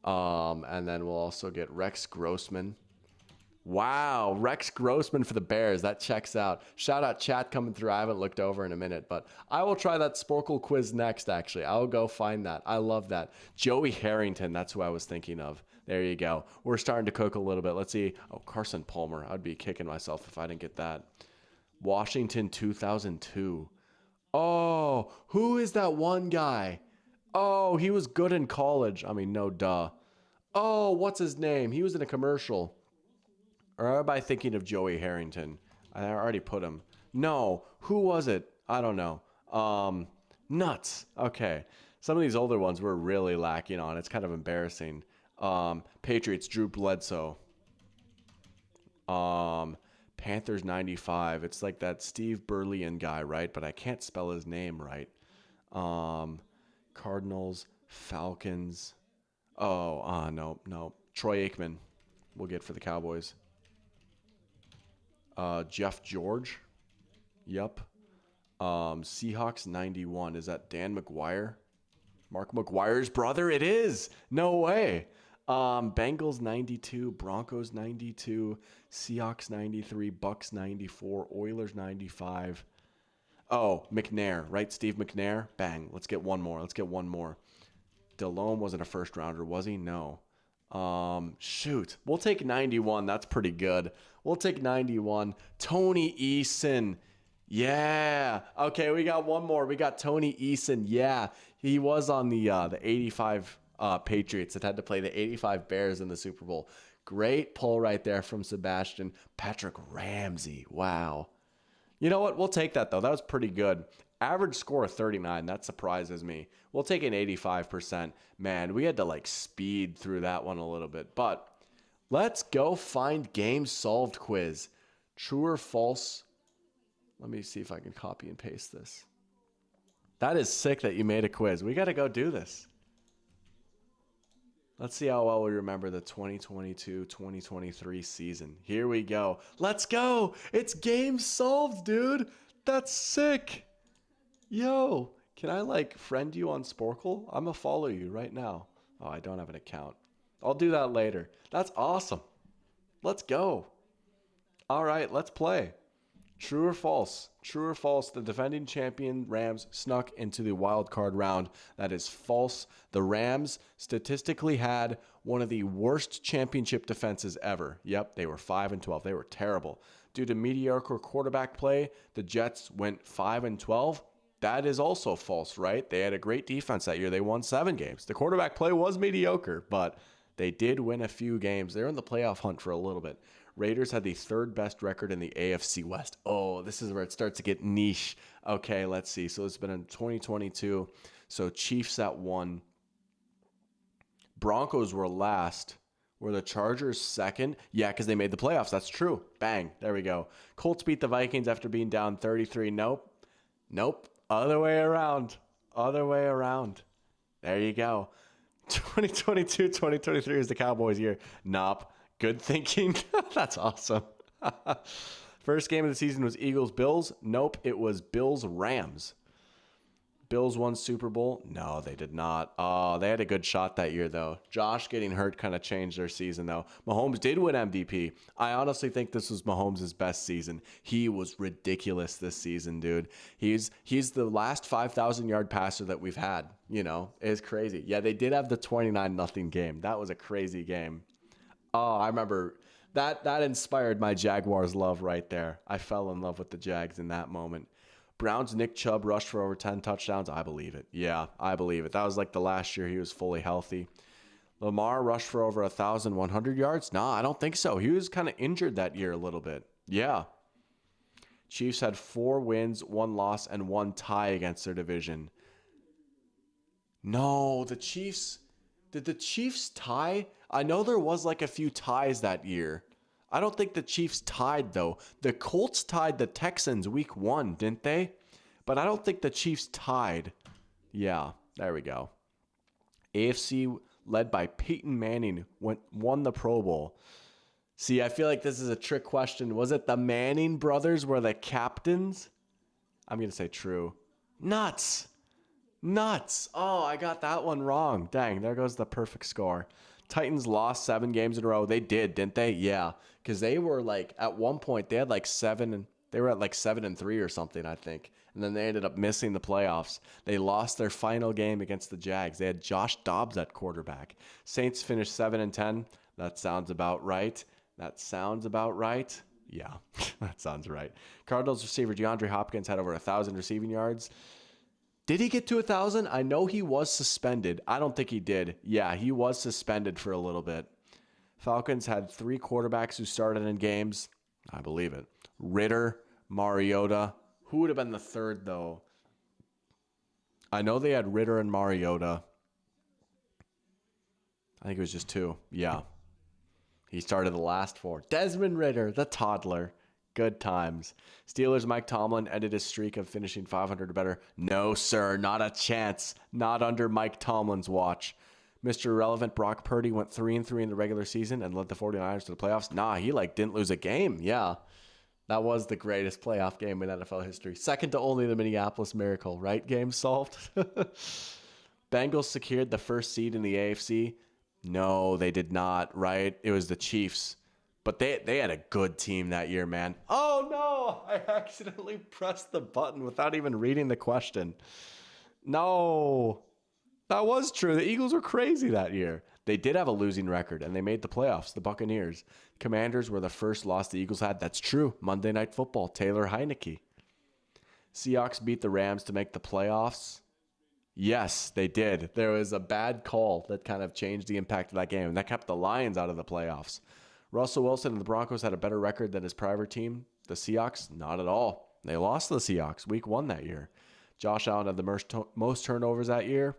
And then we'll also get Rex Grossman. Wow, Rex Grossman for the Bears. That checks out. Shout out chat coming through. I haven't looked over in a minute, but I will try that Sporkle quiz next, actually. I'll go find that. I love that. Joey Harrington, that's who I was thinking of. There you go. We're starting to cook a little bit. Let's see. Oh, Carson Palmer. I'd be kicking myself if I didn't get that. Washington 2002. Oh, who is that one guy? Oh, he was good in college. I mean, no duh. Oh, what's his name? He was in a commercial. Or am I thinking of Joey Harrington? I already put him. No, who was it? I don't know. Nuts. Okay. Some of these older ones we're really lacking on. It's kind of embarrassing. Patriots, Drew Bledsoe. Panthers 95. It's like that Steve Burleyan guy, right? But I can't spell his name right. Cardinals, Falcons. Oh, no. Troy Aikman we'll get for the Cowboys. Jeff George. Yep. Seahawks 91. Is that Dan McGuire? Mark McGuire's brother? It is. No way. Bengals 92, Broncos 92, Seahawks 93, Bucks 94, Oilers 95. Oh, McNair, right? Steve McNair. Bang. Let's get one more. Delhomme wasn't a first rounder, was he? No. Shoot. We'll take 91. That's pretty good. We'll take 91. Tony Eason. Yeah. Okay, we got one more. We got Tony Eason. Yeah. He was on the 85 Patriots that had to play the 85 Bears in the Super Bowl. Great pull right there from Sebastian. Patrick Ramsey. Wow. You know what? We'll take that, though. That was pretty good. Average score of 39. That surprises me. We'll take an 85%. Man, we had to like speed through that one a little bit. But let's go find game solved quiz. True or false? Let me see if I can copy and paste this. That is sick that you made a quiz. We got to go do this. Let's see how well we remember the 2022-2023 season. Here we go. Let's go. It's game solved, dude. That's sick. Yo, can I like friend you on Sporkle? I'm gonna follow you right now. Oh, I don't have an account. I'll do that later. That's awesome. Let's go. All right, let's play. True or false? True or false? The defending champion Rams snuck into the wild card round. That is false. The Rams statistically had one of the worst championship defenses ever. Yep, they were 5-12. They were terrible. Due to mediocre quarterback play, the Jets went 5-12. That is also false, right? They had a great defense that year. They won 7 games. The quarterback play was mediocre, but they did win a few games. They're in the playoff hunt for a little bit. Raiders had the 3rd best record in the AFC West. Oh, this is where it starts to get niche. Okay, let's see. So it's been in 2022. So Chiefs at 1. Broncos were last. Were the Chargers second? Yeah, because they made the playoffs. That's true. Bang. There we go. Colts beat the Vikings after being down 33. Nope. Other way around. There you go. 2022, 2023 is the Cowboys year. Nope. Good thinking. That's awesome. First game of the season was Eagles-Bills. Nope, it was Bills-Rams. Bills won Super Bowl. No, they did not. Oh, they had a good shot that year, though. Josh getting hurt kind of changed their season, though. Mahomes did win MVP. I honestly think this was Mahomes' best season. He was ridiculous this season, dude. He's the last 5,000-yard passer that we've had. You know, it's crazy. Yeah, they did have the 29-0 game. That was a crazy game. Oh, I remember that inspired my Jaguars love right there. I fell in love with the Jags in that moment. Browns' Nick Chubb rushed for over 10 touchdowns. I believe it. Yeah, I believe it. That was like the last year he was fully healthy. Lamar rushed for over 1,100 yards. No, I don't think so. He was kind of injured that year a little bit. Yeah. Chiefs had 4 wins, 1 loss, and 1 tie against their division. No, the Chiefs... Did the Chiefs tie? I know there was like a few ties that year. I don't think the Chiefs tied, though. The Colts tied the Texans week 1, didn't they? But I don't think the Chiefs tied. Yeah, there we go. AFC led by Peyton Manning won the Pro Bowl. See, I feel like this is a trick question. Was it the Manning brothers were the captains? I'm going to say true. Nuts. Nuts. Oh, I got that one wrong. Dang, there goes the perfect score. Titans lost 7 games in a row. They did, didn't they? Yeah, because they were like, at one point, they had like 7, and they were at like 7-3 or something, I think. And then they ended up missing the playoffs. They lost their final game against the Jags. They had Josh Dobbs at quarterback. Saints finished 7-10. That sounds about right. That sounds about right. Yeah, that sounds right. Cardinals receiver DeAndre Hopkins had over 1,000 receiving yards. Did he get to 1,000? I know he was suspended. I don't think he did. Yeah, he was suspended for a little bit. Falcons had 3 quarterbacks who started in games. I believe it. Ritter, Mariota. Who would have been the third, though? I know they had Ritter and Mariota. I think it was just 2. Yeah. He started the last 4. Desmond Ritter, the toddler. Good times. Steelers' Mike Tomlin ended his streak of finishing 500 or better. No, sir, not a chance. Not under Mike Tomlin's watch. Mr. Irrelevant Brock Purdy went 3-3 in the regular season and led the 49ers to the playoffs. Nah, he didn't lose a game. Yeah. That was the greatest playoff game in NFL history. Second to only the Minneapolis Miracle, right? Game solved. Bengals secured the first seed in the AFC. No, they did not, right? It was the Chiefs. But they had a good team that year, man. Oh, no. I accidentally pressed the button without even reading the question. No. That was true. The Eagles were crazy that year. They did have a losing record, and they made the playoffs, the Buccaneers. Commanders were the first loss the Eagles had. That's true. Monday Night Football, Taylor Heineke. Seahawks beat the Rams to make the playoffs. Yes, they did. There was a bad call that kind of changed the impact of that game, and that kept the Lions out of the playoffs. Russell Wilson and the Broncos had a better record than his prior team. The Seahawks, not at all. They lost to the Seahawks week 1 that year. Josh Allen had the most turnovers that year.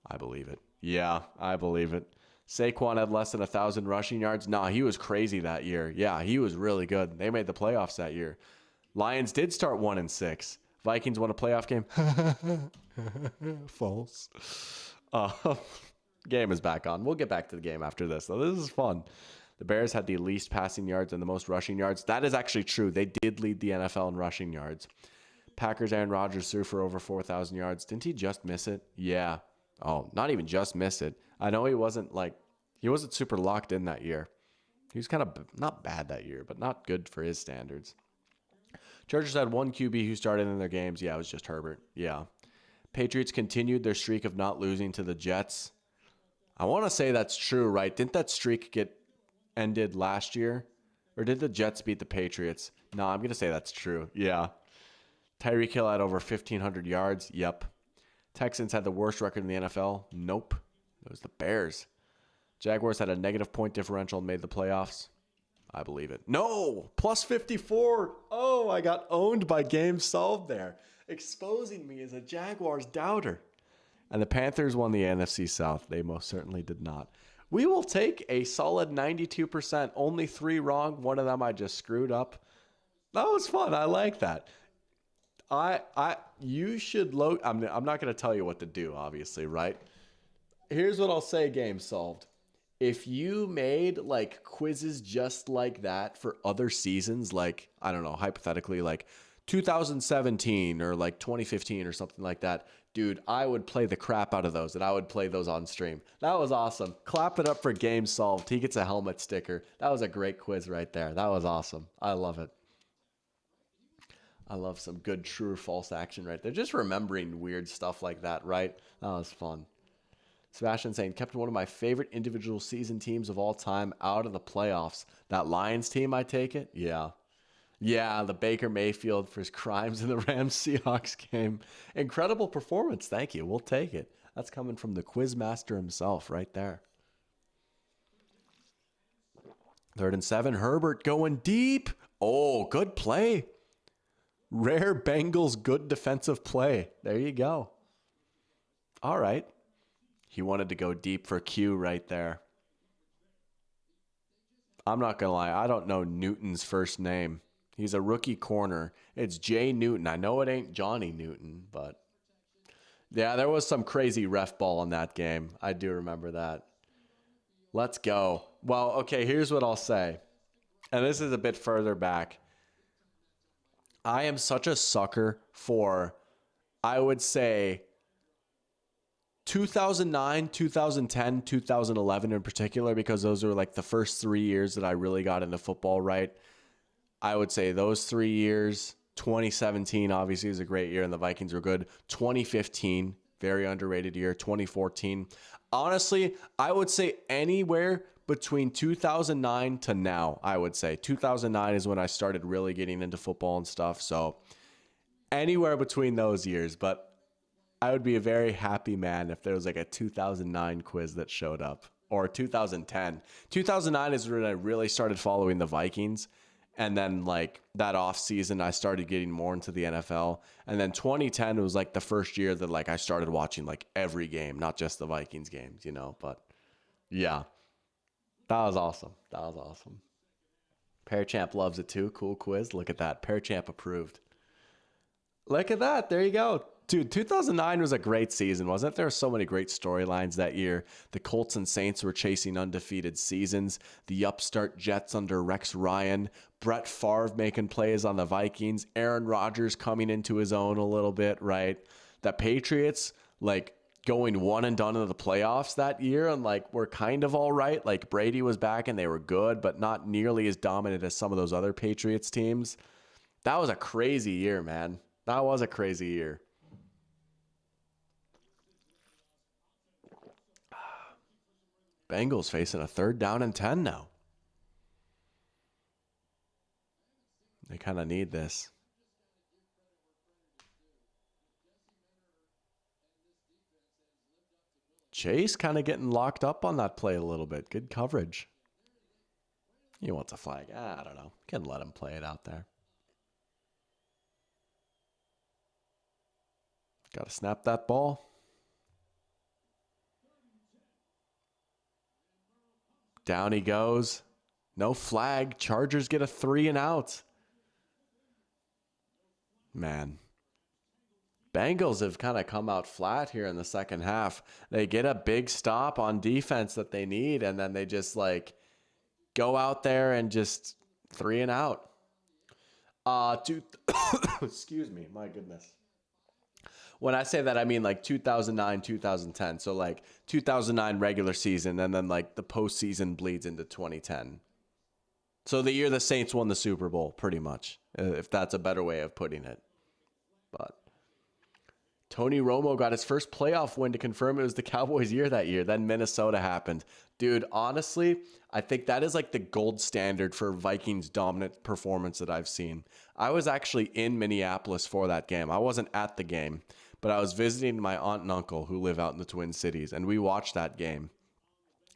I believe it. Yeah, I believe it. Saquon had less than 1,000 rushing yards. Nah, he was crazy that year. Yeah, he was really good. They made the playoffs that year. Lions did start 1-6. Vikings won a playoff game. False. Game is back on. We'll get back to the game after this. So this is fun. The Bears had the least passing yards and the most rushing yards. That is actually true. They did lead the NFL in rushing yards. Packers' Aaron Rodgers threw for over 4,000 yards. Didn't he just miss it? Yeah. Oh, not even just miss it. I know he wasn't super locked in that year. He was kind of not bad that year, but not good for his standards. Chargers had 1 QB who started in their games. Yeah, it was just Herbert. Yeah. Patriots continued their streak of not losing to the Jets. I want to say that's true, right? Didn't that streak get ended last year? Or did the Jets beat the Patriots? No, I'm going to say that's true. Yeah. Tyreek Hill had over 1,500 yards. Yep. Texans had the worst record in the NFL. Nope. It was the Bears. Jaguars had a negative point differential and made the playoffs. I believe it. No! Plus 54. Oh, I got owned by Game Solved there. Exposing me as a Jaguars doubter. And the Panthers won the NFC South. They most certainly did not. We will take a solid 92%. Only 3 wrong. One of them I just screwed up. That was fun. I like that. You should I'm not going to tell you what to do, obviously, right? Here's what I'll say, Game Solved. If you made like quizzes just like that for other seasons, like, I don't know, hypothetically, like 2017 or like 2015 or something like that, dude, I would play the crap out of those, and I would play those on stream. That was awesome. Clap it up for Game Solved. He gets a helmet sticker. That was a great quiz right there. That was awesome. I love it. I love some good true or false action right there. Just remembering weird stuff like that, right? That was fun. Sebastian saying, kept one of my favorite individual season teams of all time out of the playoffs. That Lions team, I take it? Yeah. Yeah, the Baker Mayfield for his crimes in the Rams-Seahawks game. Incredible performance. Thank you. We'll take it. That's coming from the Quizmaster himself right there. 3rd and 7. Herbert going deep. Oh, good play. Rare Bengals good defensive play. There you go. All right. He wanted to go deep for Q right there. I'm not going to lie. I don't know Newton's first name. He's a rookie corner. It's Jay Newton. I know it ain't Johnny Newton, but yeah, there was some crazy ref ball in that game. I do remember that. Let's go. Well, okay, here's what I'll say. And this is a bit further back. I am such a sucker for, I would say, 2009, 2010, 2011 in particular, because those were like the first 3 years that I really got into football, right? I would say those 3 years. 2017 obviously was a great year and the Vikings were good. 2015, very underrated year. 2014. Honestly, I would say anywhere between 2009 to now, I would say. 2009 is when I started really getting into football and stuff. So anywhere between those years, but I would be a very happy man if there was like a 2009 quiz that showed up, or 2010. 2009 is when I really started following the Vikings. And then like that off season, I started getting more into the NFL. And then 2010 was like the first year that like I started watching like every game, not just the Vikings games, you know. But yeah, that was awesome. That was awesome. Pearchamp loves it too. Cool quiz. Look at that. Pearchamp approved. Look at that. There you go. Dude, 2009 was a great season, wasn't it? There were so many great storylines that year. The Colts and Saints were chasing undefeated seasons. The upstart Jets under Rex Ryan. Brett Favre making plays on the Vikings. Aaron Rodgers coming into his own a little bit, right? The Patriots, like, going one and done in the playoffs that year and, like, were kind of all right. Like, Brady was back and they were good, but not nearly as dominant as some of those other Patriots teams. That was a crazy year, man. That was a crazy year. Bengals facing a 3rd down and 10 now. They kind of need this. Chase kind of getting locked up on that play a little bit. Good coverage. He wants a flag. I don't know. Can let him play it out there. Got to snap that ball. Down he goes. No flag. Chargers get a 3 and out. Man. Bengals have kind of come out flat here in the second half. They get a big stop on defense that they need, and then they just like go out there and just 3 and out. Excuse me. My goodness. When I say that, I mean like 2009, 2010. So like 2009 regular season, and then like the postseason bleeds into 2010. So the year the Saints won the Super Bowl, pretty much, if that's a better way of putting it. But Tony Romo got his first playoff win to confirm it was the Cowboys' year that year. Then Minnesota happened. Dude, honestly, I think that is like the gold standard for Vikings dominant performance that I've seen. I was actually in Minneapolis for that game. I wasn't at the game, but I was visiting my aunt and uncle who live out in the Twin Cities, and we watched that game.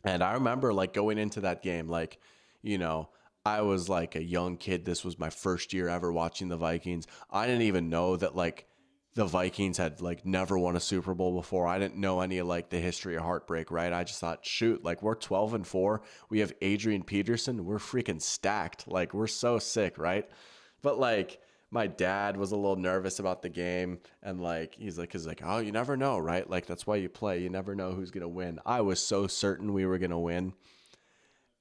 And I remember like going into that game, like, you know, I was like a young kid. This was my first year ever watching the Vikings. I didn't even know that like the Vikings had like never won a Super Bowl before. I didn't know any of like the history of heartbreak, right? I just thought, shoot, like we're 12-4. We have Adrian Peterson. We're freaking stacked. Like we're so sick, right? But like my dad was a little nervous about the game, and like he's like, oh, you never know, right? Like that's why you play. You never know who's gonna win. I was so certain we were gonna win.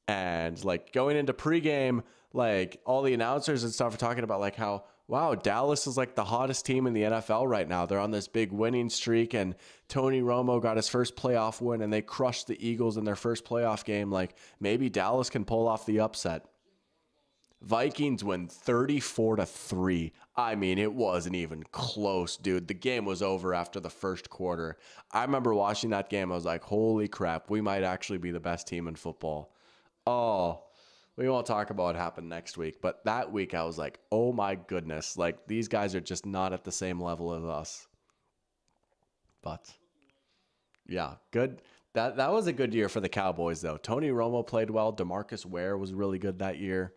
And like going into pregame, like all the announcers and stuff are talking about like how, wow, Dallas is like the hottest team in the NFL right now. They're on this big winning streak, and Tony Romo got his first playoff win, and they crushed the Eagles in their first playoff game. Like maybe Dallas can pull off the upset. Vikings win 34-3. I mean, it wasn't even close, dude. The game was over after the first quarter. I remember watching that game. I was like, holy crap, we might actually be the best team in football. Oh, we won't talk about what happened next week, but that week I was like, oh my goodness, like these guys are just not at the same level as us. But yeah, good. That was a good year for the Cowboys though. Tony Romo played well. DeMarcus Ware was really good that year.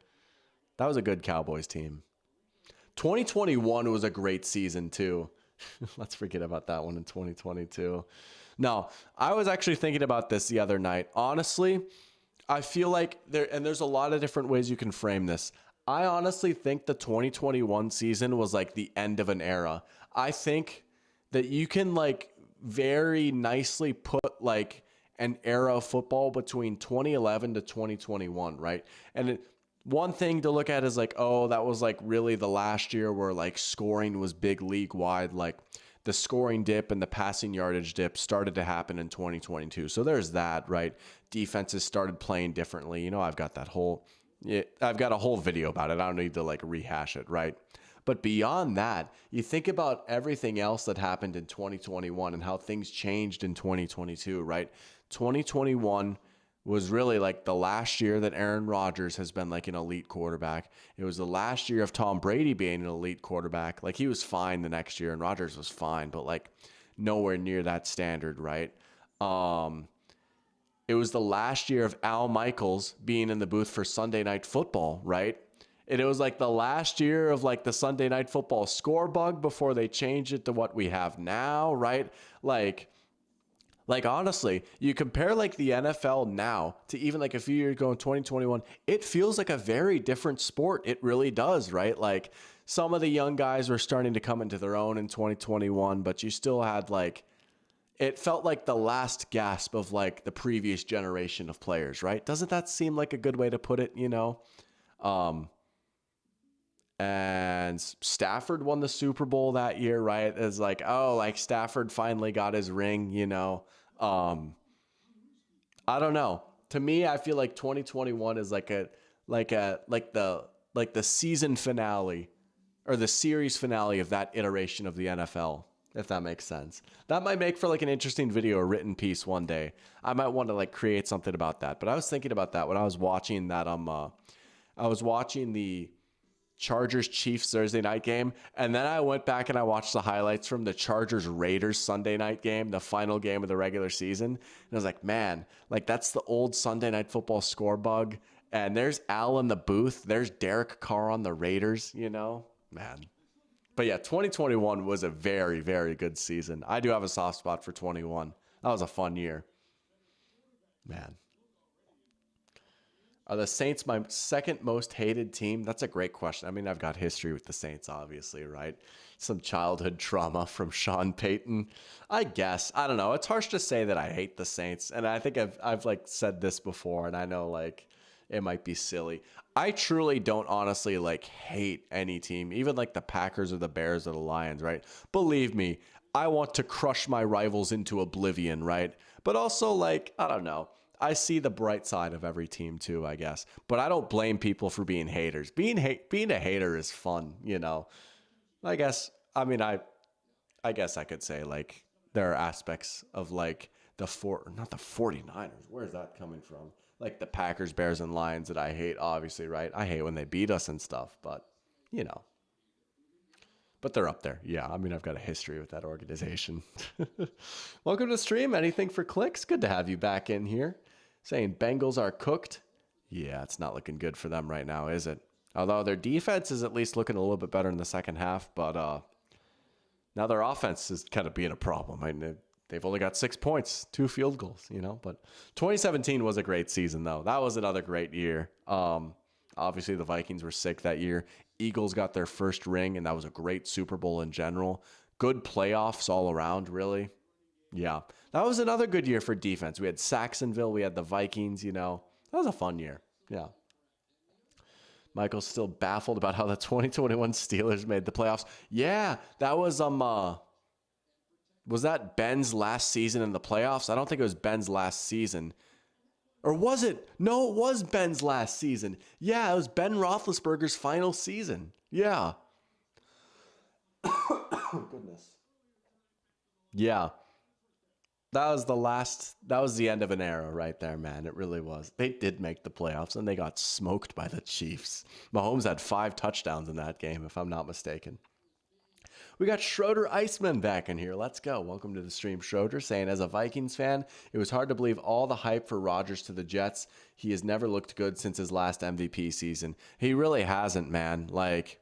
That was a good Cowboys team. 2021 was a great season too. Let's forget about that one in 2022. No, I was actually thinking about this the other night. Honestly, I feel like there's a lot of different ways you can frame this. I honestly think the 2021 season was like the end of an era. I think that you can like very nicely put like an era of football between 2011 to 2021, right? And one thing to look at is like, oh, that was like really the last year where like scoring was big league wide. Like the scoring dip and the passing yardage dip started to happen in 2022. So there's that, right? Defenses started playing differently. You know, I've got a whole video about it. I don't need to like rehash it, right? But beyond that, you think about everything else that happened in 2021 and how things changed in 2022, right? 2021 was really like the last year that Aaron Rodgers has been like an elite quarterback. It was the last year of Tom Brady being an elite quarterback. Like he was fine the next year and Rodgers was fine, but like nowhere near that standard, right? It was the last year of Al Michaels being in the booth for Sunday Night Football, right? And it was like the last year of like the Sunday Night Football score bug before they changed it to what we have now, right? Like honestly, you compare like the NFL now to even like a few years ago in 2021, it feels like a very different sport. It really does, right? Like some of the young guys were starting to come into their own in 2021, but you still had like, it felt like the last gasp of like the previous generation of players, right? Doesn't that seem like a good way to put it, you know? And Stafford won the Super Bowl that year, right? It's like, oh, like Stafford finally got his ring, you know? I don't know. To me, I feel like 2021 is like the season finale or the series finale of that iteration of the NFL, if that makes sense. That might make for like an interesting video or written piece one day. I might want to like create something about that. But I was thinking about that when I was watching that I was watching the Chargers Chiefs Thursday night game, and then I went back and I watched the highlights from the Chargers Raiders Sunday night game, the final game of the regular season. And I was like, man, like that's the old Sunday Night Football score bug. And there's Al in the booth. There's Derek Carr on the Raiders, you know, man. But yeah, 2021 was a very, very good season. I do have a soft spot for 21. That was a fun year, man. Are the Saints my second most hated team? That's a great question. I mean, I've got history with the Saints, obviously, right? Some childhood trauma from Sean Payton. I guess. I don't know. It's harsh to say that I hate the Saints. And I think I've like said this before, and I know like it might be silly. I truly don't honestly like hate any team, even like the Packers or the Bears or the Lions, right? Believe me, I want to crush my rivals into oblivion, right? But also like, I don't know. I see the bright side of every team too, I guess. But I don't blame people for being haters. Being a hater is fun, you know. I guess I guess I could say like there are aspects of like not the 49ers. Where is that coming from? Like the Packers, Bears, and Lions that I hate, obviously, right? I hate when they beat us and stuff, but you know. But they're up there. Yeah, I mean, I've got a history with that organization. Welcome to the stream. Anything for clicks? Good to have you back in here. Saying Bengals are cooked. Yeah, it's not looking good for them right now, is it? Although their defense is at least looking a little bit better in the second half, but now their offense is kind of being a problem. I mean, they've only got 6 points, 2 field goals, you know. But 2017 was a great season, though. That was another great year. Obviously, the Vikings were sick that year. Eagles got their first ring, and that was a great Super Bowl in general. Good playoffs all around, really. Yeah, that was another good year for defense. We had Saxonville, we had the Vikings, you know. That was a fun year. Yeah. Michael's still baffled about how the 2021 Steelers made the playoffs. Yeah, that was that Ben's last season in the playoffs? I don't think it was Ben's last season. Or was it? No, it was Ben's last season. Yeah, it was Ben Roethlisberger's final season. Yeah. Oh, goodness. Yeah. That was the end of an era right there, man. It really was. They did make the playoffs, and they got smoked by the Chiefs. Mahomes had 5 touchdowns in that game, if I'm not mistaken. We got Schroeder Iceman back in here. Let's go. Welcome to the stream, Schroeder, saying, as a Vikings fan, it was hard to believe all the hype for Rodgers to the Jets. He has never looked good since his last MVP season. He really hasn't, man. Like,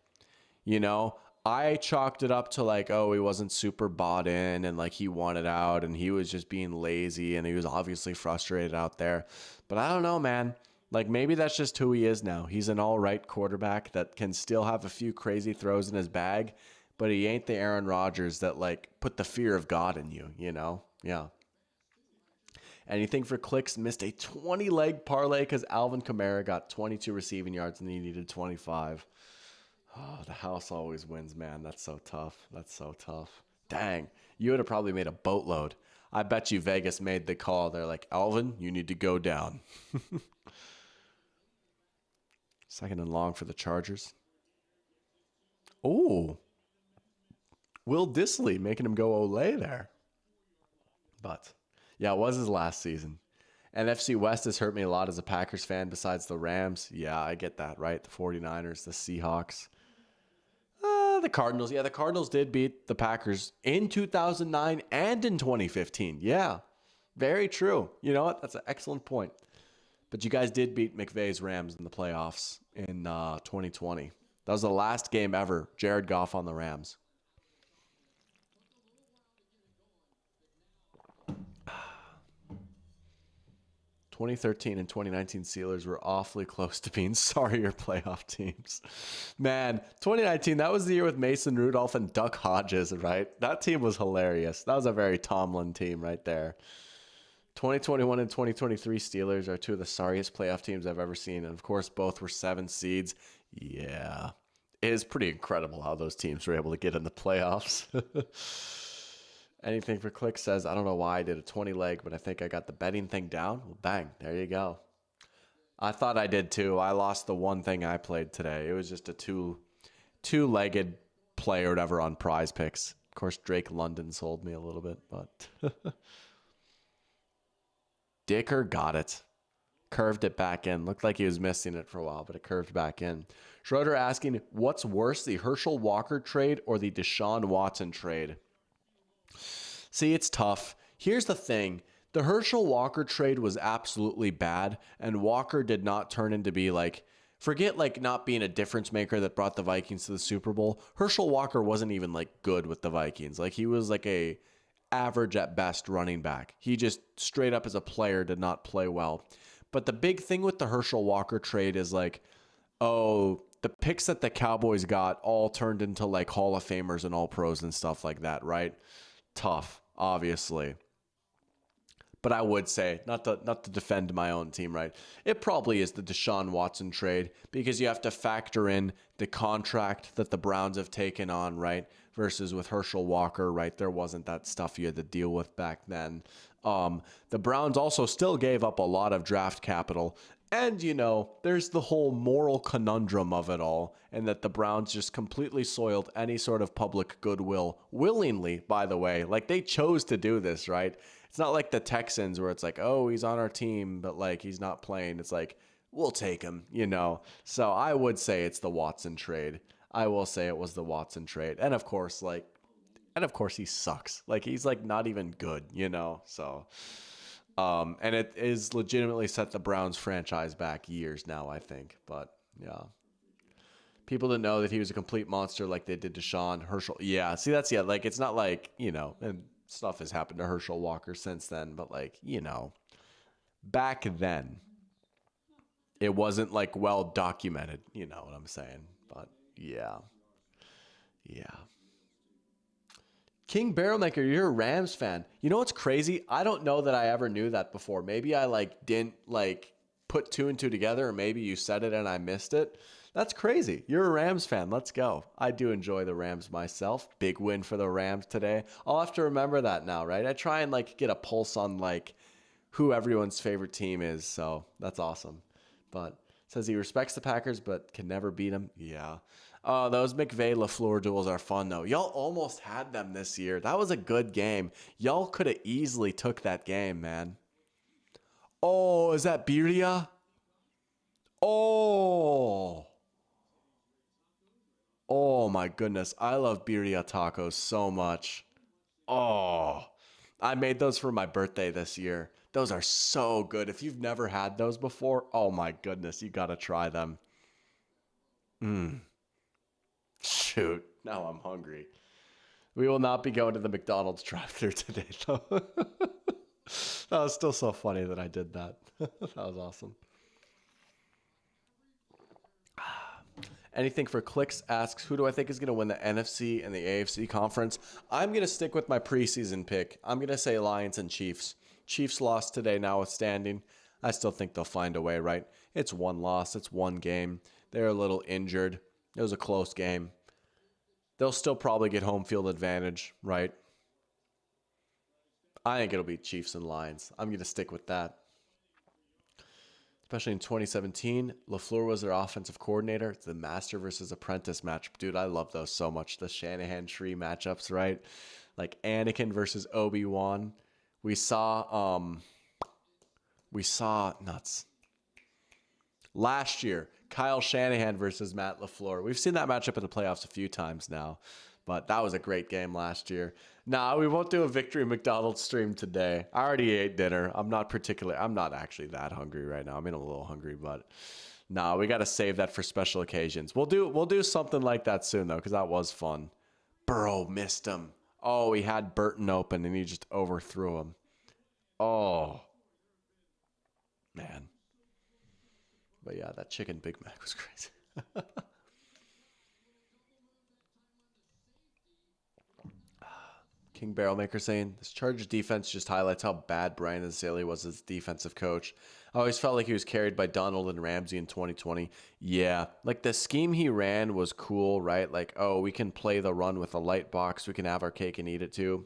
you know, I chalked it up to like, oh, he wasn't super bought in and like he wanted out and he was just being lazy and he was obviously frustrated out there. But I don't know, man. Like maybe that's just who he is now. He's an all right quarterback that can still have a few crazy throws in his bag, but he ain't the Aaron Rodgers that like put the fear of God in you, you know? Yeah. Anything for clicks? Missed a 20 leg parlay because Alvin Kamara got 22 receiving yards and he needed 25. Oh, the house always wins, man. That's so tough. That's so tough. Dang. You would have probably made a boatload. I bet you Vegas made the call. They're like, Alvin, you need to go down. Second and long for the Chargers. Oh, Will Disley making him go Olay there. But yeah, it was his last season. NFC West has hurt me a lot as a Packers fan besides the Rams. Yeah, I get that, right? The 49ers, the Seahawks. The Cardinals. Yeah, the Cardinals did beat the Packers in 2009 and in 2015. Yeah, very true. You know what? That's an excellent point. But you guys did beat McVay's Rams in the playoffs in 2020. That was the last game ever. Jared Goff on the Rams. 2013 and 2019 Steelers were awfully close to being sorrier playoff teams. Man, 2019, that was the year with Mason Rudolph and Duck Hodges, right? That team was hilarious. That was a very Tomlin team right there. 2021 and 2023 Steelers are two of the sorriest playoff teams I've ever seen. And of course, both were 7 seeds. Yeah, it is pretty incredible how those teams were able to get in the playoffs. Anything for click says, I don't know why I did a 20 leg, but I think I got the betting thing down. Well, bang, there you go. I thought I did too. I lost the one thing I played today. It was just a two-legged play or whatever on Prize Picks. Of course, Drake London sold me a little bit, but Dicker got it. Curved it back in. Looked like he was missing it for a while, but it curved back in. Schroeder asking, what's worse, the Herschel Walker trade or the Deshaun Watson trade? See, it's tough. Here's the thing. The Herschel Walker trade was absolutely bad, and Walker did not turn into be like, forget like not being a difference maker that brought the Vikings to the Super Bowl. Herschel Walker wasn't even like good with the Vikings. Like he was like a average at best running back. He just straight up as a player did not play well. But the big thing with the Herschel Walker trade is like, oh, the picks that the Cowboys got all turned into like Hall of Famers and all pros and stuff like that, right? Tough, obviously. But I would say, not to defend my own team, right? It probably is the Deshaun Watson trade because you have to factor in the contract that the Browns have taken on, right? Versus with Herschel Walker, right? There wasn't that stuff you had to deal with back then. The Browns also still gave up a lot of draft capital. And, you know, there's the whole moral conundrum of it all, and that the Browns just completely soiled any sort of public goodwill, willingly, by the way. Like, they chose to do this, right? It's not like the Texans where it's like, oh, he's on our team, but, like, he's not playing. It's like, we'll take him, you know? So I would say it's the Watson trade. I will say it was the Watson trade. And, of course, he sucks. Like, he's, like, not even good, you know? So... and it is legitimately set the Browns franchise back years now, I think. But, yeah. People didn't know that he was a complete monster like they did to Deshaun Herschel. Yeah, see, like, it's not like, you know, and stuff has happened to Herschel Walker since then. But, like, you know, back then, it wasn't, like, well documented. You know what I'm saying? But, yeah. Yeah. King Barrelmaker, you're a Rams fan. You know what's crazy? I don't know that I ever knew that before. Maybe I like didn't like put 2 and 2 together, or maybe you said it and I missed it. That's crazy. You're a Rams fan. Let's go. I do enjoy the Rams myself. Big win for the Rams today. I'll have to remember that now, right? I try and like get a pulse on like who everyone's favorite team is. So that's awesome. But says he respects the Packers, but can never beat them. Yeah. Those McVay-LaFleur duels are fun, though. Y'all almost had them this year. That was a good game. Y'all could have easily took that game, man. Oh, is that Birria? Oh. Oh, my goodness. I love Birria tacos so much. Oh. I made those for my birthday this year. Those are so good. If you've never had those before, oh, my goodness. You got to try them. Shoot, now I'm hungry. We will not be going to the McDonald's drive-thru today, though. That was still so funny that I did that. That was awesome. Anything for Clicks asks, who do I think is going to win the NFC and the AFC conference? I'm going to stick with my preseason pick. I'm going to say Lions and Chiefs. Chiefs lost today, notwithstanding. I still think they'll find a way, right? It's one loss. It's one game. They're a little injured. It was a close game. They'll still probably get home field advantage, right? I think it'll be Chiefs and Lions. I'm going to stick with that. Especially in 2017, LaFleur was their offensive coordinator. It's the master versus apprentice match. Dude, I love those so much. The Shanahan tree matchups, right? Like Anakin versus Obi-Wan. We saw nuts. Last year, Kyle Shanahan versus Matt LaFleur. We've seen that matchup in the playoffs a few times now, but that was a great game last year. Nah, we won't do a Victory McDonald's stream today. I already ate dinner. I'm not actually that hungry right now. I mean, I'm a little hungry, but nah, we got to save that for special occasions. We'll do something like that soon though, because that was fun. Burrow missed him. Oh, he had Burton open and he just overthrew him. Oh, man. But yeah, that chicken Big Mac was crazy. King Barrelmaker saying, this Chargers defense just highlights how bad Brandon Staley was as defensive coach. I always felt like he was carried by Donald and Ramsey in 2020. Yeah, like the scheme he ran was cool, right? Like, oh, we can play the run with a light box. We can have our cake and eat it too.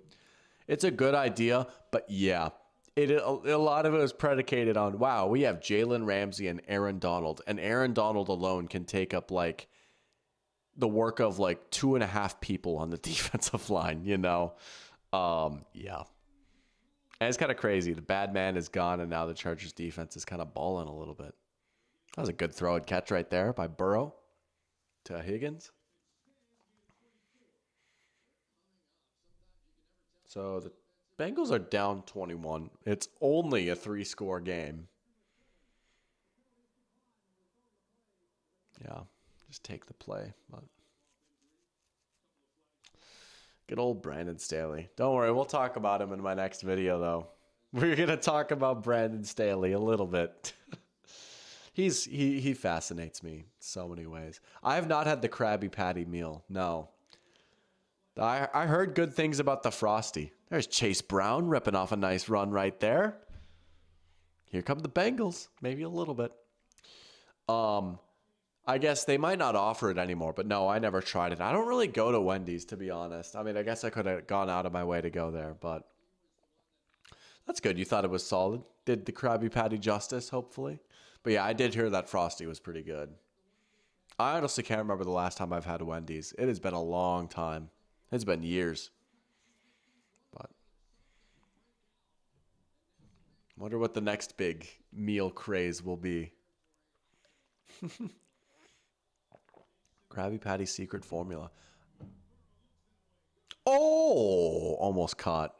It's a good idea, but yeah, a lot of it was predicated on, wow, we have Jalen Ramsey and Aaron Donald, and Aaron Donald alone can take up like the work of like 2.5 people on the defensive line, you know? Yeah. And it's kind of crazy. The bad man is gone, and now the Chargers defense is kind of balling a little bit. That was a good throw and catch right there by Burrow to Higgins. So the Bengals are down 21. It's only a 3-score game. Yeah, just take the play. But good old Brandon Staley. Don't worry, we'll talk about him in my next video, though. We're going to talk about Brandon Staley a little bit. He fascinates me in so many ways. I have not had the Krabby Patty meal, no. I heard good things about the Frosty. There's Chase Brown ripping off a nice run right there. Here come the Bengals. Maybe a little bit. I guess they might not offer it anymore, but no, I never tried it. I don't really go to Wendy's, to be honest. I mean, I guess I could have gone out of my way to go there, but that's good. You thought it was solid. Did the Krabby Patty justice, hopefully. But yeah, I did hear that Frosty was pretty good. I honestly can't remember the last time I've had Wendy's. It has been a long time. It's been years. But wonder what the next big meal craze will be. Krabby Patty secret formula. Oh, almost caught.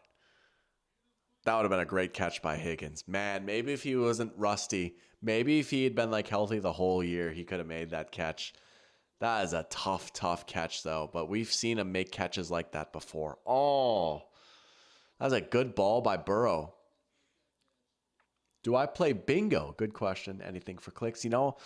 That would have been a great catch by Higgins. Man, maybe if he wasn't rusty, maybe if he had been like healthy the whole year, he could have made that catch. That is a tough catch, though. But we've seen him make catches like that before. Oh, that was a good ball by Burrow. Do I play bingo? Good question. Anything for clicks? You know,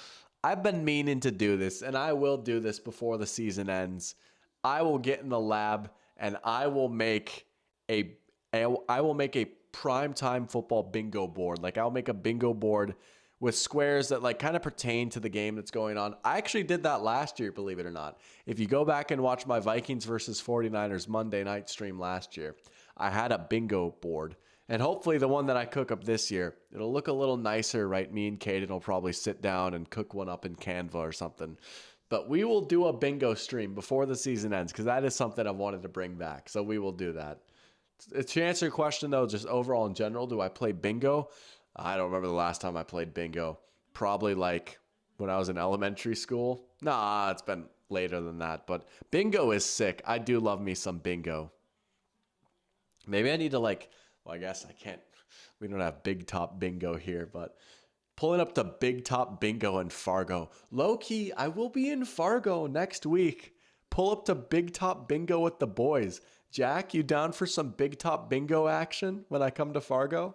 I've been meaning to do this, and I will do this before the season ends. I will get in the lab, and I will make a primetime football bingo board. Like, I'll make a bingo board with squares that like kind of pertain to the game that's going on. I actually did that last year, believe it or not. If you go back and watch my Vikings versus 49ers Monday night stream last year, I had a bingo board. And hopefully the one that I cook up this year, it'll look a little nicer, right? Me and Caden will probably sit down and cook one up in Canva or something. But we will do a bingo stream before the season ends, because that is something I've wanted to bring back. So we will do that. To answer your question, though, just overall in general, do I play bingo? I don't remember the last time I played bingo. Probably like when I was in elementary school. Nah, it's been later than that. But bingo is sick. I do love me some bingo. Maybe I need to like, well, I guess I can't. We don't have Big Top Bingo here, but pulling up to Big Top Bingo in Fargo. Low key, I will be in Fargo next week. Pull up to Big Top Bingo with the boys. Jack, you down for some Big Top Bingo action when I come to Fargo?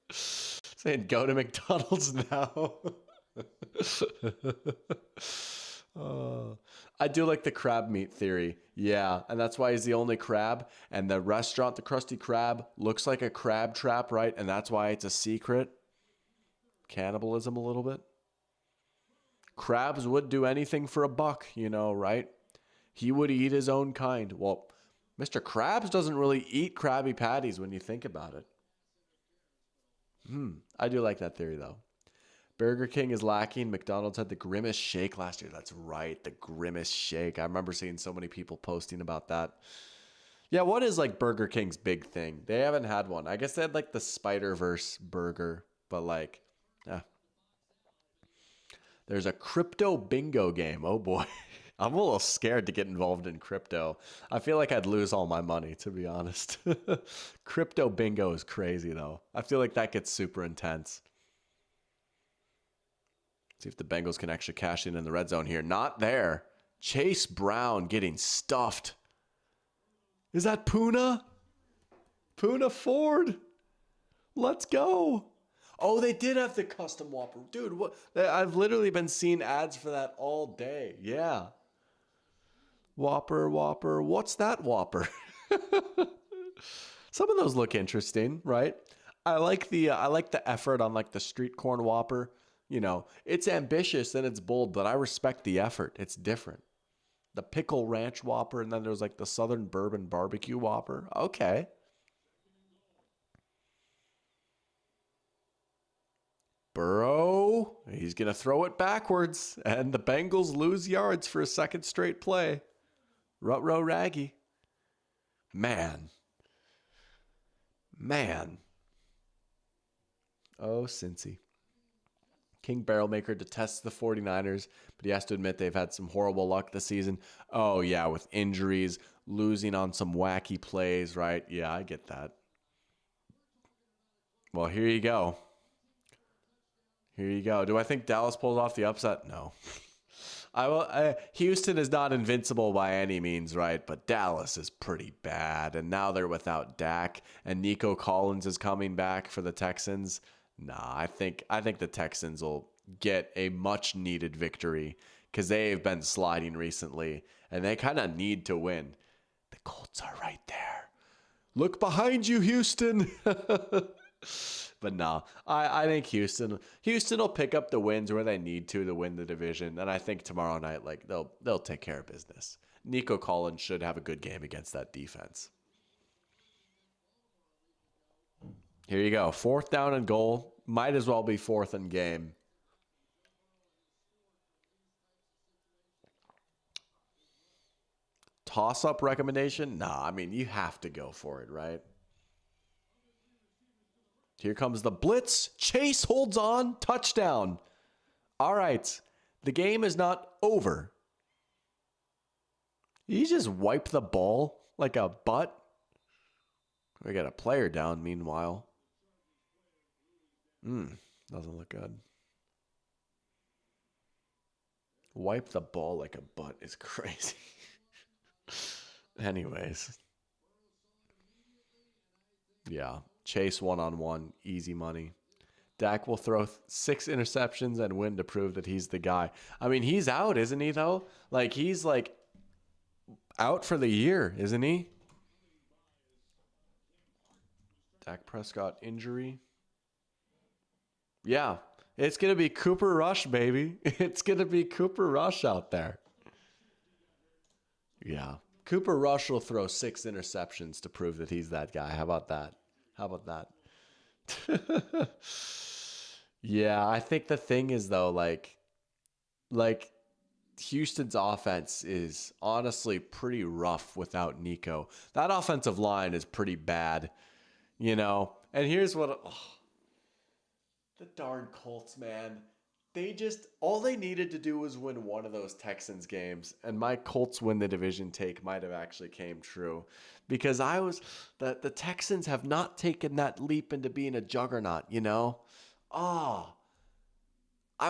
Saying go to McDonald's now. I do like the crab meat theory. Yeah, and that's why he's the only crab. And the restaurant, the Krusty Krab, looks like a crab trap, right? And that's why it's a secret. Cannibalism a little bit. Crabs would do anything for a buck, you know, right? He would eat his own kind. Well, Mr. Krabs doesn't really eat Krabby Patties when you think about it. I do like that theory, though. Burger King is lacking. McDonald's had the Grimace Shake last year. That's right, the Grimace Shake. I remember seeing so many people posting about that. Yeah, what is like Burger King's big thing? They haven't had one. I guess they had like the Spider-Verse burger, but like, yeah. There's a crypto bingo game. Oh boy. I'm a little scared to get involved in crypto. I feel like I'd lose all my money, to be honest. Crypto bingo is crazy, though. I feel like that gets super intense. See if the Bengals can actually cash in the red zone here. Not there. Chase Brown getting stuffed. Is that Puna? Puna Ford. Let's go. Oh, they did have the custom Whopper. Dude, what? I've literally been seeing ads for that all day. Yeah. Whopper, Whopper. What's that Whopper? Some of those look interesting, right? I like the effort on like the street corn Whopper. You know, it's ambitious and it's bold, but I respect the effort. It's different. The pickle ranch Whopper, and then there's like the Southern bourbon barbecue Whopper. Okay. Burrow, he's going to throw it backwards, and the Bengals lose yards for a second straight play. Rut-row raggy. Man. Man. Oh, Cincy. King Barrelmaker detests the 49ers, but he has to admit they've had some horrible luck this season. Oh, yeah, with injuries, losing on some wacky plays, right? Yeah, I get that. Well, here you go. Here you go. Do I think Dallas pulls off the upset? No. Houston is not invincible by any means, right? But Dallas is pretty bad, and now they're without Dak, and Nico Collins is coming back for the Texans. Nah, I think the Texans will get a much needed victory because they've been sliding recently, and they kind of need to win. The Colts are right there. Look behind you, Houston. But no, I think Houston will pick up the wins where they need to win the division, and I think tomorrow night like they'll take care of business. Nico Collins should have a good game against that defense. Here you go, 4th down and goal. Might as well be 4th and game. Toss-up recommendation? Nah, I mean, you have to go for it, right? Here comes the blitz. Chase holds on. Touchdown. All right. The game is not over. He just wiped the ball like a butt. We got a player down meanwhile. Doesn't look good. Wipe the ball like a butt is crazy. Anyways. Yeah. Chase one-on-one, easy money. Dak will throw 6 interceptions and win to prove that he's the guy. I mean, he's out, isn't he, though? Like, he's, like, out for the year, isn't he? Dak Prescott injury. Yeah, it's going to be Cooper Rush, baby. It's going to be Cooper Rush out there. Yeah. Cooper Rush will throw 6 interceptions to prove that he's that guy. How about that? How about that? Yeah, I think the thing is though, like Houston's offense is honestly pretty rough without Nico. That offensive line is pretty bad, you know. And here's what the darn Colts, man. All they needed to do was win one of those Texans games, and my Colts win the division take might have actually came true, because the Texans have not taken that leap into being a juggernaut, you know? I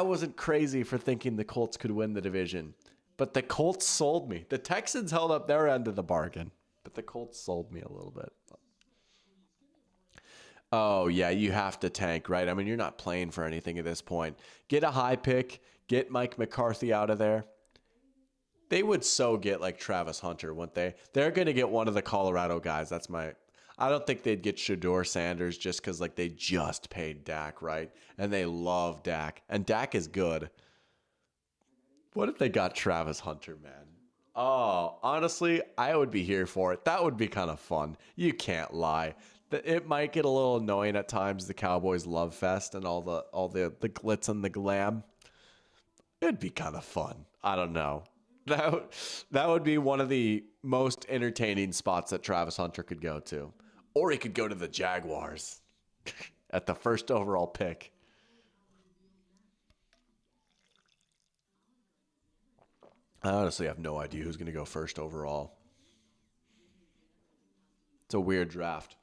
wasn't crazy for thinking the Colts could win the division, but the Colts sold me. The Texans held up their end of the bargain, but the Colts sold me a little bit. Oh, yeah, you have to tank, right? I mean, you're not playing for anything at this point. Get a high pick. Get Mike McCarthy out of there. They would so get like Travis Hunter, wouldn't they? They're going to get one of the Colorado guys. That's my. I don't think they'd get Shador Sanders just because like they just paid Dak, right? And they love Dak, and Dak is good. What if they got Travis Hunter, man? Oh, honestly, I would be here for it. That would be kind of fun. You can't lie. It might get a little annoying at times. The Cowboys love fest and all the glitz and the glam. It'd be kind of fun. I don't know. That would be one of the most entertaining spots that Travis Hunter could go to. Or he could go to the Jaguars at the first overall pick. I honestly have no idea who's going to go first overall. It's a weird draft.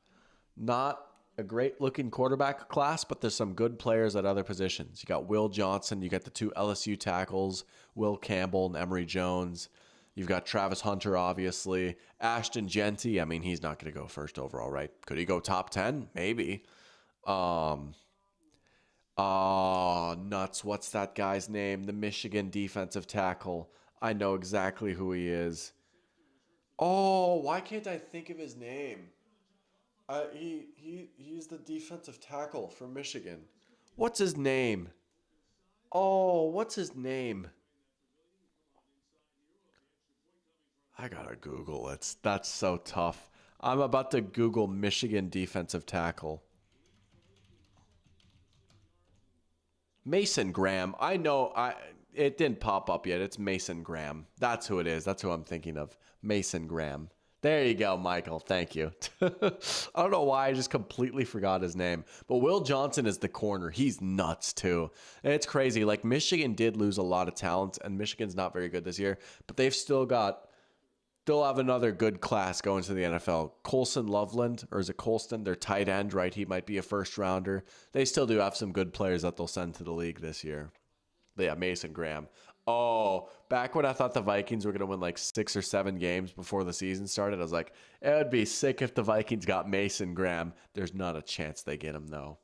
Not a great looking quarterback class, but there's some good players at other positions. You got Will Johnson, you got the two LSU tackles, Will Campbell and Emory Jones. You've got Travis Hunter, obviously. Ashton Genty, I mean, he's not going to go first overall, right? Could he go top 10? Maybe. Um, oh, nuts. What's that guy's name? The Michigan defensive tackle. I know exactly who he is. Oh, why can't I think of his name? He's the defensive tackle for Michigan. What's his name? Oh, what's his name? I gotta Google it. That's so tough. I'm about to Google Michigan defensive tackle. Mason Graham. I know. It didn't pop up yet. It's Mason Graham. That's who it is. That's who I'm thinking of. Mason Graham. There you go, Michael. Thank you. I don't know why I just completely forgot his name. But Will Johnson is the corner. He's nuts too. And it's crazy. Like Michigan did lose a lot of talent, and Michigan's not very good this year, but they've still have another good class going to the NFL. Colson Loveland, or is it Colston? Their tight end, right? He might be a first rounder. They still do have some good players that they'll send to the league this year. But yeah, Mason Graham. Oh, back when I thought the Vikings were going to win like 6 or 7 games before the season started, I was like, it would be sick if the Vikings got Mason Graham. There's not a chance they get him, though.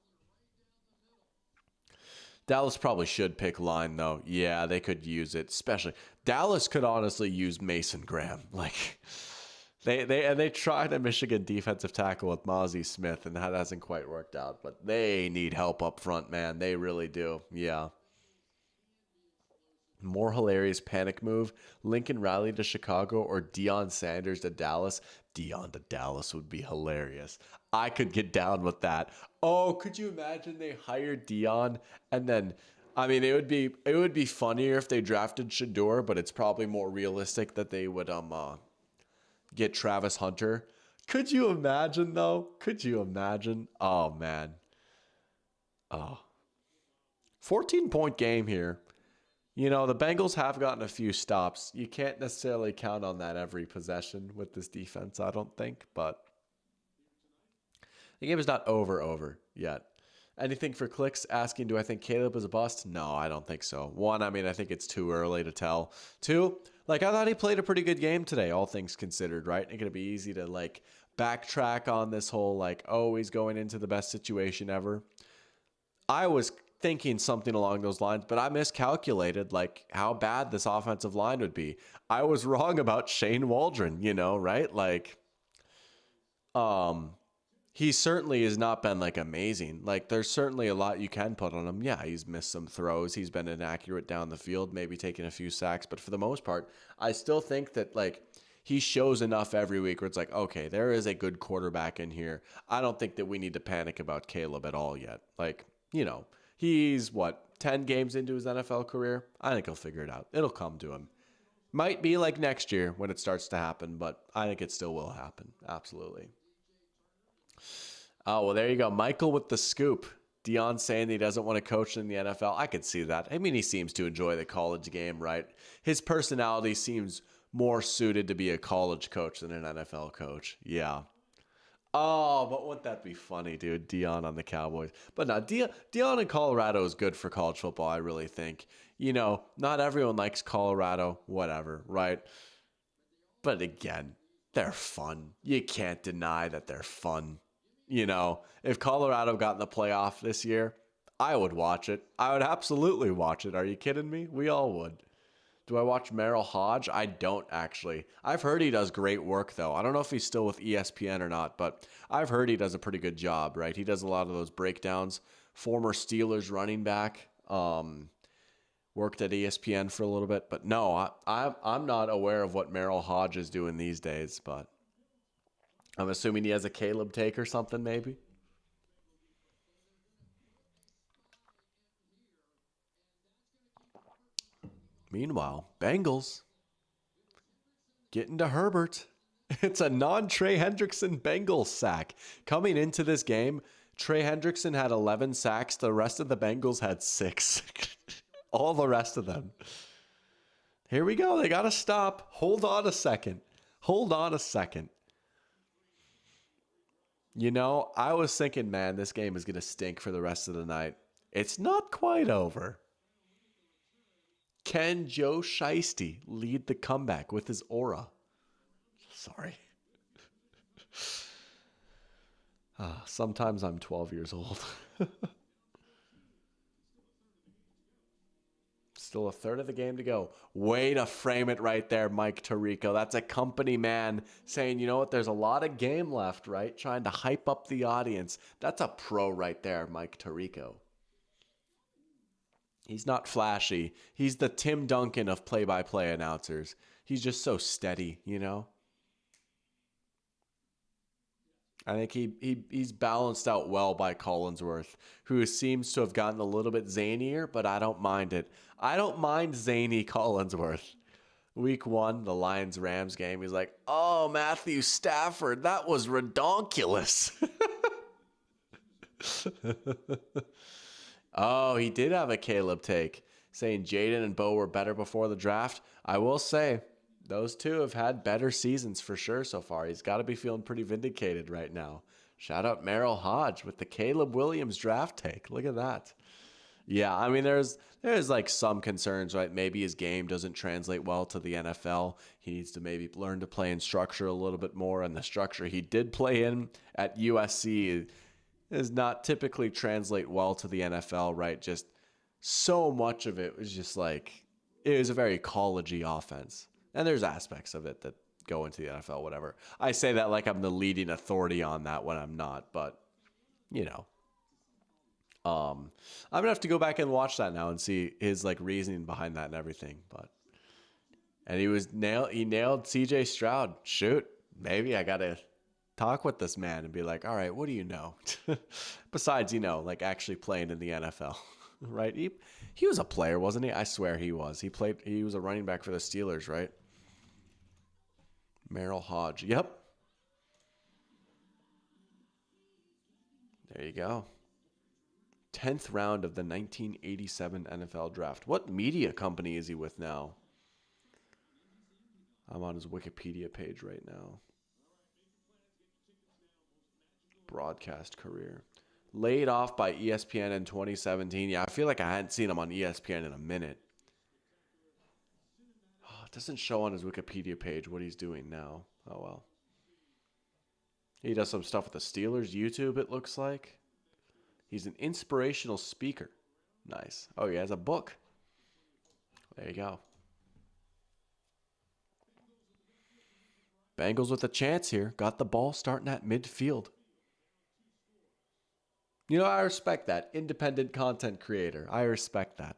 Dallas probably should pick line, though. Yeah, they could use it. Especially, Dallas could honestly use Mason Graham. Like, they tried a Michigan defensive tackle with Mozzie Smith, and that hasn't quite worked out. But they need help up front, man. They really do. Yeah. More hilarious panic move: Lincoln Riley to Chicago or Deion Sanders to Dallas. Deion to Dallas would be hilarious. I could get down with that. Oh, could you imagine they hired Deion and then, I mean, it would be funnier if they drafted Shador, but it's probably more realistic that they would get Travis Hunter. Could you imagine though? Could you imagine? Oh man. Oh. 14-point game here. You know, the Bengals have gotten a few stops. You can't necessarily count on that every possession with this defense, I don't think, but the game is not over yet. Anything for clicks asking, do I think Caleb is a bust? No, I don't think so. One, I mean, I think it's too early to tell. Two, like, I thought he played a pretty good game today, all things considered, right? It's going to be easy to, like, backtrack on this whole, like, oh, he's going into the best situation ever. I was thinking something along those lines, but I miscalculated like how bad this offensive line would be. I was wrong about Shane Waldron, right? Like, he certainly has not been like amazing. Like, there's certainly a lot you can put on him. Yeah, he's missed some throws. He's been inaccurate down the field, maybe taking a few sacks, but for the most part, I still think that like he shows enough every week where it's like, okay, there is a good quarterback in here. I don't think that we need to panic about Caleb at all yet. Like, he's 10 games into his NFL career? I think he'll figure it out. It'll come to him. Might be like next year when it starts to happen, but I think it still will happen. Absolutely. Oh, well, there you go. Michael with the scoop. Deion saying he doesn't want to coach in the NFL. I could see that. I mean, he seems to enjoy the college game, right? His personality seems more suited to be a college coach than an NFL coach. Yeah. Oh, but wouldn't that be funny, dude? Deion on the Cowboys. But no, Deion in Colorado is good for college football, I really think. Not everyone likes Colorado, whatever, right? But again, they're fun. You can't deny that they're fun. If Colorado got in the playoff this year, I would watch it. I would absolutely watch it. Are you kidding me? We all would. Do I watch Merrill Hodge? I don't actually. I've heard he does great work though. I don't know if he's still with ESPN or not, but I've heard he does a pretty good job, right? He does a lot of those breakdowns. Former Steelers running back, worked at ESPN for a little bit, but no, I'm not aware of what Merrill Hodge is doing these days, but I'm assuming he has a Caleb take or something maybe. Meanwhile, Bengals getting to Herbert. It's a non-Trey Hendrickson Bengals sack. Coming into this game, Trey Hendrickson had 11 sacks. The rest of the Bengals had 6. All the rest of them. Here we go. They got to stop. Hold on a second. Hold on a second. You know, I was thinking, man, this game is going to stink for the rest of the night. It's not quite over. Can Joe Shiesty lead the comeback with his aura? Sorry. Sometimes I'm 12 years old. Still a third of the game to go. Way to frame it right there, Mike Tirico. That's a company man saying, you know what, there's a lot of game left, right? Trying to hype up the audience. That's a pro right there, Mike Tirico. He's not flashy. He's the Tim Duncan of play-by-play announcers. He's just so steady, you know? I think he's balanced out well by Collinsworth, who seems to have gotten a little bit zanier, but I don't mind it. I don't mind zany Collinsworth. Week 1, the Lions-Rams game, he's like, oh, Matthew Stafford, that was redonkulous. Oh, he did have a Caleb take, saying Jaden and Bo were better before the draft. I will say, those two have had better seasons for sure so far. He's got to be feeling pretty vindicated right now. Shout out Merrill Hodge with the Caleb Williams draft take. Look at that. Yeah, I mean, there's like some concerns, right? Maybe his game doesn't translate well to the NFL. He needs to maybe learn to play in structure a little bit more. And the structure he did play in at USC does not typically translate well to the NFL, right? Just so much of it was just like, it was a very college-y offense. And there's aspects of it that go into the NFL, whatever. I say that like I'm the leading authority on that when I'm not, but, you know. I'm going to have to go back and watch that now and see his like reasoning behind that and everything. And he nailed CJ Stroud. Shoot, maybe I got to talk with this man and be like, all right, what do you know? Besides, you know, like actually playing in the NFL, right? He was a player, wasn't he? I swear he was. He was a running back for the Steelers, right? Merrill Hodge. Yep. There you go. 10th round of the 1987 NFL draft. What media company is he with now? I'm on his Wikipedia page right now. Broadcast career. Laid off by ESPN in 2017. Yeah, I feel like I hadn't seen him on ESPN in a minute. Oh, it doesn't show on his Wikipedia page what he's doing now. Oh, well. He does some stuff with the Steelers YouTube, it looks like. He's an inspirational speaker. Nice. Oh, he has a book. There you go. Bengals with a chance here. Got the ball starting at midfield. You know, I respect that. Independent content creator. I respect that.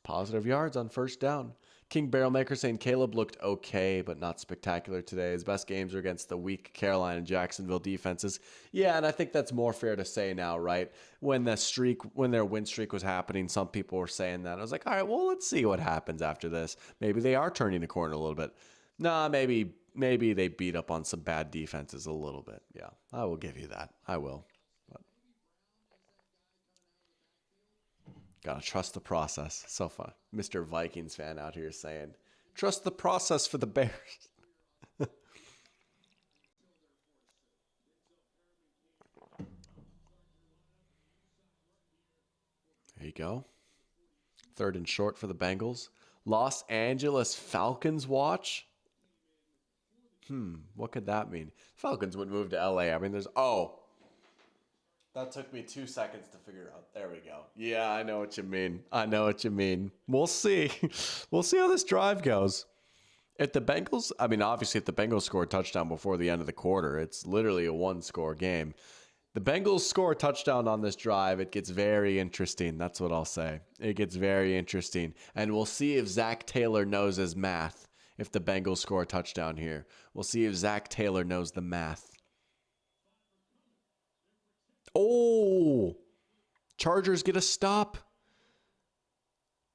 Positive yards on first down. King Barrelmaker saying Caleb looked okay, but not spectacular today. His best games are against the weak Carolina and Jacksonville defenses. Yeah, and I think that's more fair to say now, right? When their win streak was happening, some people were saying that. I was like, all right, well, let's see what happens after this. Maybe they are turning the corner a little bit. Nah, maybe they beat up on some bad defenses a little bit. Yeah, I will give you that. I will. But gotta trust the process. So fun. Mr. Vikings fan out here saying, trust the process for the Bears. There you go. 3rd and short for the Bengals. Los Angeles Falcons watch. What could that mean? Falcons would move to LA. I mean, That took me 2 seconds to figure out. There we go. Yeah, I know what you mean. I know what you mean. We'll see. We'll see how this drive goes. If the Bengals, I mean, obviously, if the Bengals score a touchdown before the end of the quarter, it's literally a one-score game. The Bengals score a touchdown on this drive, it gets very interesting. That's what I'll say. It gets very interesting. And we'll see if Zach Taylor knows his math if the Bengals score a touchdown here. We'll see if Zach Taylor knows the math. Oh, Chargers get a stop.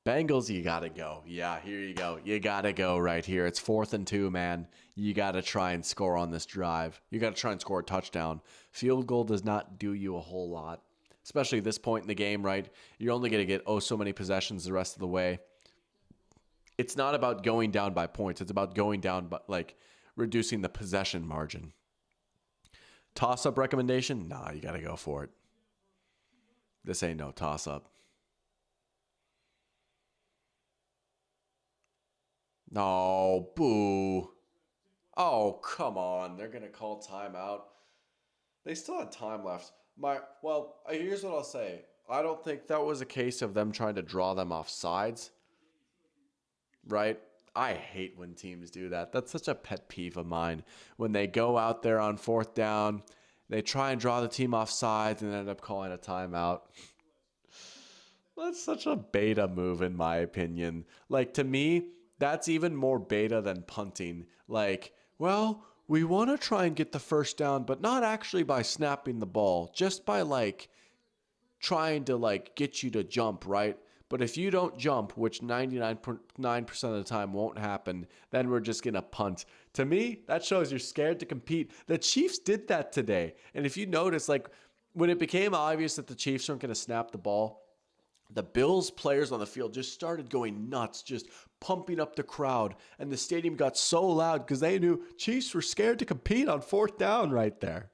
Bengals, you got to go. Yeah, here you go. You got to go right here. It's 4th and 2, man. You got to try and score on this drive. You got to try and score a touchdown. Field goal does not do you a whole lot, especially at this point in the game, right? You're only going to get, so many possessions the rest of the way. It's not about going down by points. It's about going down by, reducing the possession margin. Toss-up recommendation? Nah, you got to go for it. This ain't no toss-up. No, boo. Oh, come on. They're going to call timeout. They still had time left. Here's what I'll say. I don't think that was a case of them trying to draw them off sides. Right? I hate when teams do that. That's such a pet peeve of mine. When they go out there on 4th down, they try and draw the team off sides and end up calling a timeout. That's such a beta move, in my opinion. To me, that's even more beta than punting. We want to try and get the first down, but not actually by snapping the ball, just by trying to get you to jump, right? But if you don't jump, which 99% of the time won't happen, then we're just going to punt. To me, that shows you're scared to compete. The Chiefs did that today. And if you notice, when it became obvious that the Chiefs weren't going to snap the ball, the Bills players on the field just started going nuts, just pumping up the crowd. And the stadium got so loud because they knew Chiefs were scared to compete on 4th down right there.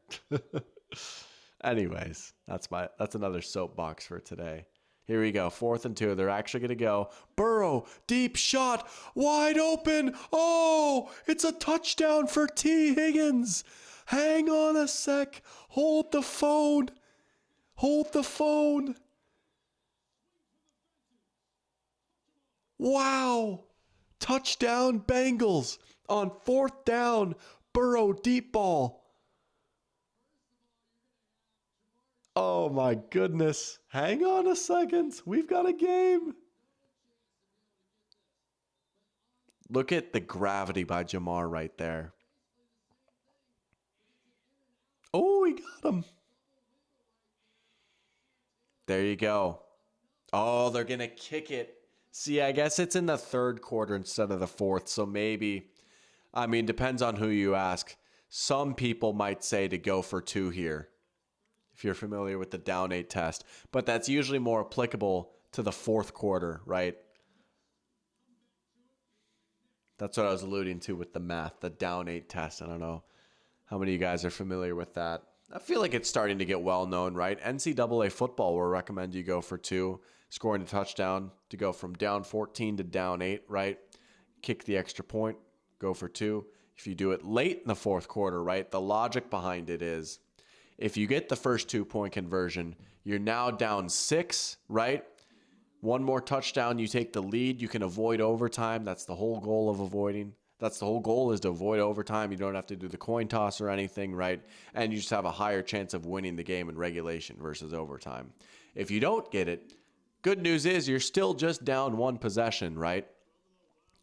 Anyways, that's another soapbox for today. Here we go. 4th and 2. They're actually going to go. Burrow, deep shot, wide open. Oh, it's a touchdown for T. Higgins. Hang on a sec. Hold the phone. Hold the phone. Wow. Touchdown Bengals on 4th down. Burrow deep ball. Oh my goodness. Hang on a second. We've got a game. Look at the gravity by Jamar right there. Oh, he got him. There you go. Oh, they're going to kick it. See, I guess it's in the 3rd quarter instead of the 4th. So maybe, depends on who you ask. Some people might say to go for 2 here, if you're familiar with the down 8 test. But that's usually more applicable to the 4th quarter, right? That's what I was alluding to with the math, the down 8 test. I don't know how many of you guys are familiar with that. I feel like it's starting to get well known, right? NCAA football will recommend you go for 2, scoring a touchdown to go from down 14 to down 8, right? Kick the extra point, go for 2. If you do it late in the 4th quarter, right? The logic behind it is, if you get the first 2-point conversion, you're now down 6, right? One more touchdown, you take the lead. You can avoid overtime. That's the whole goal of avoiding. That's the whole goal, is to avoid overtime. You don't have to do the coin toss or anything, right? And you just have a higher chance of winning the game in regulation versus overtime. If you don't get it, good news is you're still just down 1 possession, right?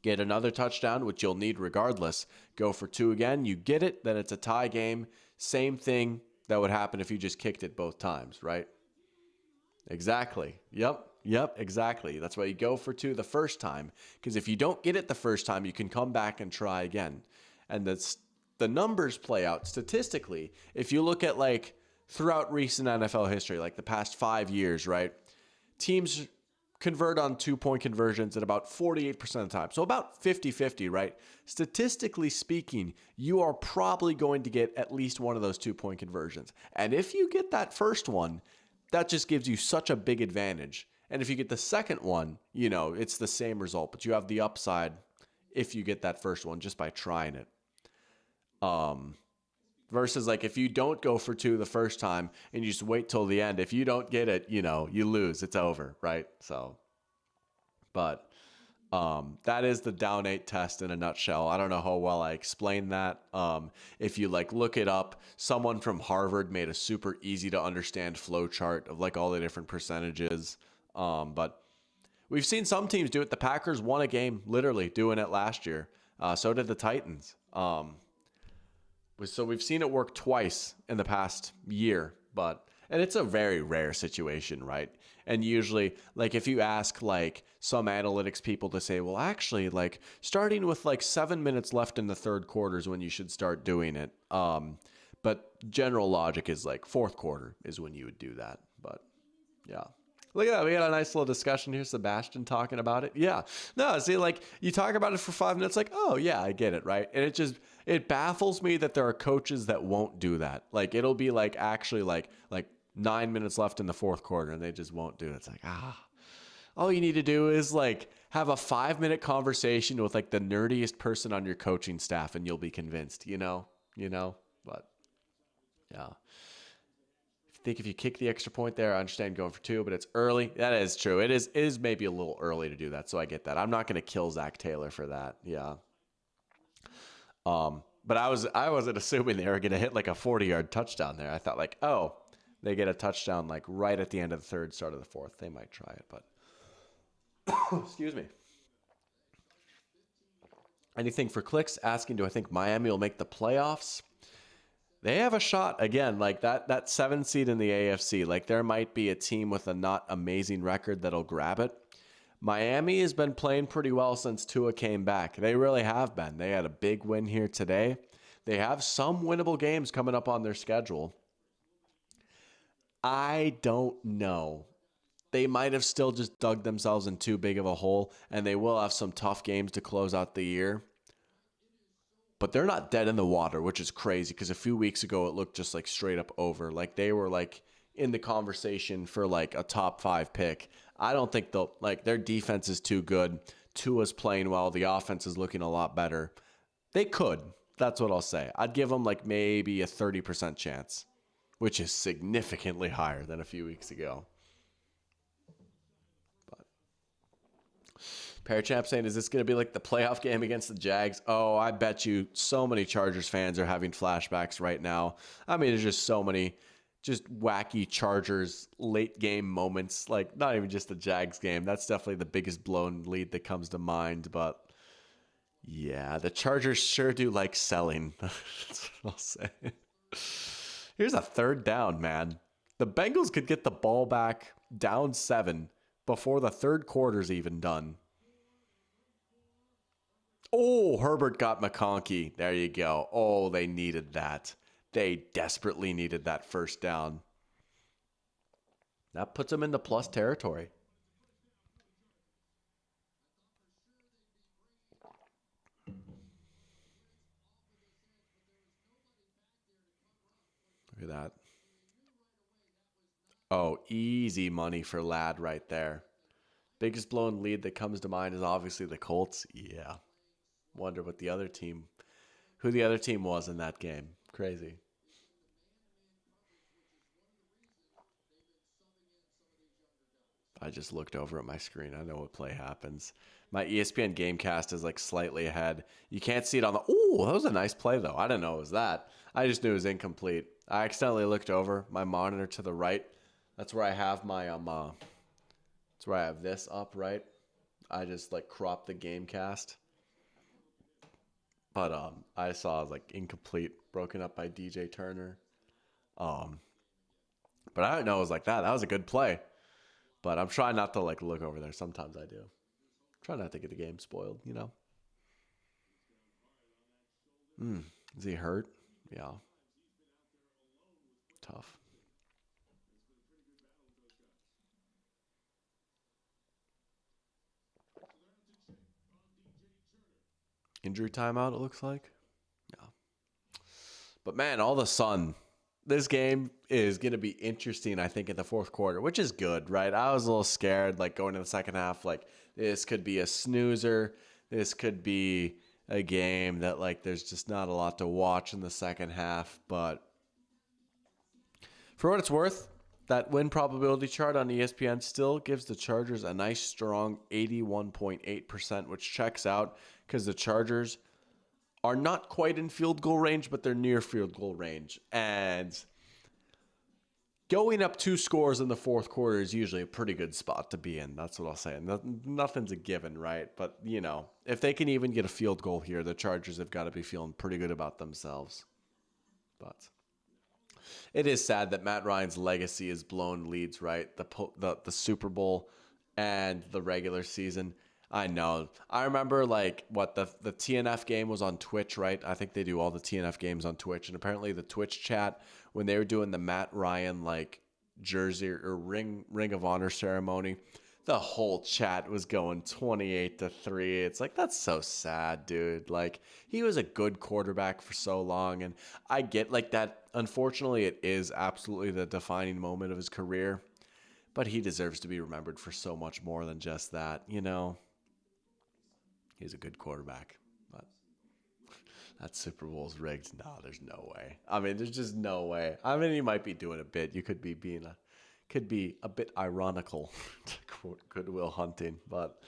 Get another touchdown, which you'll need regardless. Go for 2 again. You get it, then it's a tie game. Same thing that would happen if you just kicked it both times, right? Exactly. Yep, exactly. That's why you go for 2 the first time, because if you don't get it the first time, you can come back and try again. And the numbers play out statistically. If you look at throughout recent NFL history, the past 5 years, right? Teams convert on 2-point conversions at about 48% of the time. So about 50-50, right? Statistically speaking, you are probably going to get at least one of those 2-point conversions. And if you get that first one, that just gives you such a big advantage. And if you get the second one, it's the same result, but you have the upside if you get that first one just by trying it. Versus like if you don't go for two the first time and you just wait till the end, if you don't get it, you lose. It's over, right? So, but that is the down eight test in a nutshell. I don't know how well I explained that. If you like look it up, someone from Harvard made a super easy to understand flow chart of like all the different percentages. But we've seen some teams do it. The Packers won a game literally doing it last year. So did the Titans. So we've seen it work twice in the past year, and it's a very rare situation, right? And usually, like if you ask like some analytics people to say, well, actually, like starting with like 7 minutes left in the third quarter is when you should start doing it. But general logic is like fourth quarter is when you would do that. But yeah. Look at that. We had a nice little discussion here. Sebastian talking about it. Yeah. No, see, like you talk about it for 5 minutes, like, oh, yeah, I get it. Right. And it baffles me that there are coaches that won't do that. Like it'll be like actually like 9 minutes left in the fourth quarter and they just won't do it. It's like, all you need to do is like have a 5-minute conversation with like the nerdiest person on your coaching staff and you'll be convinced, but yeah. I think if you kick the extra point there, I understand going for two, but it's early. That is true. It is maybe a little early to do that, so I get that. I'm not going to kill Zach Taylor for that. Yeah. But I wasn't assuming they were going to hit like a 40-yard touchdown there. I thought like, oh, they get a touchdown like right at the end of the third, start of the fourth. They might try it, but excuse me. Anything for clicks? Asking, do I think Miami will make the playoffs? They have a shot again, like that 7 seed in the AFC. Like there might be a team with a not amazing record that'll grab it. Miami has been playing pretty well since Tua came back. They really have been. They had a big win here today. They have some winnable games coming up on their schedule. I don't know. They might have still just dug themselves in too big of a hole, and they will have some tough games to close out the year. But they're not dead in the water, which is crazy because a few weeks ago it looked just like straight up over. Like they were like in the conversation for like a top 5 pick. I don't think they'll like their defense is too good. Tua's playing well. The offense is looking a lot better. They could. That's what I'll say. I'd give them like maybe a 30% chance, which is significantly higher than a few weeks ago. Parachamp saying, is this going to be like the playoff game against the Jags? Oh, I bet you so many Chargers fans are having flashbacks right now. I mean, there's just so many just wacky Chargers late game moments. Like, not even just the Jags game. That's definitely the biggest blown lead that comes to mind. But, yeah, the Chargers sure do like selling. That's what I'll say. Here's a third down, man. The Bengals could get the ball back down 7 before the third quarter's even done. Oh, Herbert got McConkey. There you go. Oh, they needed that. They desperately needed that first down. That puts them into plus territory. Look at that. Oh, easy money for Ladd right there. Biggest blown lead that comes to mind is obviously the Colts. Yeah. Wonder what who the other team was in that game. Crazy. I just looked over at my screen. I know what play happens. My ESPN Gamecast is like slightly ahead. You can't see it on the... Oh, that was a nice play, though. I didn't know it was that. I just knew it was incomplete. I accidentally looked over my monitor to the right. That's where I have my... That's where I have this up, right? I just like cropped the Gamecast. But I saw like incomplete, broken up by DJ Turner. But I didn't know it was like that. That was a good play. But I'm trying not to like look over there. Sometimes I do. Try not to get the game spoiled, Is he hurt? Yeah. Tough. Injury timeout, it looks like. Yeah. But man, all of a sudden, this game is going to be interesting, I think, in the fourth quarter, which is good, right? I was a little scared, like, going to the second half, like, this could be a snoozer. This could be a game that like there's just not a lot to watch in the second half. But for what it's worth, that win probability chart on ESPN still gives the Chargers a nice strong 81.8%, which checks out because the Chargers are not quite in field goal range, but they're near field goal range. And going up 2 scores in the fourth quarter is usually a pretty good spot to be in. That's what I'll say. Nothing's a given, right? But, you know, if they can even get a field goal here, the Chargers have got to be feeling pretty good about themselves. But it is sad that Matt Ryan's legacy is blown leads, right? The Super Bowl and the regular season. I know. I remember like the TNF game was on Twitch, right? I think they do all the TNF games on Twitch. And apparently the Twitch chat, when they were doing the Matt Ryan like jersey or ring of honor ceremony, the whole chat was going 28-3. It's like, that's so sad, dude. Like, he was a good quarterback for so long. And I get like that. Unfortunately, it is absolutely the defining moment of his career. But he deserves to be remembered for so much more than just that, you know? He's a good quarterback, but that Super Bowl's rigged. No, there's no way. I mean, there's just no way. I mean, you might be doing a bit. You could be could be a bit ironical, to quote Goodwill Hunting, but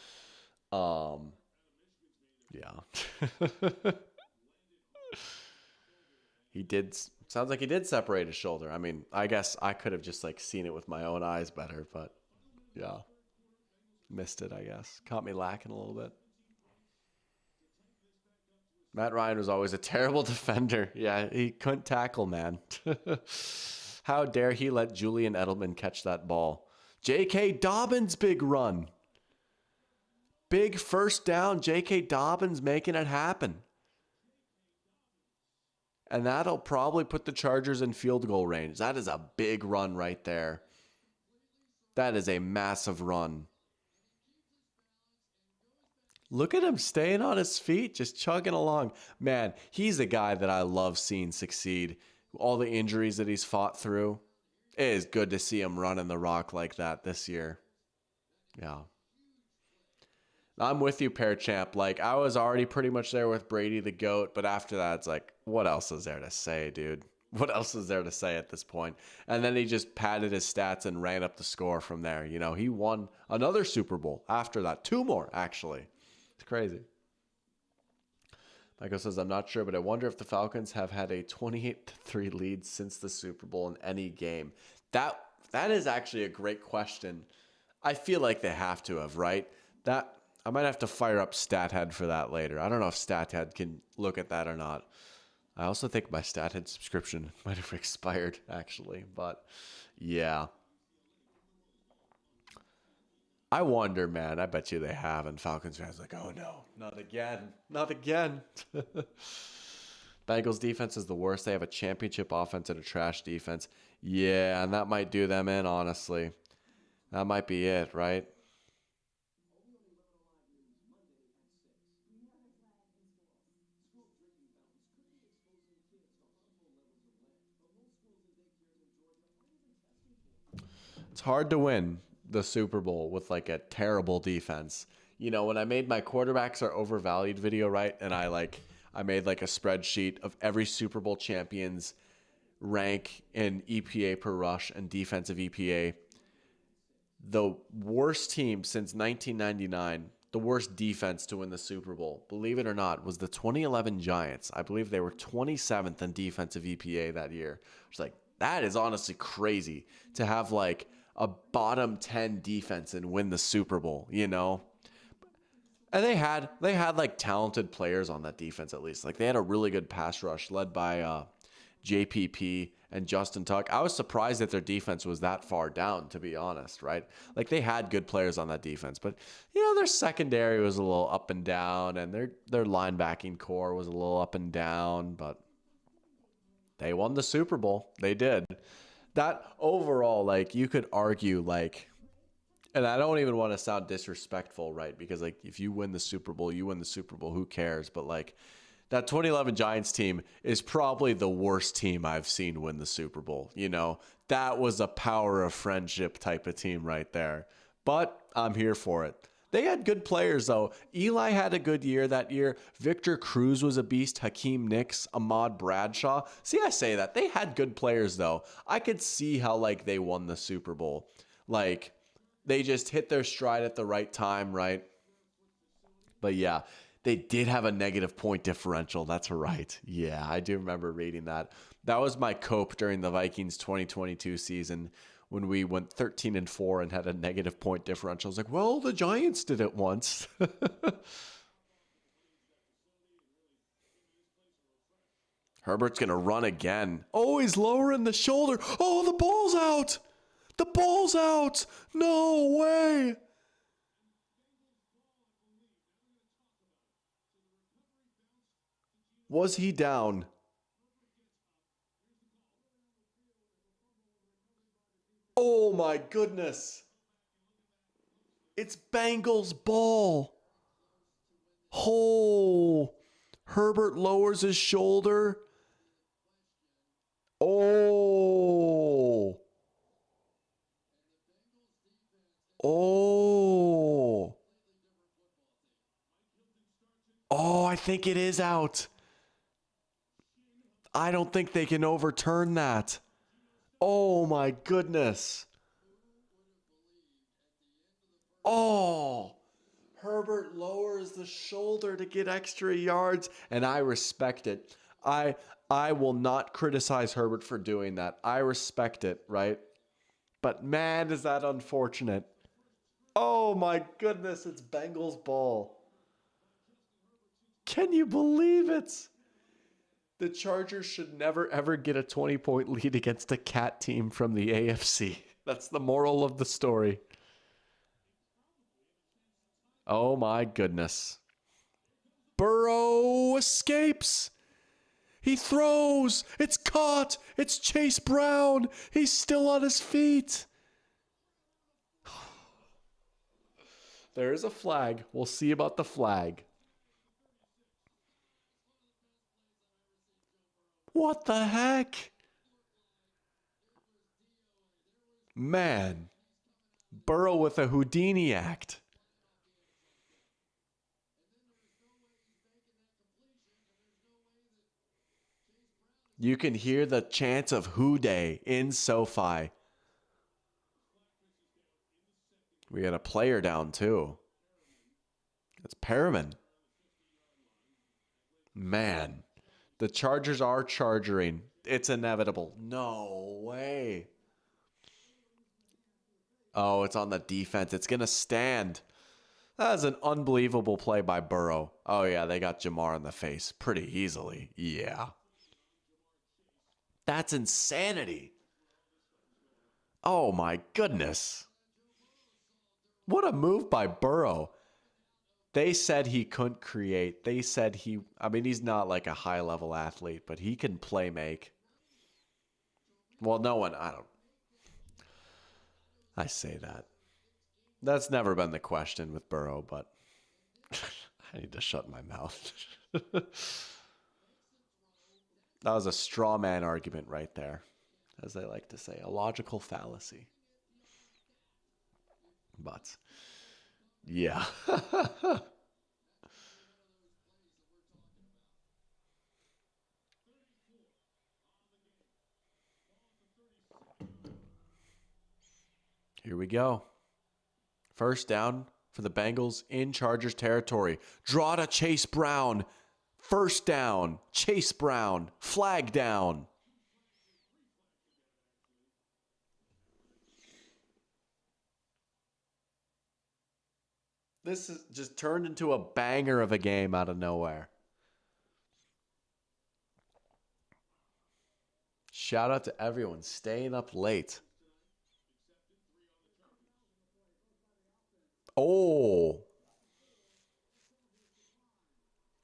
yeah. He did. Sounds like he did separate his shoulder. I mean, I guess I could have just like seen it with my own eyes better, but yeah, missed it. I guess caught me lacking a little bit. Matt Ryan was always a terrible defender. Yeah, he couldn't tackle, man. How dare he let Julian Edelman catch that ball? J.K. Dobbins' big run. Big first down, J.K. Dobbins making it happen. And that'll probably put the Chargers in field goal range. That is a big run right there. That is a massive run. Look at him staying on his feet, just chugging along. Man, he's a guy that I love seeing succeed. All the injuries that he's fought through. It is good to see him running the rock like that this year. Yeah. I'm with you, Pear Champ. Like, I was already pretty much there with Brady the GOAT, but after that, it's like, what else is there to say, dude? What else is there to say at this point? And then he just padded his stats and ran up the score from there. You know, he won another Super Bowl after that. 2 more, actually. It's crazy. Michael says, I'm not sure, but I wonder if the Falcons have had a 28-3 lead since the Super Bowl in any game. That is actually a great question. I feel like they have to have, right? That I might have to fire up StatHead for that later. I don't know if StatHead can look at that or not. I also think my StatHead subscription might have expired, actually. But, yeah. I wonder, man. I bet you they have. And Falcons fans like, oh, no, not again. Not again. Bengals defense is the worst. They have a championship offense and a trash defense. Yeah, and that might do them in, honestly. That might be it, right? It's hard to win the Super Bowl with like a terrible defense. You know, when I made my quarterbacks are overvalued video, right? And I made like a spreadsheet of every Super Bowl champion's rank in EPA per rush and defensive EPA. The worst team since 1999, the worst defense to win the Super Bowl, believe it or not, was the 2011 Giants. I believe they were 27th in defensive EPA that year. It's like, that is honestly crazy to have like a bottom 10 defense and win the Super Bowl, you know? And they had like talented players on that defense at least. Like they had a really good pass rush led by JPP and Justin Tuck. I was surprised that their defense was that far down, to be honest, right? Like they had good players on that defense, but you know, their secondary was a little up and down and their linebacking core was a little up and down, but they won the Super Bowl. They did. That overall, like you could argue like, and I don't even want to sound disrespectful, right? Because like if you win the Super Bowl, you win the Super Bowl, who cares? But like that 2011 Giants team is probably the worst team I've seen win the Super Bowl. You know, that was a power of friendship type of team right there. But I'm here for it. They had good players, though. Eli had a good year that year. Victor Cruz was a beast. Hakeem Nicks, Ahmad Bradshaw. See, I say that. They had good players, though. I could see how, like, they won the Super Bowl. Like, they just hit their stride at the right time, right? But yeah, they did have a negative point differential. That's right. Yeah, I do remember reading that. That was my cope during the Vikings 2022 season when we went 13-4 and had a negative point differential. I was like, well, the Giants did it once. Herbert's going to run again. Oh, he's lowering the shoulder. Oh, the ball's out. The ball's out. No way. Was he down? Oh my goodness. It's Bengals ball. Oh. Herbert lowers his shoulder. Oh. Oh. Oh, I think it is out. I don't think they can overturn that. Oh my goodness. Oh. Herbert lowers the shoulder to get extra yards, and I respect it. I will not criticize Herbert for doing that. I respect it, right? But man, is that unfortunate. Oh my goodness, it's Bengals ball. Can you believe it? The Chargers should never ever get a 20-point lead against a cat team from the AFC. That's the moral of the story. Oh my goodness. Burrow escapes. He throws. It's caught. It's Chase Brown. He's still on his feet. There is a flag. We'll see about the flag. What the heck? Man. Burrow with a Houdini act. You can hear the chants of Who Day in SoFi. We got a player down too. It's Perriman. Man, the Chargers are charging. It's inevitable. No way. Oh, it's on the defense. It's going to stand. That is an unbelievable play by Burrow. Oh, yeah, they got Jamar in the face pretty easily. Yeah. That's insanity. Oh, my goodness. What a move by Burrow. They said he couldn't create. They said he's not like a high-level athlete, but he can play make. Well, I say that. That's never been the question with Burrow, but I need to shut my mouth. That was a straw man argument right there, as they like to say, a logical fallacy. But, yeah. Here we go. First down for the Bengals in Chargers territory. Draw to Chase Brown. First down. Chase Brown. Flag down. This is just turned into a banger of a game out of nowhere. Shout out to everyone staying up late. Oh.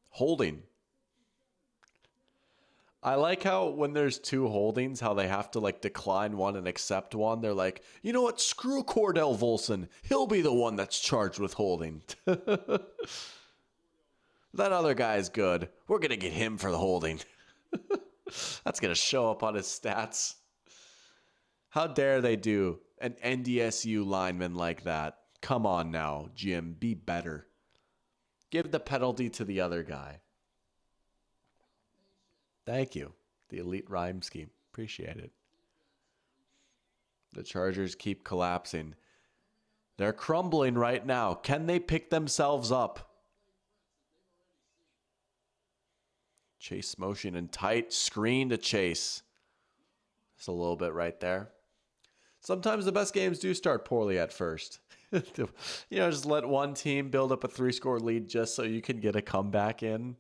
Holding. I like how when there's two holdings, how they have to like decline one and accept one. They're like, you know what? Screw Cordell Volson. He'll be the one that's charged with holding. That other guy's good. We're going to get him for the holding. That's going to show up on his stats. How dare they do an NDSU lineman like that? Come on now, Jim. Be better. Give the penalty to the other guy. Thank you. The elite rhyme scheme. Appreciate it. The Chargers keep collapsing. They're crumbling right now. Can they pick themselves up? Chase motion and tight screen to Chase. Just a little bit right there. Sometimes the best games do start poorly at first. Just let one team build up a 3-score lead just so you can get a comeback in.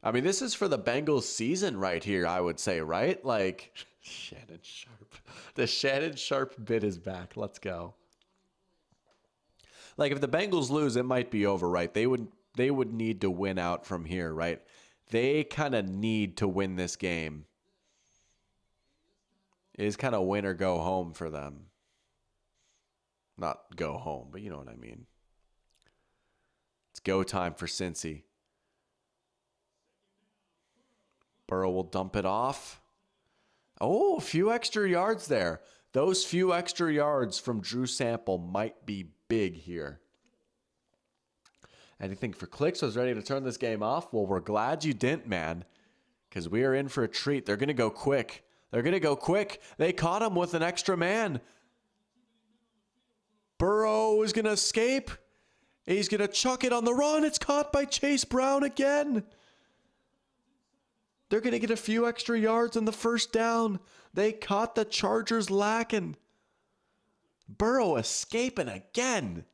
I mean, this is for the Bengals season right here, I would say, right? Like, Shannon Sharp. The Shannon Sharp bit is back. Let's go. Like, if the Bengals lose, it might be over, right? They would need to win out from here, right? They kind of need to win this game. It is kind of win or go home for them. Not go home, but you know what I mean. It's go time for Cincy. Burrow will dump it off. Oh, a few extra yards there. Those few extra yards from Drew Sample might be big here. Anything for clicks? Was ready to turn this game off? Well, we're glad you didn't, man, because we are in for a treat. They're going to go quick. They caught him with an extra man. Burrow is going to escape. He's going to chuck it on the run. It's caught by Chase Brown again. They're going to get a few extra yards on the first down. They caught the Chargers lacking. Burrow escaping again.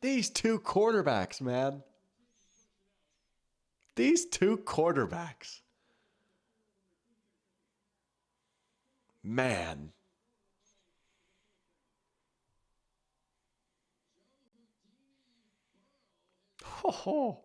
These two quarterbacks, man. These two quarterbacks. Man. Oh.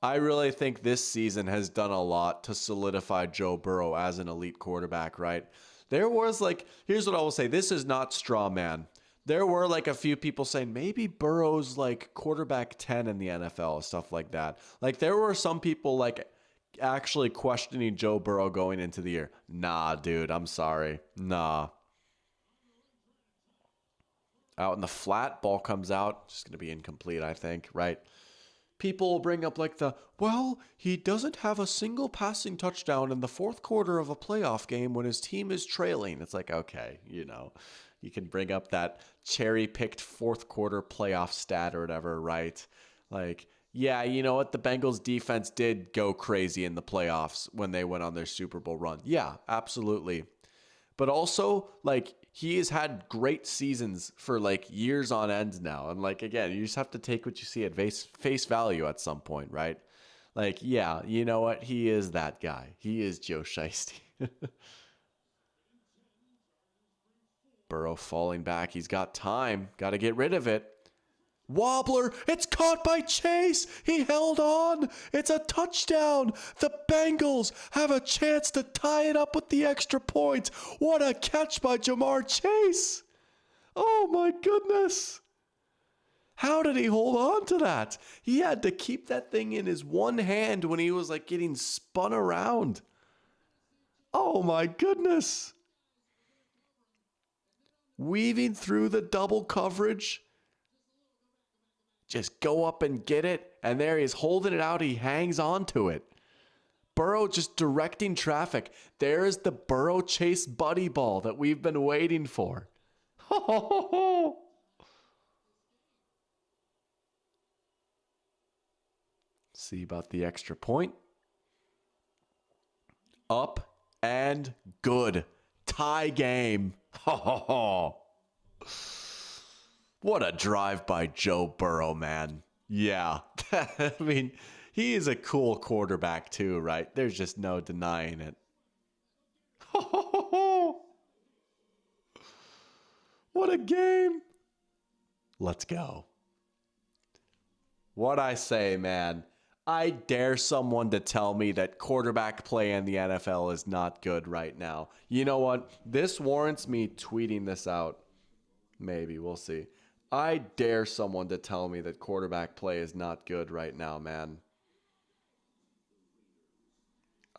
I really think this season has done a lot to solidify Joe Burrow as an elite quarterback, right? There was here's what I will say. This is not straw man. There were a few people saying maybe Burrow's quarterback 10 in the NFL, stuff like that. There were some people actually questioning Joe Burrow going into the year. Nah, dude, I'm sorry. Nah. Out in the flat, ball comes out. Just going to be incomplete, I think, right? People will bring up he doesn't have a single passing touchdown in the fourth quarter of a playoff game when his team is trailing. It's okay, you can bring up that cherry-picked fourth quarter playoff stat or whatever, right? Yeah, you know what? The Bengals defense did go crazy in the playoffs when they went on their Super Bowl run. Yeah, absolutely. But also, he has had great seasons for years on end now. And again, you just have to take what you see at face value at some point, right? Yeah, you know what? He is that guy. He is Joe Shiesty. Burrow falling back. He's got time. Got to get rid of it. Wobbler. It's caught by Chase. He held on. It's a touchdown. The Bengals have a chance to tie it up with the extra point. What a catch by Jamar Chase. Oh my goodness. How did he hold on to that? He had to keep that thing in his one hand when he was getting spun around. Oh my goodness. Weaving through the double coverage. Just go up and get it. And there he is holding it out. He hangs on to it. Burrow just directing traffic. There's the Burrow Chase buddy ball that we've been waiting for. See about the extra point. Up and good. Tie game. What a drive by Joe Burrow, man. Yeah. I mean, he is a cool quarterback too, right? There's just no denying it. What a game. Let's go. What I say, man. I dare someone to tell me that quarterback play in the NFL is not good right now. You know what? This warrants me tweeting this out. Maybe. We'll see. I dare someone to tell me that quarterback play is not good right now, man.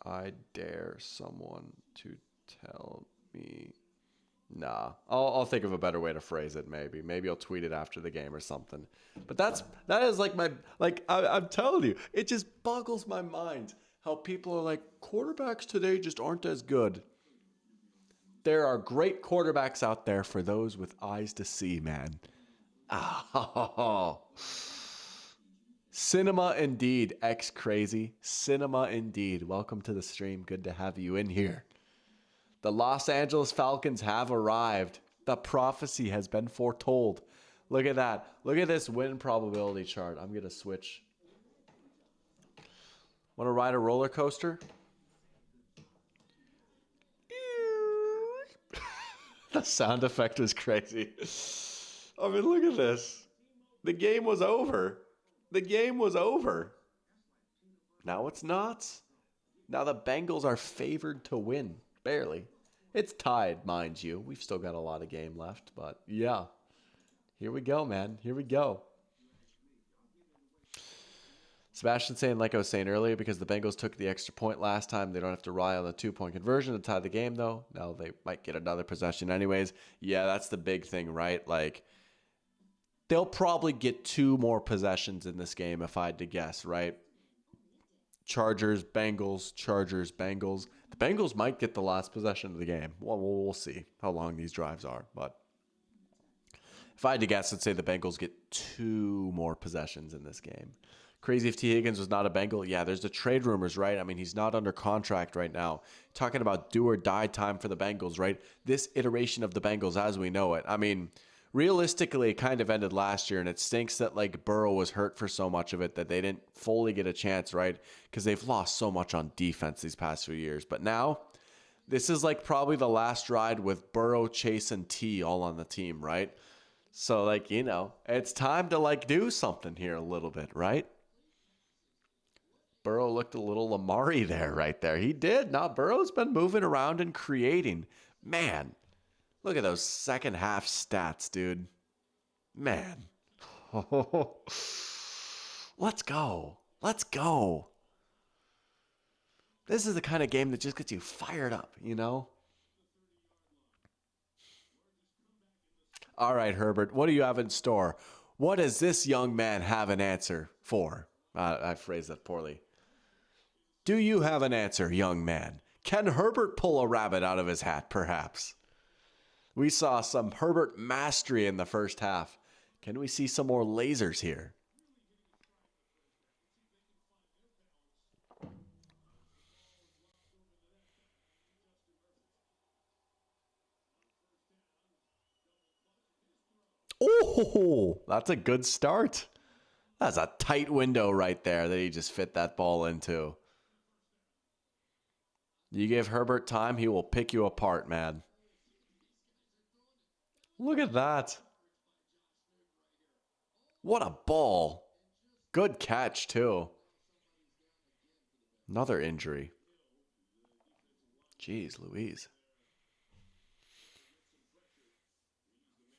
I dare someone to tell me Nah, I'll think of a better way to phrase it. Maybe I'll tweet it after the game or something. But that is like my like I'm telling you, it just boggles my mind how people are like quarterbacks today just aren't as good. There are great quarterbacks out there for those with eyes to see, man. Oh, cinema indeed, X crazy. Cinema indeed. Welcome to the stream. Good to have you in here. The Los Angeles Falcons have arrived. The prophecy has been foretold. Look at that. Look at this win probability chart. I'm going to switch. Want to ride a roller coaster? The sound effect was crazy. I mean, look at this. The game was over. The game was over. Now it's not. Now the Bengals are favored to win. Barely. It's tied, mind you. We've still got a lot of game left, but yeah. Here we go, man. Here we go. Sebastian saying, like I was saying earlier, because the Bengals took the extra point last time, they don't have to rely on the 2-point conversion to tie the game, though. Now they might get another possession anyways. Yeah, that's the big thing, right? Like, they'll probably get 2 more possessions in this game, if I had to guess, right? Chargers, Bengals, Chargers, Bengals. The Bengals might get the last possession of the game. Well, we'll see how long these drives are. But if I had to guess, I'd say the Bengals get 2 more possessions in this game. Crazy if T. Higgins was not a Bengal. Yeah, there's the trade rumors, right? I mean, he's not under contract right now. Talking about do or die time for the Bengals, right? This iteration of the Bengals as we know it. I mean, realistically, it kind of ended last year, and it stinks that like Burrow was hurt for so much of it that they didn't fully get a chance, right? Because they've lost so much on defense these past few years. But now, this is like probably the last ride with Burrow, Chase, and T all on the team, right? So like, you know, it's time to like do something here a little bit, right? Burrow looked a little Amari there, right there. He did. Now Burrow's been moving around and creating. Man, look at those second half stats, dude. Man. Let's go. Let's go. This is the kind of game that just gets you fired up, you know? All right, Herbert, what do you have in store? What does this young man have an answer for? I phrased that poorly. Do you have an answer, young man? Can Herbert pull a rabbit out of his hat, perhaps? We saw some Herbert mastery in the first half. Can we see some more lasers here? Oh, that's a good start. That's a tight window right there that he just fit that ball into. You give Herbert time, he will pick you apart, man. Look at that. What a ball. Good catch, too. Another injury. Jeez Louise.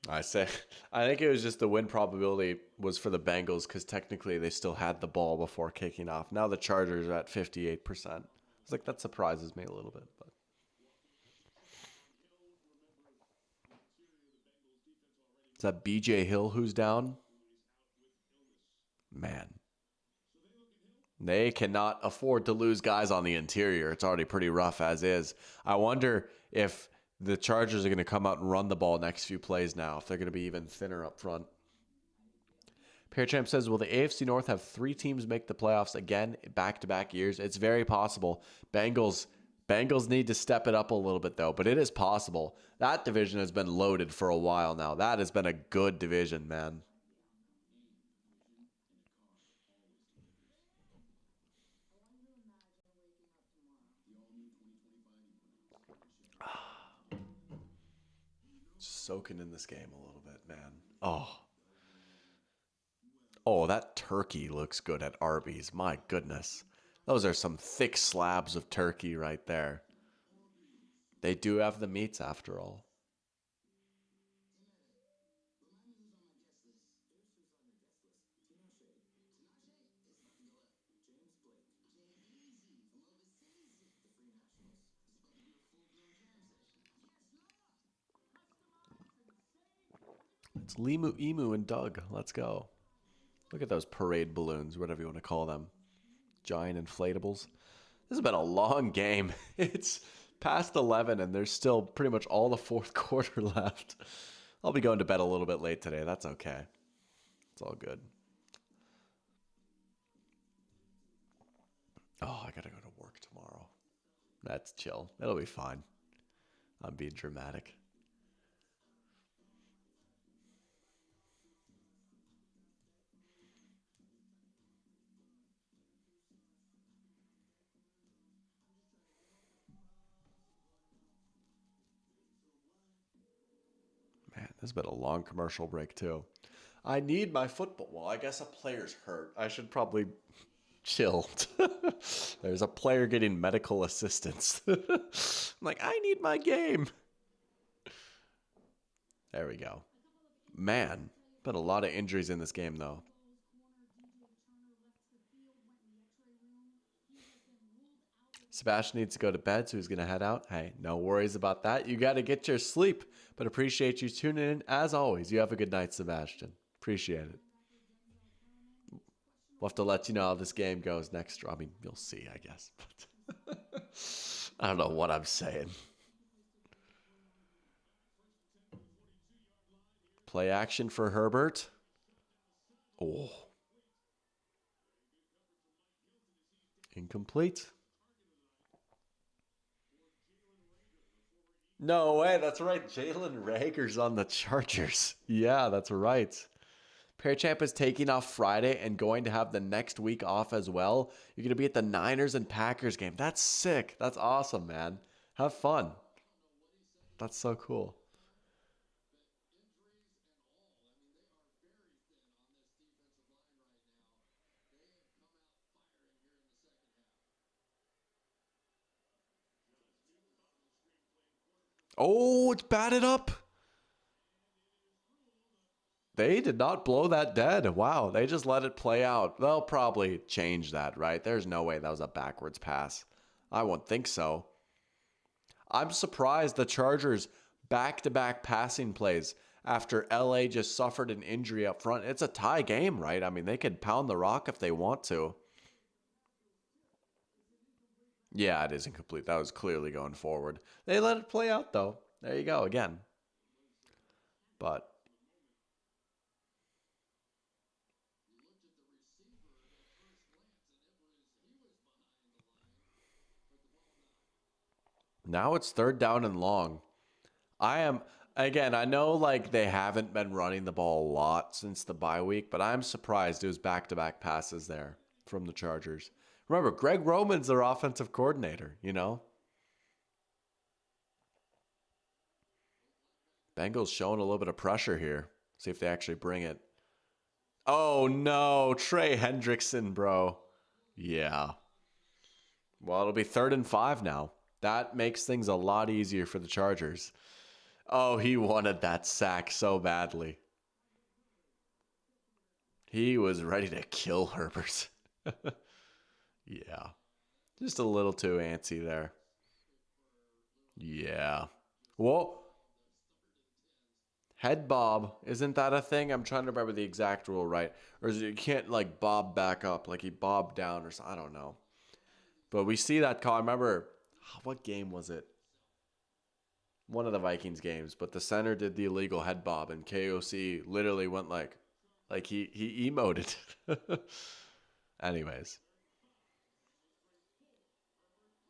I say, I think it was just the win probability was for the Bengals because technically they still had the ball before kicking off. Now the Chargers are at 58%. It's like that surprises me a little bit, but is that BJ Hill who's down? Man, they cannot afford to lose guys on the interior. It's already pretty rough as is. I wonder if the Chargers are going to come out and run the ball next few plays now, if they're going to be even thinner up front. Pearchamp says, will the AFC North have 3 teams make the playoffs again back-to-back years? It's very possible. Bengals need to step it up a little bit, though, but it is possible. That division has been loaded for a while now. That has been a good division, man. Just soaking in this game a little bit, man. Oh, that turkey looks good at Arby's. My goodness. Those are some thick slabs of turkey right there. They do have the meats after all. It's Limu, Emu, and Doug. Let's go. Look at those parade balloons, whatever you want to call them. Giant inflatables. This has been a long game. It's past 11, and there's still pretty much all the fourth quarter left. I'll be going to bed a little bit late today. That's okay. It's all good. Oh, I gotta go to work tomorrow. That's chill. It'll be fine. I'm being dramatic. Man, this has been a long commercial break, too. I need my football. Well, I guess a player's hurt. I should probably chill. There's a player getting medical assistance. I'm like, I need my game. There we go. Man, been a lot of injuries in this game, though. Sebastian needs to go to bed, so he's going to head out. Hey, no worries about that. You got to get your sleep, but appreciate you tuning in. As always, you have a good night, Sebastian. Appreciate it. We'll have to let you know how this game goes next. I mean, you'll see, I guess. I don't know what I'm saying. Play action for Herbert. Oh. Incomplete. No way, that's right. Jalen Rager's on the Chargers. Yeah, that's right. Parachamp is taking off Friday and going to have the next week off as well. You're going to be at the Niners and Packers game. That's sick. That's awesome, man. Have fun. That's so cool. Oh, it's batted up. They did not blow that dead. Wow, they just let it play out. They'll probably change that, right? There's no way that was a backwards pass. I won't think so. I'm surprised the Chargers back-to-back passing plays after LA just suffered an injury up front. It's a tie game, right? I mean, they could pound the rock if they want to. Yeah, it is incomplete. That was clearly going forward. They let it play out, though. There you go, again. But now it's third down and long. Again, I know like they haven't been running the ball a lot since the bye week, but I'm surprised it was back-to-back passes there from the Chargers. Remember, Greg Roman's their offensive coordinator, you know? Bengals showing a little bit of pressure here. See if they actually bring it. Oh no, Trey Hendrickson, bro. Yeah. Well, it'll be 3rd and 5 now. That makes things a lot easier for the Chargers. Oh, he wanted that sack so badly. He was ready to kill Herbert. Yeah. Just a little too antsy there. Yeah. Whoa. Head bob. Isn't that a thing? I'm trying to remember the exact rule, right? Or is it you can't like bob back up like he bobbed down or something? I don't know. But we see that call. I remember, what game was it? One of the Vikings games, but the center did the illegal head bob and KOC literally went like he emoted. Anyways.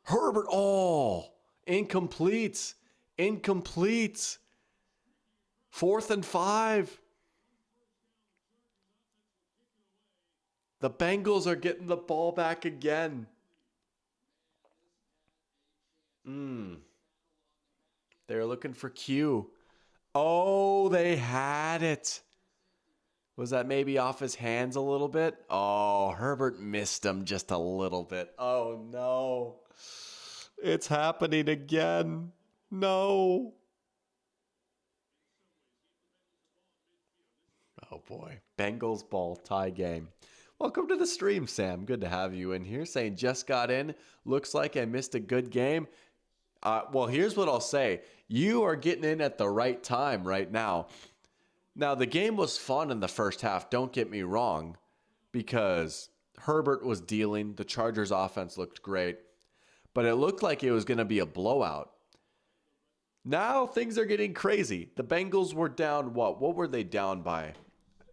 Herbert, oh, incomplete. Incomplete. 4th and 5. The Bengals are getting the ball back again. They're looking for Q. Oh, they had it. Was that maybe off his hands a little bit? Oh, Herbert missed him just a little bit. Oh, no. It's happening again. No. Oh, boy. Bengals ball tie game. Welcome to the stream, Sam. Good to have you in here. Saying just got in. Looks like I missed a good game. Well, here's what I'll say. You are getting in at the right time right now. Now, the game was fun in the first half, don't get me wrong, because Herbert was dealing. The Chargers offense looked great, but it looked like it was going to be a blowout. Now things are getting crazy. The Bengals were down what? What were they down by?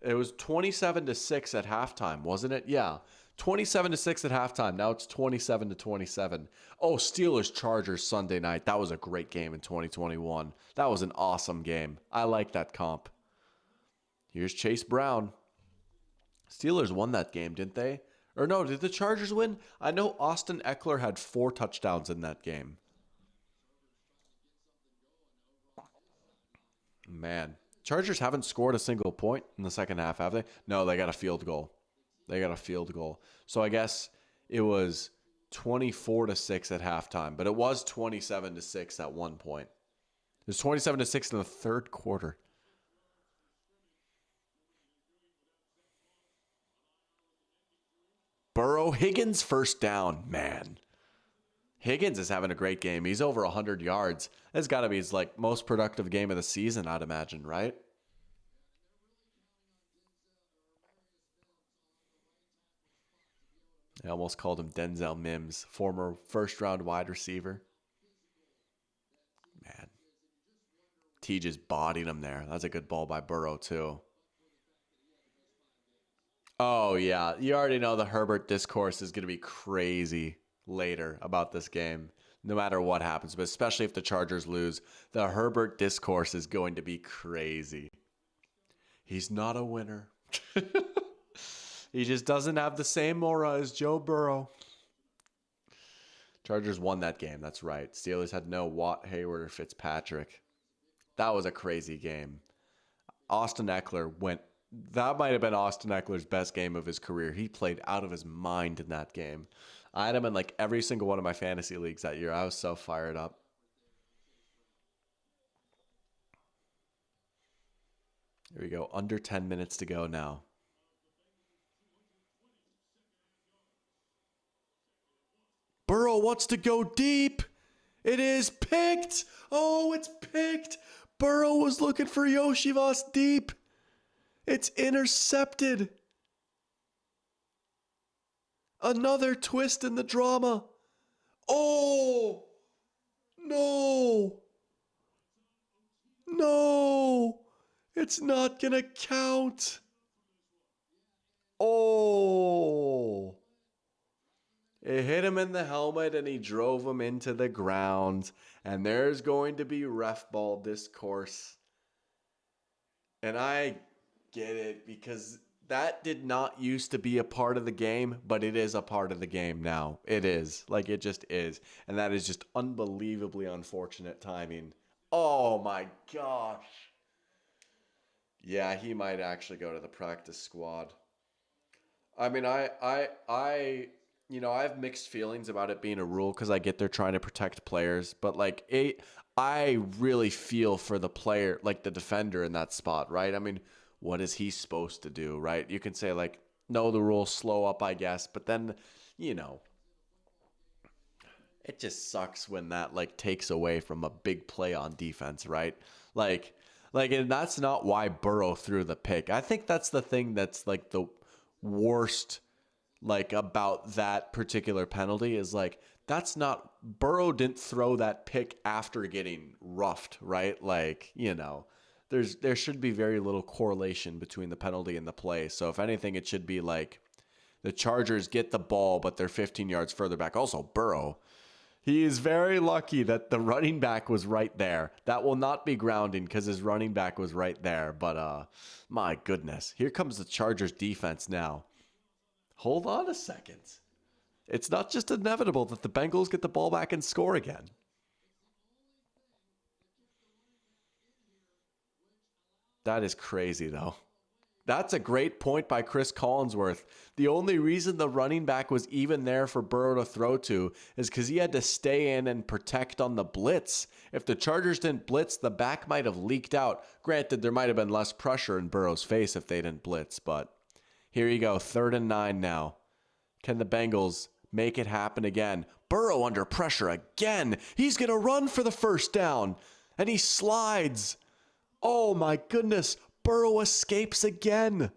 It was 27-6 at halftime, wasn't it? Yeah. 27-6 at halftime. Now it's 27-27. Oh, Steelers Chargers Sunday night. That was a great game in 2021. That was an awesome game. I like that comp. Here's Chase Brown. Steelers won that game, didn't they? Or no, did the Chargers win? I know Austin Eckler had 4 touchdowns in that game. Man, Chargers haven't scored a single point in the second half, have they? No, they got a field goal. They got a field goal. So I guess it was 24-6 at halftime, but it was 27-6 at one point. It was 27-6 in the third quarter. Burrow, Higgins first down. Man, Higgins is having a great game. He's over 100 yards. That's got to be his most productive game of the season, I'd imagine, right? I almost called him Denzel Mims, former first-round wide receiver. Man, T just bodied him there. That's a good ball by Burrow, too. Oh, yeah. You already know the Herbert discourse is going to be crazy later about this game, no matter what happens, but especially if the Chargers lose. The Herbert discourse is going to be crazy. He's not a winner. He just doesn't have the same aura as Joe Burrow. Chargers won that game. That's right. Steelers had no Watt, Hayward, or Fitzpatrick. That was a crazy game. Austin Eckler went. That might have been Austin Eckler's best game of his career. He played out of his mind in that game. I had him in every single one of my fantasy leagues that year. I was so fired up. Here we go. Under 10 minutes to go now. Burrow wants to go deep. It is picked. Oh, it's picked. Burrow was looking for Yoshivas deep. It's intercepted. Another twist in the drama. Oh, no. No. It's not going to count. Oh. It hit him in the helmet and he drove him into the ground. And there's going to be ref ball discourse. And I get it because that did not used to be a part of the game, but it is a part of the game now. It is. It just is. And that is just unbelievably unfortunate timing. Oh my gosh. Yeah, he might actually go to the practice squad. I mean, I have mixed feelings about it being a rule because I get they're trying to protect players, but I really feel for the player, the defender in that spot, right? I mean, what is he supposed to do, right? You can say no, the rules slow up, I guess, but then, it just sucks when that takes away from a big play on defense, right? And that's not why Burrow threw the pick. I think that's the thing that's the worst about that particular penalty is that's not Burrow didn't throw that pick after getting roughed, right? There should be very little correlation between the penalty and the play. So if anything, it should be the Chargers get the ball, but they're 15 yards further back. Also, Burrow, he is very lucky that the running back was right there. That will not be grounding because his running back was right there. But my goodness, here comes the Chargers defense now. Hold on a second. It's not just inevitable that the Bengals get the ball back and score again. That is crazy, though. That's a great point by Chris Collinsworth. The only reason the running back was even there for Burrow to throw to is because he had to stay in and protect on the blitz. If the Chargers didn't blitz, the back might have leaked out. Granted, there might have been less pressure in Burrow's face if they didn't blitz, but here you go, 3rd and 9 now. Can the Bengals make it happen again? Burrow under pressure again. He's going to run for the first down, and he slides. Oh my goodness. Burrow escapes again.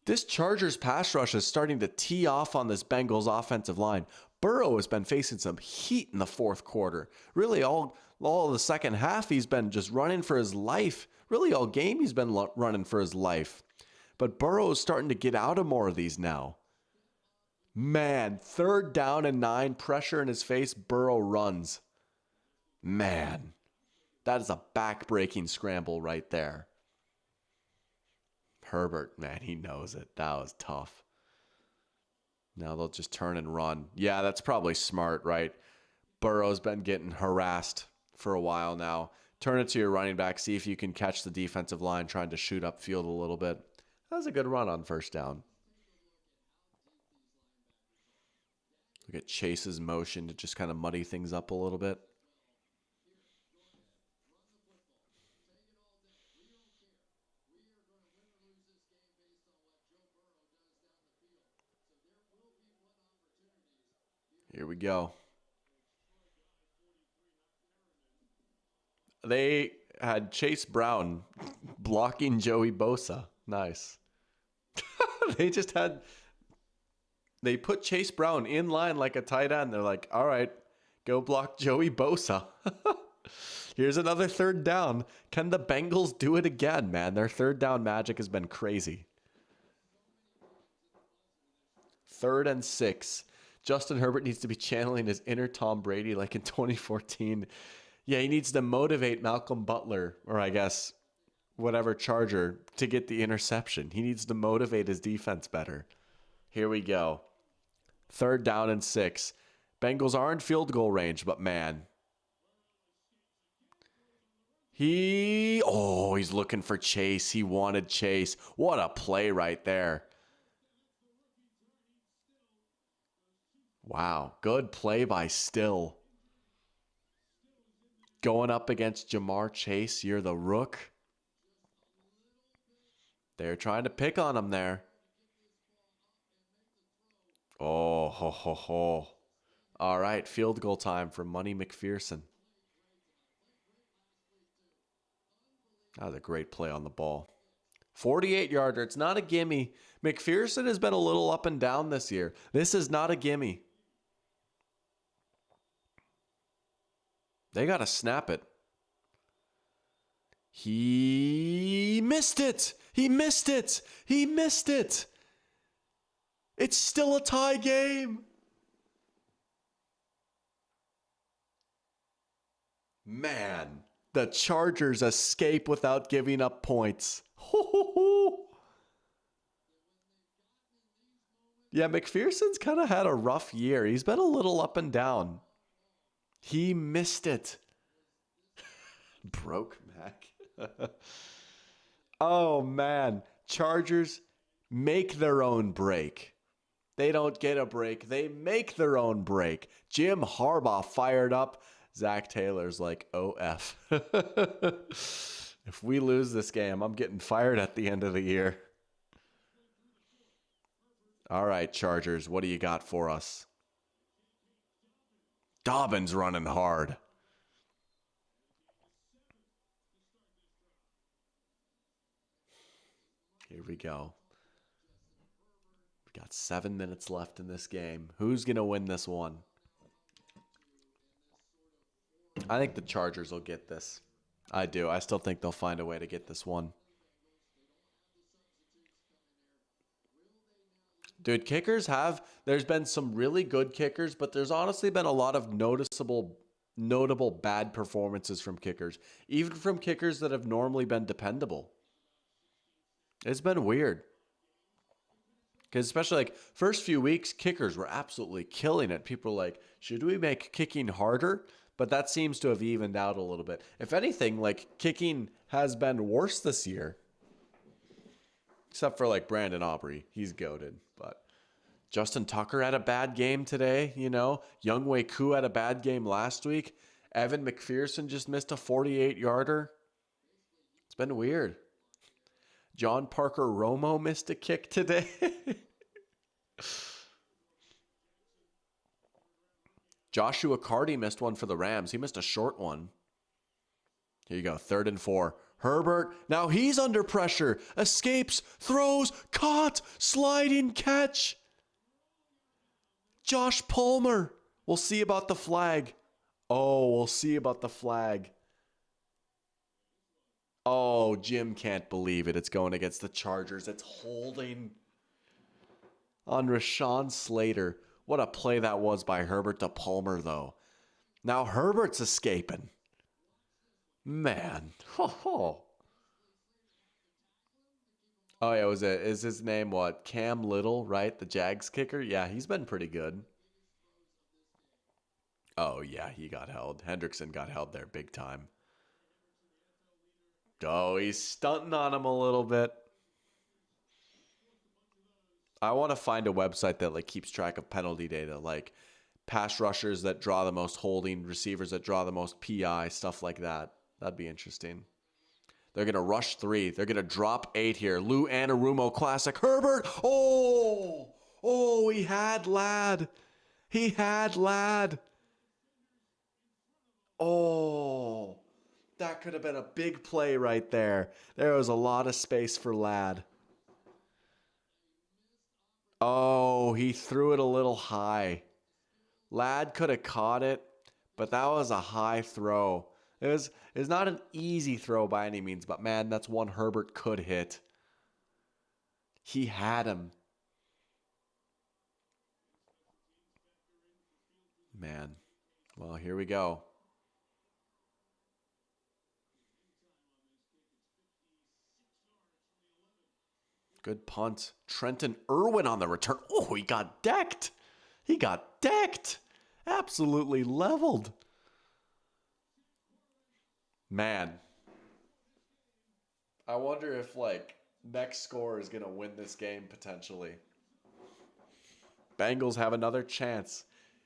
This Chargers pass rush is starting to tee off on this Bengals offensive line. Burrow has been facing some heat in the fourth quarter. Really, all the second half, he's been just running for his life. Really, all game, he's been running for his life. But Burrow is starting to get out of more of these now. Man, 3rd down and 9, pressure in his face, Burrow runs. Man, that is a back-breaking scramble right there. Herbert, man, he knows it. That was tough. Now they'll just turn and run. Yeah, that's probably smart, right? Burrow's been getting harassed for a while now. Turn it to your running back. See if you can catch the defensive line trying to shoot upfield a little bit. That was a good run on 1st down. Look at Chase's motion to just kind of muddy things up a little bit. Here we go. They had Chase Brown blocking Joey Bosa. Nice. They put Chase Brown in line like a tight end. They're like, all right, go block Joey Bosa. Here's another 3rd down. Can the Bengals do it again, man? Their 3rd down magic has been crazy. 3rd and 6. Justin Herbert needs to be channeling his inner Tom Brady like in 2014. Yeah, he needs to motivate Malcolm Butler, or I guess whatever Charger, to get the interception. He needs to motivate his defense better. Here we go. 3rd down and 6. Bengals are in field goal range, but man. He's looking for Chase. He wanted Chase. What a play right there. Wow, good play by Still. Going up against Jamar Chase, you're the rook. They're trying to pick on him there. Oh, ho, ho, ho. All right, field goal time for Money McPherson. That was a great play on the ball. 48-yarder. It's not a gimme. McPherson has been a little up and down this year. This is not a gimme. They got to snap it. He missed it. He missed it. He missed it. It's still a tie game. Man, the Chargers escape without giving up points. Yeah, McPherson's kind of had a rough year. He's been a little up and down. He missed it. Broke Mac. Oh, man. Chargers make their own break. They don't get a break. They make their own break. Jim Harbaugh fired up. Zach Taylor's like, OF. If we lose this game, I'm getting fired at the end of the year. All right, Chargers, what do you got for us? Dobbins running hard. Here we go. We got 7 minutes left in this game. Who's going to win this one? I think the Chargers will get this. I do. I still think they'll find a way to get this one. Dude, there's been some really good kickers, but there's honestly been a lot of notable bad performances from kickers, even from kickers that have normally been dependable. It's been weird. Because especially like first few weeks, kickers were absolutely killing it. People were like, should we make kicking harder? But that seems to have evened out a little bit. If anything, like kicking has been worse this year. Except for like Brandon Aubrey. He's goated. But Justin Tucker had a bad game today, you know. Younghoe Koo had a bad game last week. Evan McPherson just missed a 48-yarder. It's been weird. John Parker Romo missed a kick today. Joshua Carty missed one for the Rams. He missed a short one. Here you go. 3rd and 4. Herbert. Now he's under pressure. Escapes. Throws. Caught. Sliding catch. Josh Palmer. We'll see about the flag. Oh, we'll see about the flag. Oh, Jim can't believe it. It's going against the Chargers. It's holding on Rashawn Slater. What a play that was by Herbert to Palmer, though. Now Herbert's escaping. Man. Oh, yeah, is his name what? Cam Little, right? The Jags kicker? Yeah, he's been pretty good. Oh, yeah, he got held. Hendrickson got held there big time. Oh, he's stunting on him a little bit. I want to find a website that like keeps track of penalty data, like pass rushers that draw the most holding, receivers that draw the most PI, stuff like that. That'd be interesting. They're going to rush 3. They're going to drop 8 here. Lou Anarumo classic. Herbert. Oh, he had Ladd. He had Ladd. Oh, that could have been a big play right there. There was a lot of space for Ladd. Oh, he threw it a little high. Ladd could have caught it, but that was a high throw. It's not an easy throw by any means, but man, that's one Herbert could hit. He had him. Man. Well, here we go. Good punt. Trenton Irwin on the return. Oh, he got decked. He got decked. Absolutely leveled. Man. I wonder if, like, next score is going to win this game potentially. Bengals have another chance.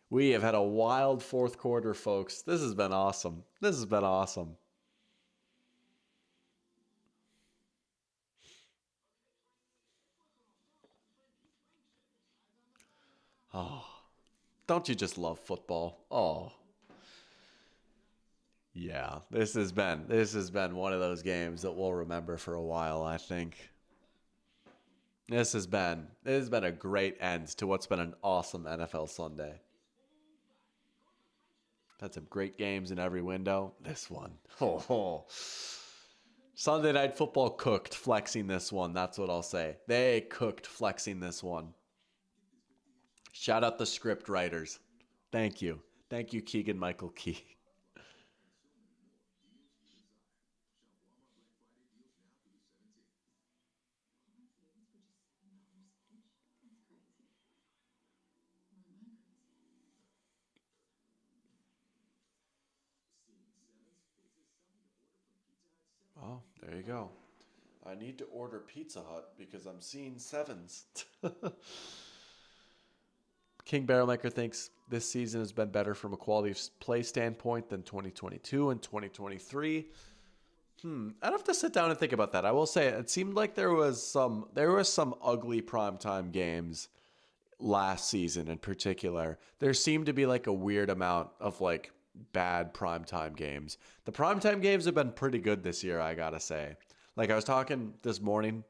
We have had a wild 4th quarter, folks. This has been awesome. This has been awesome. Oh, don't you just love football? Oh. Yeah, this has been one of those games that we'll remember for a while, I think. This has been a great end to what's been an awesome NFL Sunday. Had some great games in every window. This one. Oh. Sunday Night Football cooked flexing this one. That's what I'll say. They cooked flexing this one. Shout out the script writers. Thank you. Thank you, Keegan Michael Key. Oh, there you go. I need to order Pizza Hut because I'm seeing 7s. King Barrelmaker thinks this season has been better from a quality of play standpoint than 2022 and 2023. I'd have to sit down and think about that. I will say it seemed like there was some ugly primetime games last season in particular. There seemed to be like a weird amount of like bad primetime games. The primetime games have been pretty good this year, I gotta say. Like I was talking this morning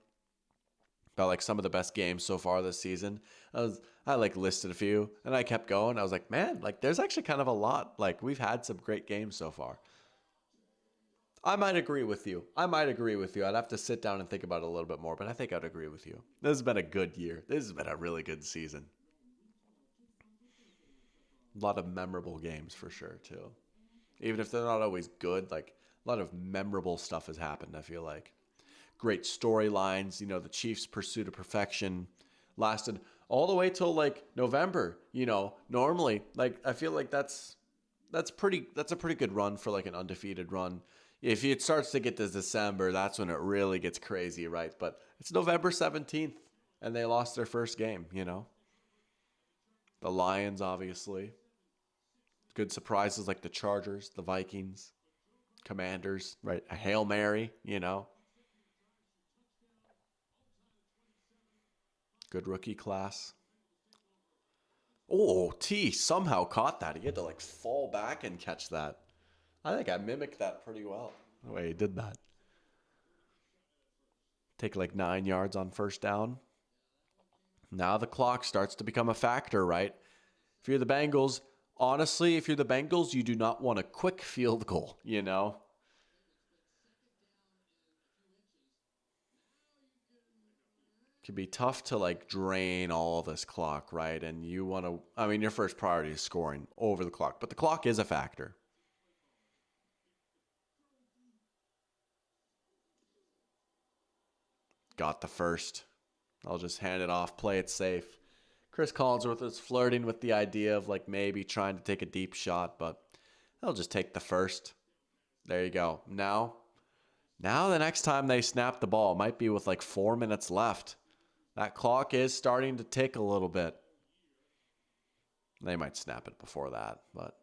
about like some of the best games so far this season. I like listed a few and I kept going. I was like, man, like there's actually kind of a lot. Like we've had some great games so far. I might agree with you. I'd have to sit down and think about it a little bit more, but I think I'd agree with you. This has been a good year. This has been a really good season. A lot of memorable games for sure, too. Even if they're not always good, like a lot of memorable stuff has happened, I feel like. Great storylines, the Chiefs' pursuit of perfection lasted all the way till like November, Normally, like I feel like that's a pretty good run for like an undefeated run. If it starts to get to December, that's when it really gets crazy, right? But it's November 17th and they lost their first game. The Lions, obviously. Good surprises like the Chargers, the Vikings, Commanders, right? A Hail Mary. Good rookie class. Oh, T somehow caught that. He had to like fall back and catch that. I think I mimicked that pretty well. The way he did that. Take like 9 yards on first down. Now the clock starts to become a factor, right? If you're the Bengals, honestly, if you're the Bengals, you do not want a quick field goal, you know? It can be tough to like drain all this clock, right? And you want to, I mean, your first priority is scoring over the clock, but the clock is a factor. Got the first. I'll just hand it off, play it safe. Chris Collinsworth is flirting with the idea of like maybe trying to take a deep shot, but they'll just take the first. There you go. Now the next time they snap the ball might be with like 4 minutes left. That clock is starting to tick a little bit. They might snap it before that, but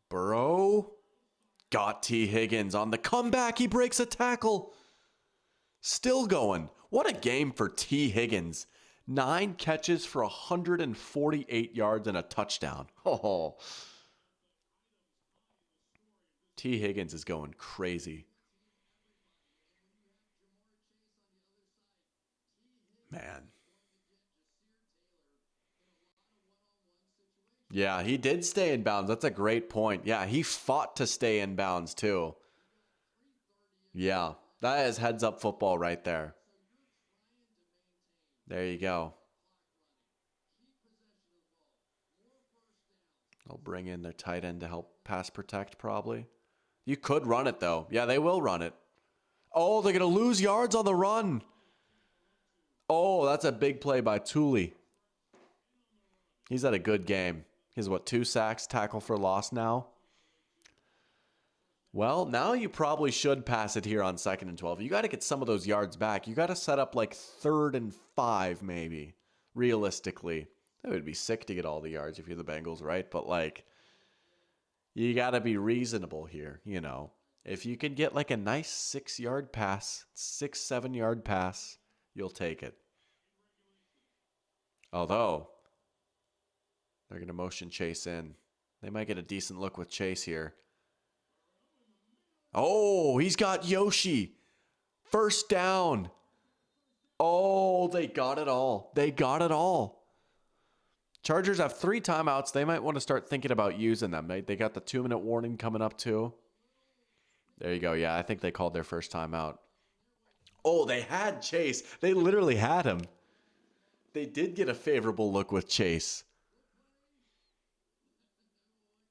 Burrow got T. Higgins on the comeback. He breaks a tackle. Still going. What a game for T. Higgins. 9 catches for 148 yards and a touchdown. Oh, T. Higgins is going crazy. Man. Yeah, he did stay in bounds. That's a great point. Yeah, he fought to stay in bounds too. Yeah, that is heads up football right there. There you go. They'll bring in their tight end to help pass protect probably. You could run it though. Yeah, they will run it. Oh, they're going to lose yards on the run. Oh, that's a big play by Thule. He's had a good game. He's what, 2 sacks, tackle for loss now? Well, now you probably should pass it here on 2nd and 12. You got to get some of those yards back. You got to set up like 3rd and 5 maybe, realistically. That would be sick to get all the yards if you're the Bengals, right? But like, you got to be reasonable here, you know. If you can get like a nice 6-yard pass, 6, 7-yard pass, you'll take it. Although, they're going to motion Chase in. They might get a decent look with Chase here. Oh, he's got Yoshi. First down. Oh, they got it all. They got it all. Chargers have 3 timeouts. They might want to start thinking about using them. They got the 2-minute warning coming up too. There you go. Yeah, I think they called their first timeout. Oh, they had Chase. They literally had him. They did get a favorable look with Chase.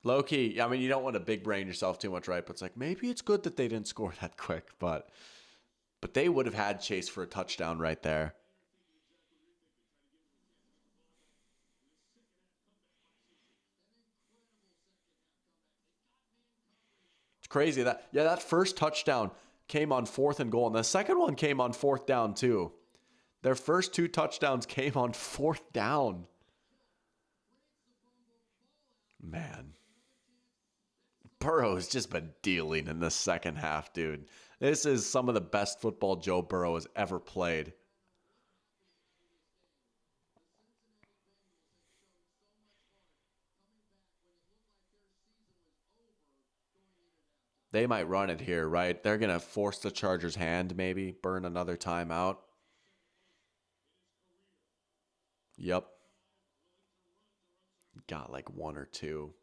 Low key, I mean, you don't want to big brain yourself too much, right? But it's like, maybe it's good that they didn't score that quick, but they would have had Chase for a touchdown right there. It's crazy that first touchdown came on 4th and goal, and the second one came on 4th down too. Their first 2 touchdowns came on 4th down. Man. Burrow has just been dealing in the second half, dude. This is some of the best football Joe Burrow has ever played. They might run it here, right? They're going to force the Chargers' hand, maybe burn another timeout. Yep. Got like 1 or 2.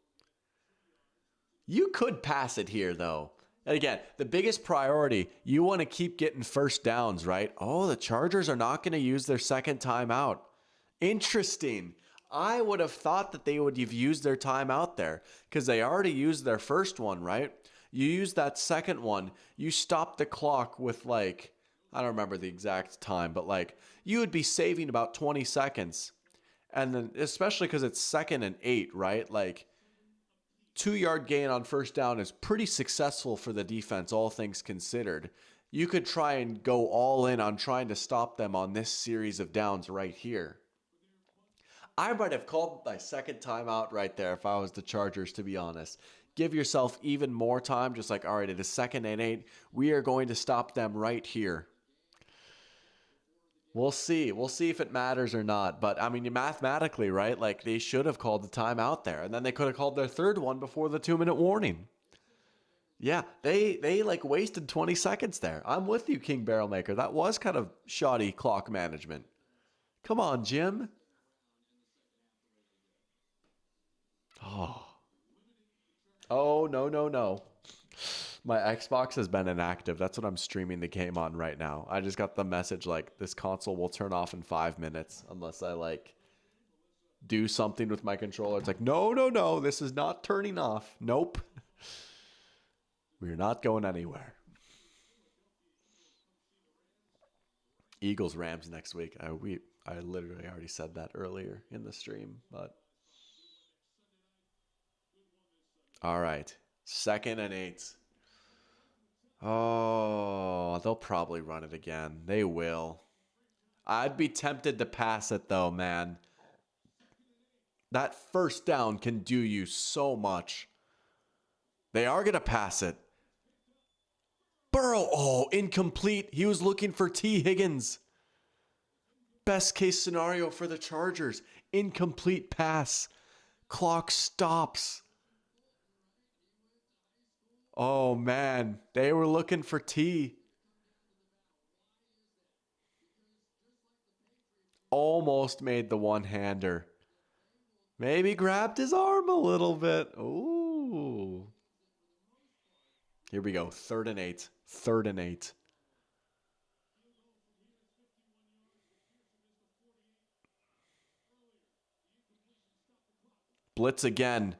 You could pass it here, though. And again, the biggest priority, you want to keep getting first downs, right? Oh, the Chargers are not going to use their second timeout. Interesting. I would have thought that they would have used their timeout there because they already used their first one, right? You use that second one, you stop the clock with like, I don't remember the exact time, but like you would be saving about 20 seconds. And then, especially because it's 2nd and 8, right? Like, 2-yard gain on first down is pretty successful for the defense, all things considered. You could try and go all in on trying to stop them on this series of downs right here. I might have called my second timeout right there if I was the Chargers, to be honest. Give yourself even more time, just like, all right, it is 2nd and 8. We are going to stop them right here. We'll see. We'll see if it matters or not. But I mean, mathematically, right? Like they should have called the timeout there, and then they could have called their third one before the 2-minute warning. Yeah, they like wasted 20 seconds there. I'm with you, King Barrelmaker. That was kind of shoddy clock management. Come on, Jim. Oh. Oh, no, no, no. My Xbox has been inactive. That's what I'm streaming the game on right now. I just got the message like this console will turn off in 5 minutes unless I like do something with my controller. It's like, no, no, no, this is not turning off. Nope. We're not going anywhere. Eagles Rams next week. I literally already said that earlier in the stream, but all right. 2nd and 8. Oh, they'll probably run it again. They will. I'd be tempted to pass it though, man. That first down can do you so much. They are going to pass it. Burrow, oh, incomplete. He was looking for T. Higgins. Best case scenario for the Chargers. Incomplete pass. Clock stops. Oh, man. They were looking for T. Almost made the one-hander. Maybe grabbed his arm a little bit. Ooh. Here we go. 3rd and 8. 3rd and 8. Blitz again.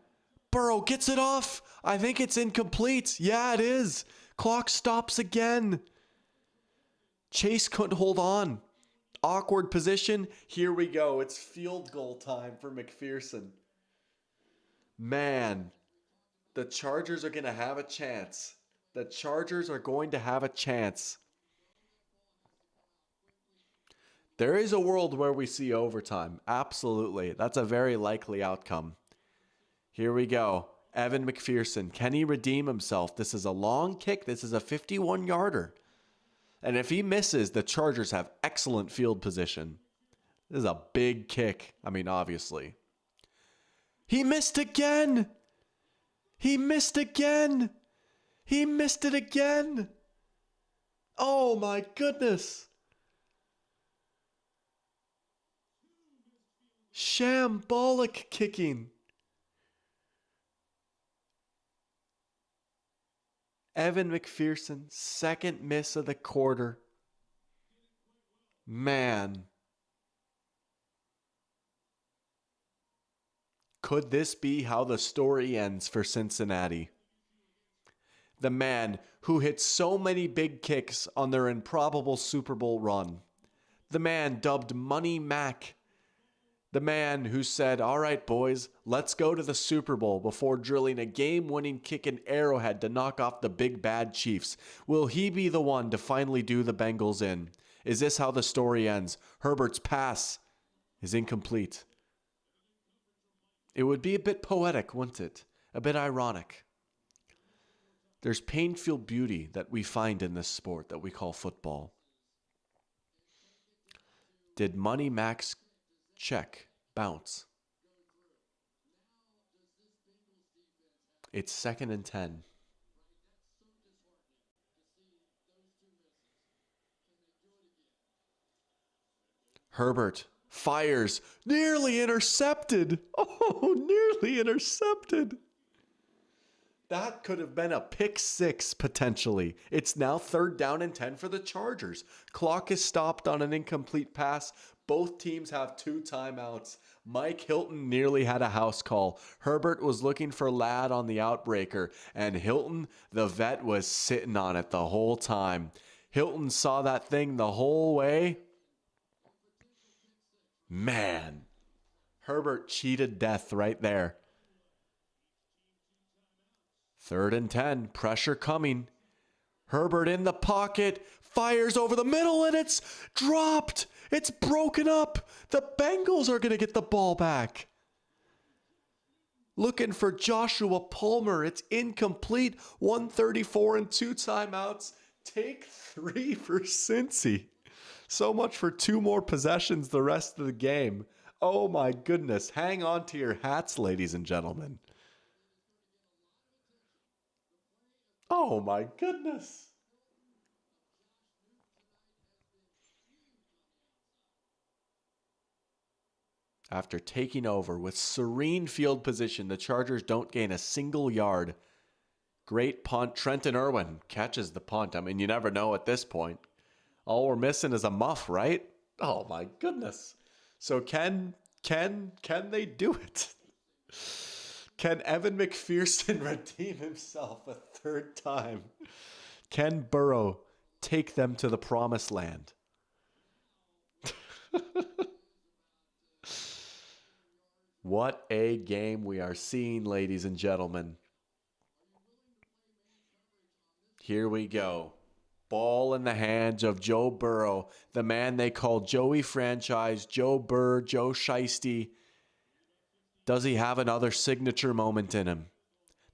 Burrow gets it off. I think it's incomplete. Yeah, it is. Clock stops again. Chase couldn't hold on. Awkward position. Here we go. It's field goal time for McPherson. Man, the Chargers are going to have a chance. The Chargers are going to have a chance. There is a world where we see overtime. Absolutely. That's a very likely outcome. Here we go. Evan McPherson. Can he redeem himself? This is a long kick. This is a 51-yarder. And if he misses, the Chargers have excellent field position. This is a big kick. I mean, obviously. He missed again. He missed again. He missed it again. Oh my goodness. Shambolic kicking. Evan McPherson, second miss of the quarter. Man. Could this be how the story ends for Cincinnati? The man who hit so many big kicks on their improbable Super Bowl run. The man dubbed Money Mac. The man who said, all right, boys, let's go to the Super Bowl before drilling a game-winning kick in Arrowhead to knock off the big bad Chiefs. Will he be the one to finally do the Bengals in? Is this how the story ends? Herbert's pass is incomplete. It would be a bit poetic, wouldn't it? A bit ironic. There's painful beauty that we find in this sport that we call football. Did Money Mac's check bounce? It's 2nd and 10. Herbert fires, nearly intercepted. Oh, nearly intercepted. That could have been a pick six, potentially. It's now 3rd down and 10 for the Chargers. Clock is stopped on an incomplete pass. Both teams have 2 timeouts. Mike Hilton nearly had a house call. Herbert was looking for Ladd on the outbreaker, and Hilton, the vet, was sitting on it the whole time. Hilton saw that thing the whole way. Man, Herbert cheated death right there. 3rd and 10, pressure coming. Herbert in the pocket, fires over the middle, and it's dropped. It's broken up. The Bengals are going to get the ball back. Looking for Joshua Palmer. It's incomplete. 134 and 2 timeouts. Take 3 for Cincy. So much for 2 more possessions the rest of the game. Oh my goodness. Hang on to your hats, ladies and gentlemen. Oh my goodness. After taking over with serene field position, the Chargers don't gain a single yard. Great punt. Trenton Irwin catches the punt. I mean, you never know at this point. All we're missing is a muff, right? Oh my goodness. So can they do it? Can Evan McPherson redeem himself a third time? Can Burrow take them to the promised land? What a game we are seeing, ladies and gentlemen. Here we go. Ball in the hands of Joe Burrow, the man they call Joey Franchise, Joe Burr, Joe Shiesty. Does he have another signature moment in him?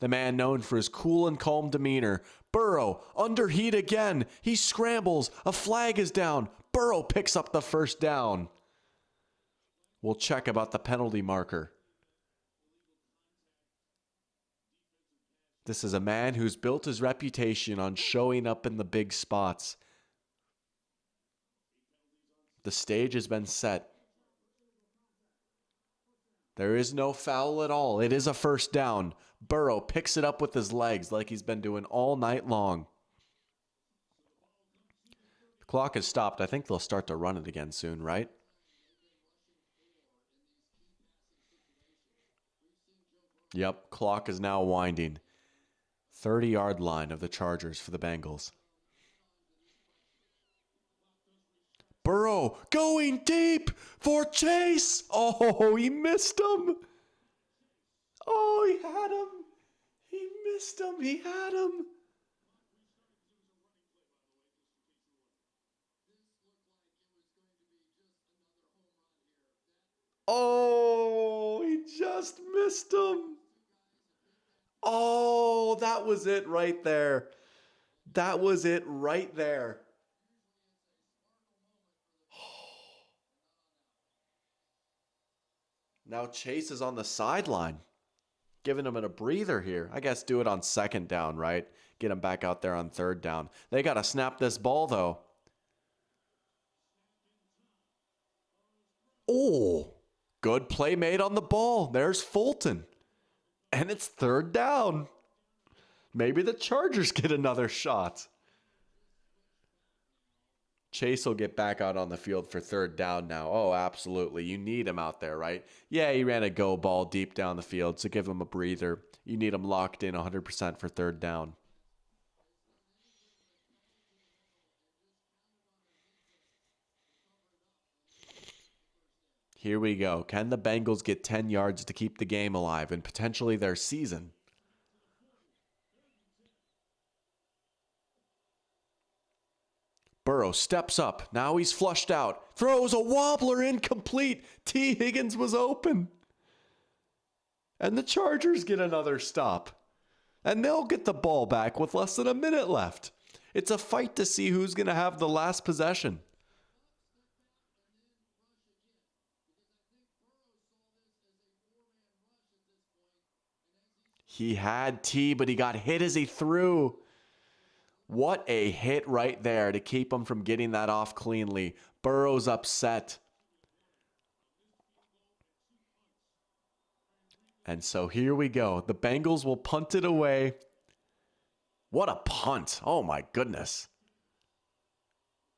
The man known for his cool and calm demeanor. Burrow, under heat again. He scrambles. A flag is down. Burrow picks up the first down. We'll check about the penalty marker. This is a man who's built his reputation on showing up in the big spots. The stage has been set. There is no foul at all. It is a first down. Burrow picks it up with his legs like he's been doing all night long. The clock has stopped. I think they'll start to run it again soon, right? Yep, clock is now winding. 30-yard line of the Chargers for the Bengals. Burrow going deep for Chase. Oh, he missed him. Oh, he had him. He missed him. He had him. Oh, he just missed him. Oh, that was it right there. That was it right there. Now Chase is on the sideline, giving him a breather here. I guess do it on second down, right? Get him back out there on third down. They got to snap this ball, though. Oh, good play made on the ball. There's Fulton. And it's third down. Maybe the Chargers get another shot. Chase will get back out on the field for third down now. Oh, absolutely. You need him out there, right? Yeah, he ran a go ball deep down the field, so give him a breather. You need him locked in 100% for third down. Here we go. Can the Bengals get 10 yards to keep the game alive and potentially their season? Burrow steps up. Now he's flushed out. Throws a wobbler incomplete. T. Higgins was open. And the Chargers get another stop. And they'll get the ball back with less than a minute left. It's a fight to see who's going to have the last possession. He had T, but he got hit as he threw. What a hit right there to keep him from getting that off cleanly. Burrow's upset. And so here we go. The Bengals will punt it away. What a punt. Oh my goodness.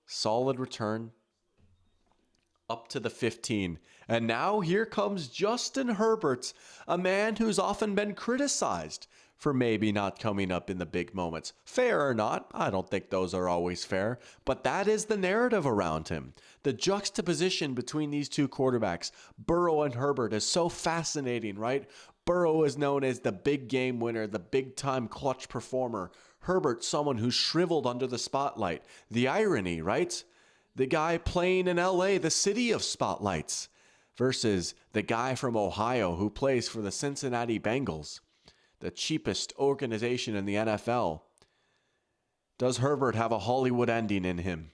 Solid return. Up to the 15. And now here comes Justin Herbert, a man who's often been criticized for maybe not coming up in the big moments. Fair or not, I don't think those are always fair, but that is the narrative around him. The juxtaposition between these two quarterbacks, Burrow and Herbert, is so fascinating, right? Burrow is known as the big game winner, the big time clutch performer. Herbert, someone who's shriveled under the spotlight. The irony, right? The guy playing in LA, the city of spotlights, versus the guy from Ohio who plays for the Cincinnati Bengals, the cheapest organization in the NFL. Does Herbert have a Hollywood ending in him?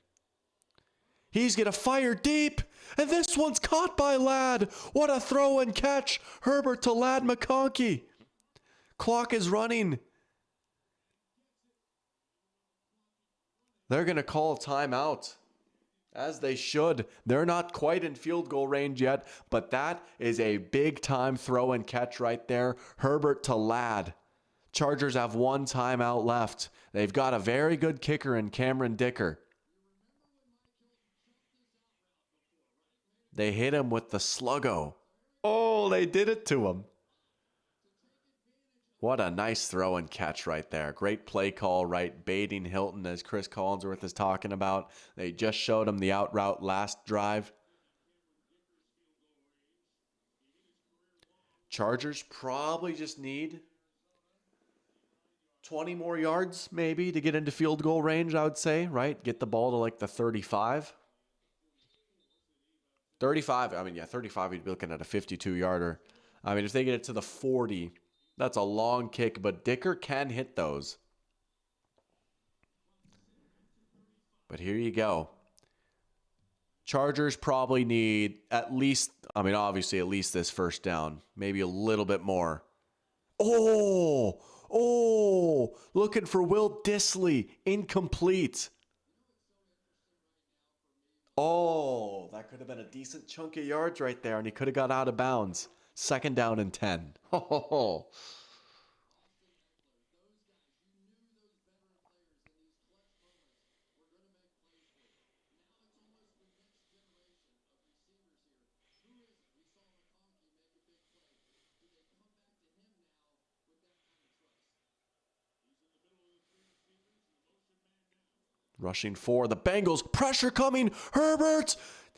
He's going to fire deep. And this one's caught by Ladd. What a throw and catch. Herbert to Ladd McConkey. Clock is running. They're going to call a timeout. As they should. They're not quite in field goal range yet, but that is a big time throw and catch right there. Herbert to Ladd. Chargers have one timeout left. They've got a very good kicker in Cameron Dicker. They hit him with the sluggo. Oh, they did it to him. What a nice throw and catch right there. Great play call, right? Baiting Hilton, as Chris Collinsworth is talking about. They just showed him the out route last drive. Chargers probably just need 20 more yards, maybe, to get into field goal range, I would say, right? Get the ball to like the 35. 35, I mean, yeah, 35, you'd be looking at a 52-yarder. I mean, if they get it to the 40, that's a long kick, but Dicker can hit those. But here you go. Chargers probably need at least, I mean, obviously at least this first down. Maybe a little bit more. Oh, looking for Will Dissly. Incomplete. Oh, that could have been a decent chunk of yards right there, and he could have got out of bounds. Second down and 10. Oh. Rushing for the Bengals. Pressure coming. Herbert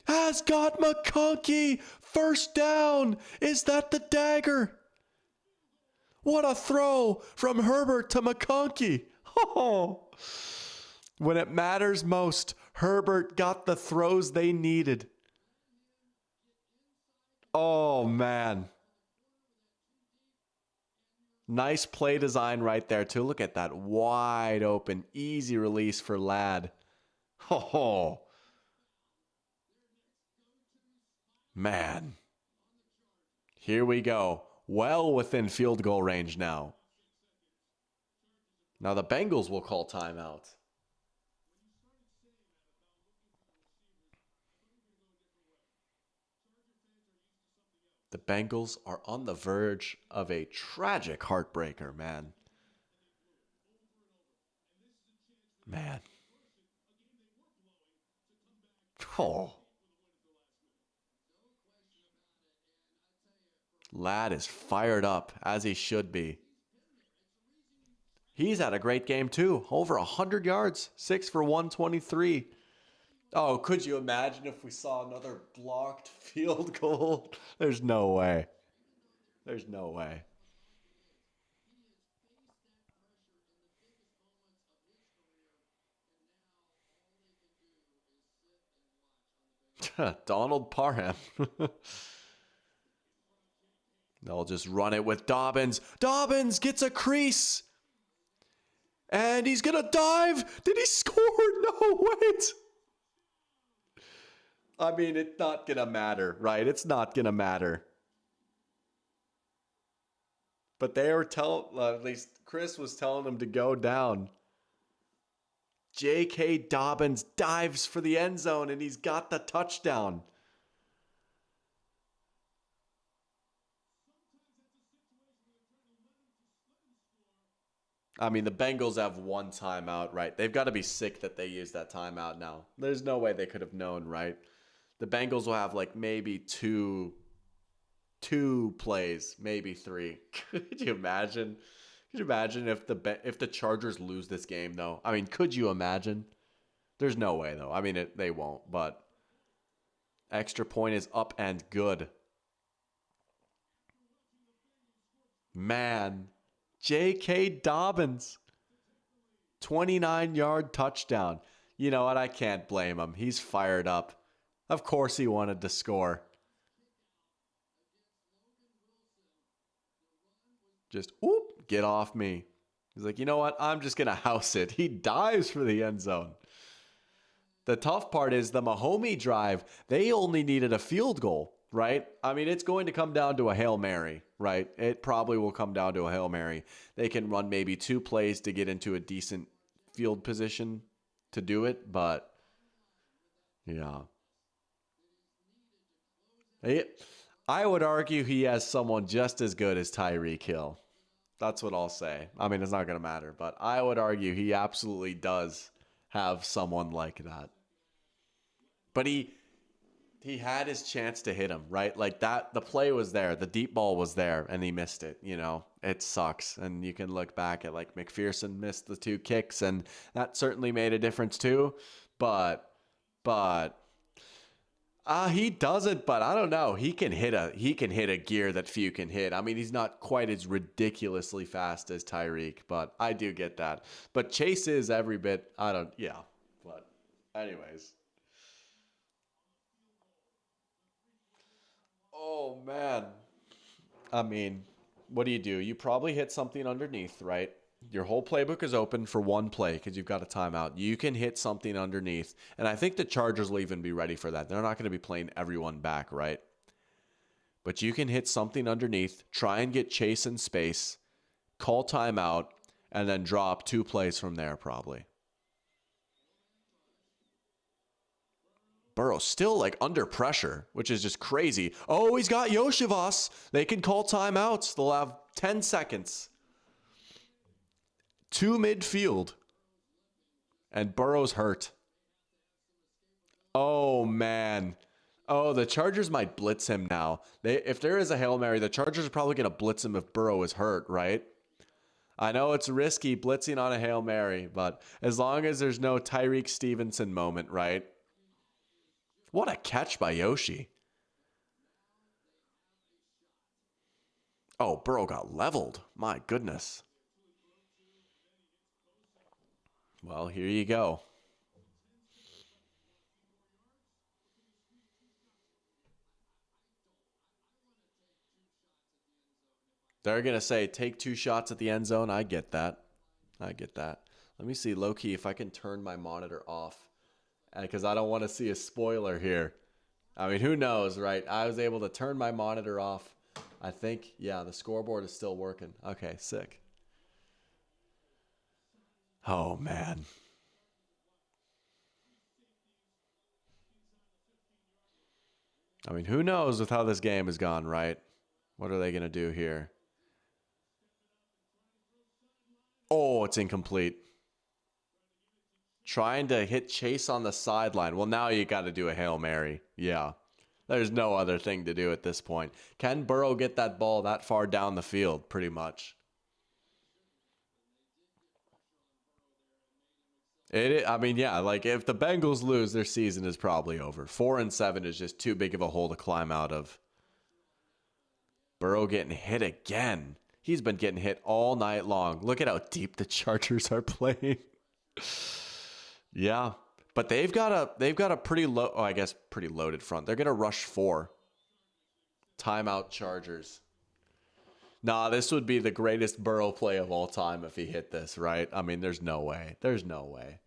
has got McConkey. First down. Is that the dagger? What a throw from Herbert to McConkey. Oh. When it matters most, Herbert got the throws they needed. Oh, man. Nice play design right there, too. Look at that wide open, easy release for Ladd. Oh, man. Here we go. Well within field goal range now. Now the Bengals will call timeout. The Bengals are on the verge of a tragic heartbreaker, man. Man. Oh. Ladd is fired up, as he should be. He's had a great game, too. Over 100 yards. 6 for 123. Oh, could you imagine if we saw another blocked field goal? There's no way. There's no way. Donald Parham. They'll just run it with Dobbins. Dobbins gets a crease. And he's going to dive. Did he score? No, wait. I mean, it's not going to matter, right? It's not going to matter. But they were at least Chris was telling him to go down. J.K. Dobbins dives for the end zone, and he's got the touchdown. I mean, the Bengals have one timeout, right? They've got to be sick that they used that timeout now. There's no way they could have known, right? The Bengals will have like maybe two plays, maybe 3. Could you imagine? Could you imagine if the Chargers lose this game, though? I mean, could you imagine? There's no way, though. I mean, they won't, but extra point is up and good. Man, J.K. Dobbins, 29-yard touchdown. You know what? I can't blame him. He's fired up. Of course he wanted to score. Just, get off me. He's like, you know what? I'm just going to house it. He dives for the end zone. The tough part is the Mahomes drive, they only needed a field goal, right? I mean, it's going to come down to a Hail Mary, right? It probably will come down to a Hail Mary. They can run maybe 2 plays to get into a decent field position to do it, but yeah. I would argue he has someone just as good as Tyreek Hill. That's what I'll say. I mean, it's not going to matter, but I would argue he absolutely does have someone like that. But he had his chance to hit him, right? Like that, the play was there, the deep ball was there, and he missed it. You know, it sucks. And you can look back at like McPherson missed the 2 kicks, and that certainly made a difference too. But he doesn't, but I don't know. He can hit a gear that few can hit. I mean, he's not quite as ridiculously fast as Tyreek, but I do get that. But Chase is every bit. I don't. Yeah. But anyways. Oh man. I mean, what do? You probably hit something underneath, right? Your whole playbook is open for one play because you've got a timeout. You can hit something underneath. And I think the Chargers will even be ready for that. They're not going to be playing everyone back, right? But you can hit something underneath, try and get Chase in space, call timeout, and then drop 2 plays from there probably. Burrow still like under pressure, which is just crazy. Oh, he's got Yoshivas. They can call timeouts. They'll have 10 seconds. To midfield. And Burrow's hurt. Oh, man. Oh, the Chargers might blitz him now. If there is a Hail Mary, the Chargers are probably going to blitz him if Burrow is hurt, right? I know it's risky blitzing on a Hail Mary, but as long as there's no Tyreek Stevenson moment, right? What a catch by Yoshi. Oh, Burrow got leveled. My goodness. Well, here you go. They're going to say, take 2 shots at the end zone. I get that. I get that. Let me see, low-key, if I can turn my monitor off. Because I don't want to see a spoiler here. I mean, who knows, right? I was able to turn my monitor off. I think, yeah, the scoreboard is still working. Okay, sick. Oh, man. I mean, who knows with how this game has gone, right? What are they going to do here? Oh, it's incomplete. Trying to hit Chase on the sideline. Well, now you got to do a Hail Mary. Yeah. There's no other thing to do at this point. Can Burrow get that ball that far down the field? Pretty much. I mean, yeah, like if the Bengals lose, their season is probably over. 4-7 is just too big of a hole to climb out of. Burrow getting hit again. He's been getting hit all night long. Look at how deep the Chargers are playing. Yeah, but they've got a pretty low, I guess pretty loaded front. They're gonna rush 4. Timeout Chargers. Nah, this would be the greatest Burrow play of all time if he hit this, right? I mean, there's no way. There's no way.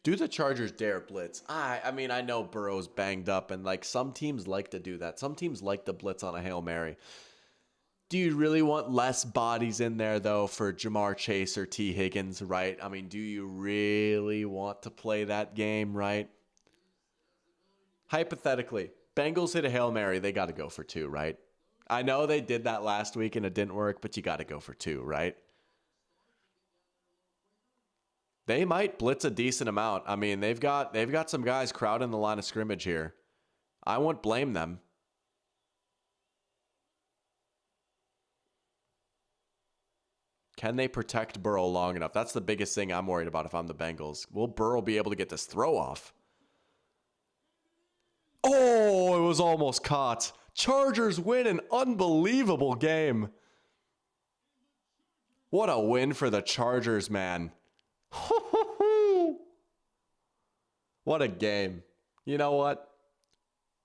Do the Chargers dare blitz? I mean, I know Burrow's banged up, and like some teams like to do that. Some teams like to blitz on a Hail Mary. Do you really want less bodies in there, though, for Jamar Chase or T. Higgins, right? I mean, do you really want to play that game, right? Hypothetically, Bengals hit a Hail Mary, they got to go for 2, right? I know they did that last week and it didn't work, but you got to go for 2, right? They might blitz a decent amount. I mean, they've got some guys crowding the line of scrimmage here. I won't blame them. Can they protect Burrow long enough? That's the biggest thing I'm worried about if I'm the Bengals. Will Burrow be able to get this throw off? Oh, it was almost caught. Chargers win an unbelievable game. What a win for the Chargers, man. What a game. You know what?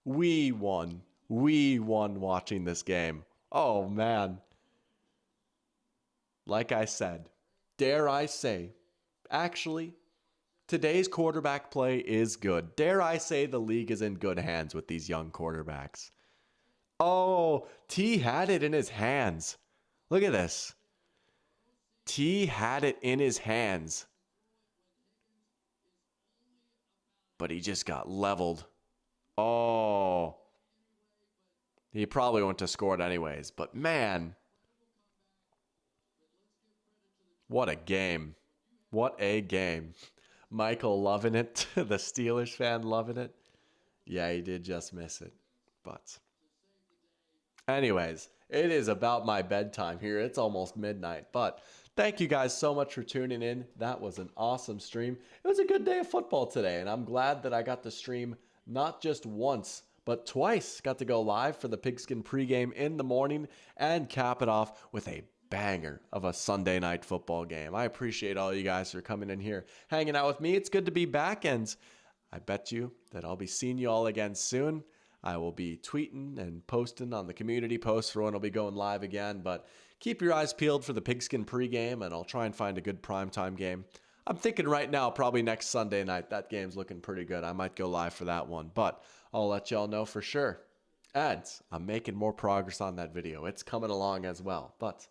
We won. We won watching this game. Oh, man. like I said, dare I say, actually, today's quarterback play is good. Dare I say the league is in good hands with these young quarterbacks. Oh, T had it in his hands. Look at this. T had it in his hands, but he just got leveled. Oh, he probably wouldn't have scored anyways, but man, what a game. What a game. Michael loving it. The Steelers fan loving it. Yeah, he did just miss it. But anyways, it is about my bedtime here. It's almost midnight. But thank you guys so much for tuning in. That was an awesome stream. It was a good day of football today, and I'm glad that I got to stream not just once, but twice. Got to go live for the Pigskin pregame in the morning and cap it off with a banger of a Sunday night football game. I appreciate all you guys for coming in here, hanging out with me. It's good to be back, and I bet you that I'll be seeing you all again soon. I will be tweeting and posting on the community post for when I'll be going live again, but keep your eyes peeled for the Pigskin pregame, and I'll try and find a good primetime game. I'm thinking right now, probably next Sunday night. That game's looking pretty good. I might go live for that one, but I'll let y'all know for sure. And I'm making more progress on that video. It's coming along as well, but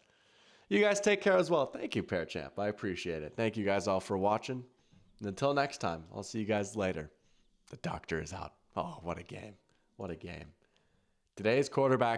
you guys take care as well. Thank you, Pear Champ. I appreciate it. Thank you guys all for watching. And until next time, I'll see you guys later. The doctor is out. Oh, what a game. What a game. Today's quarterback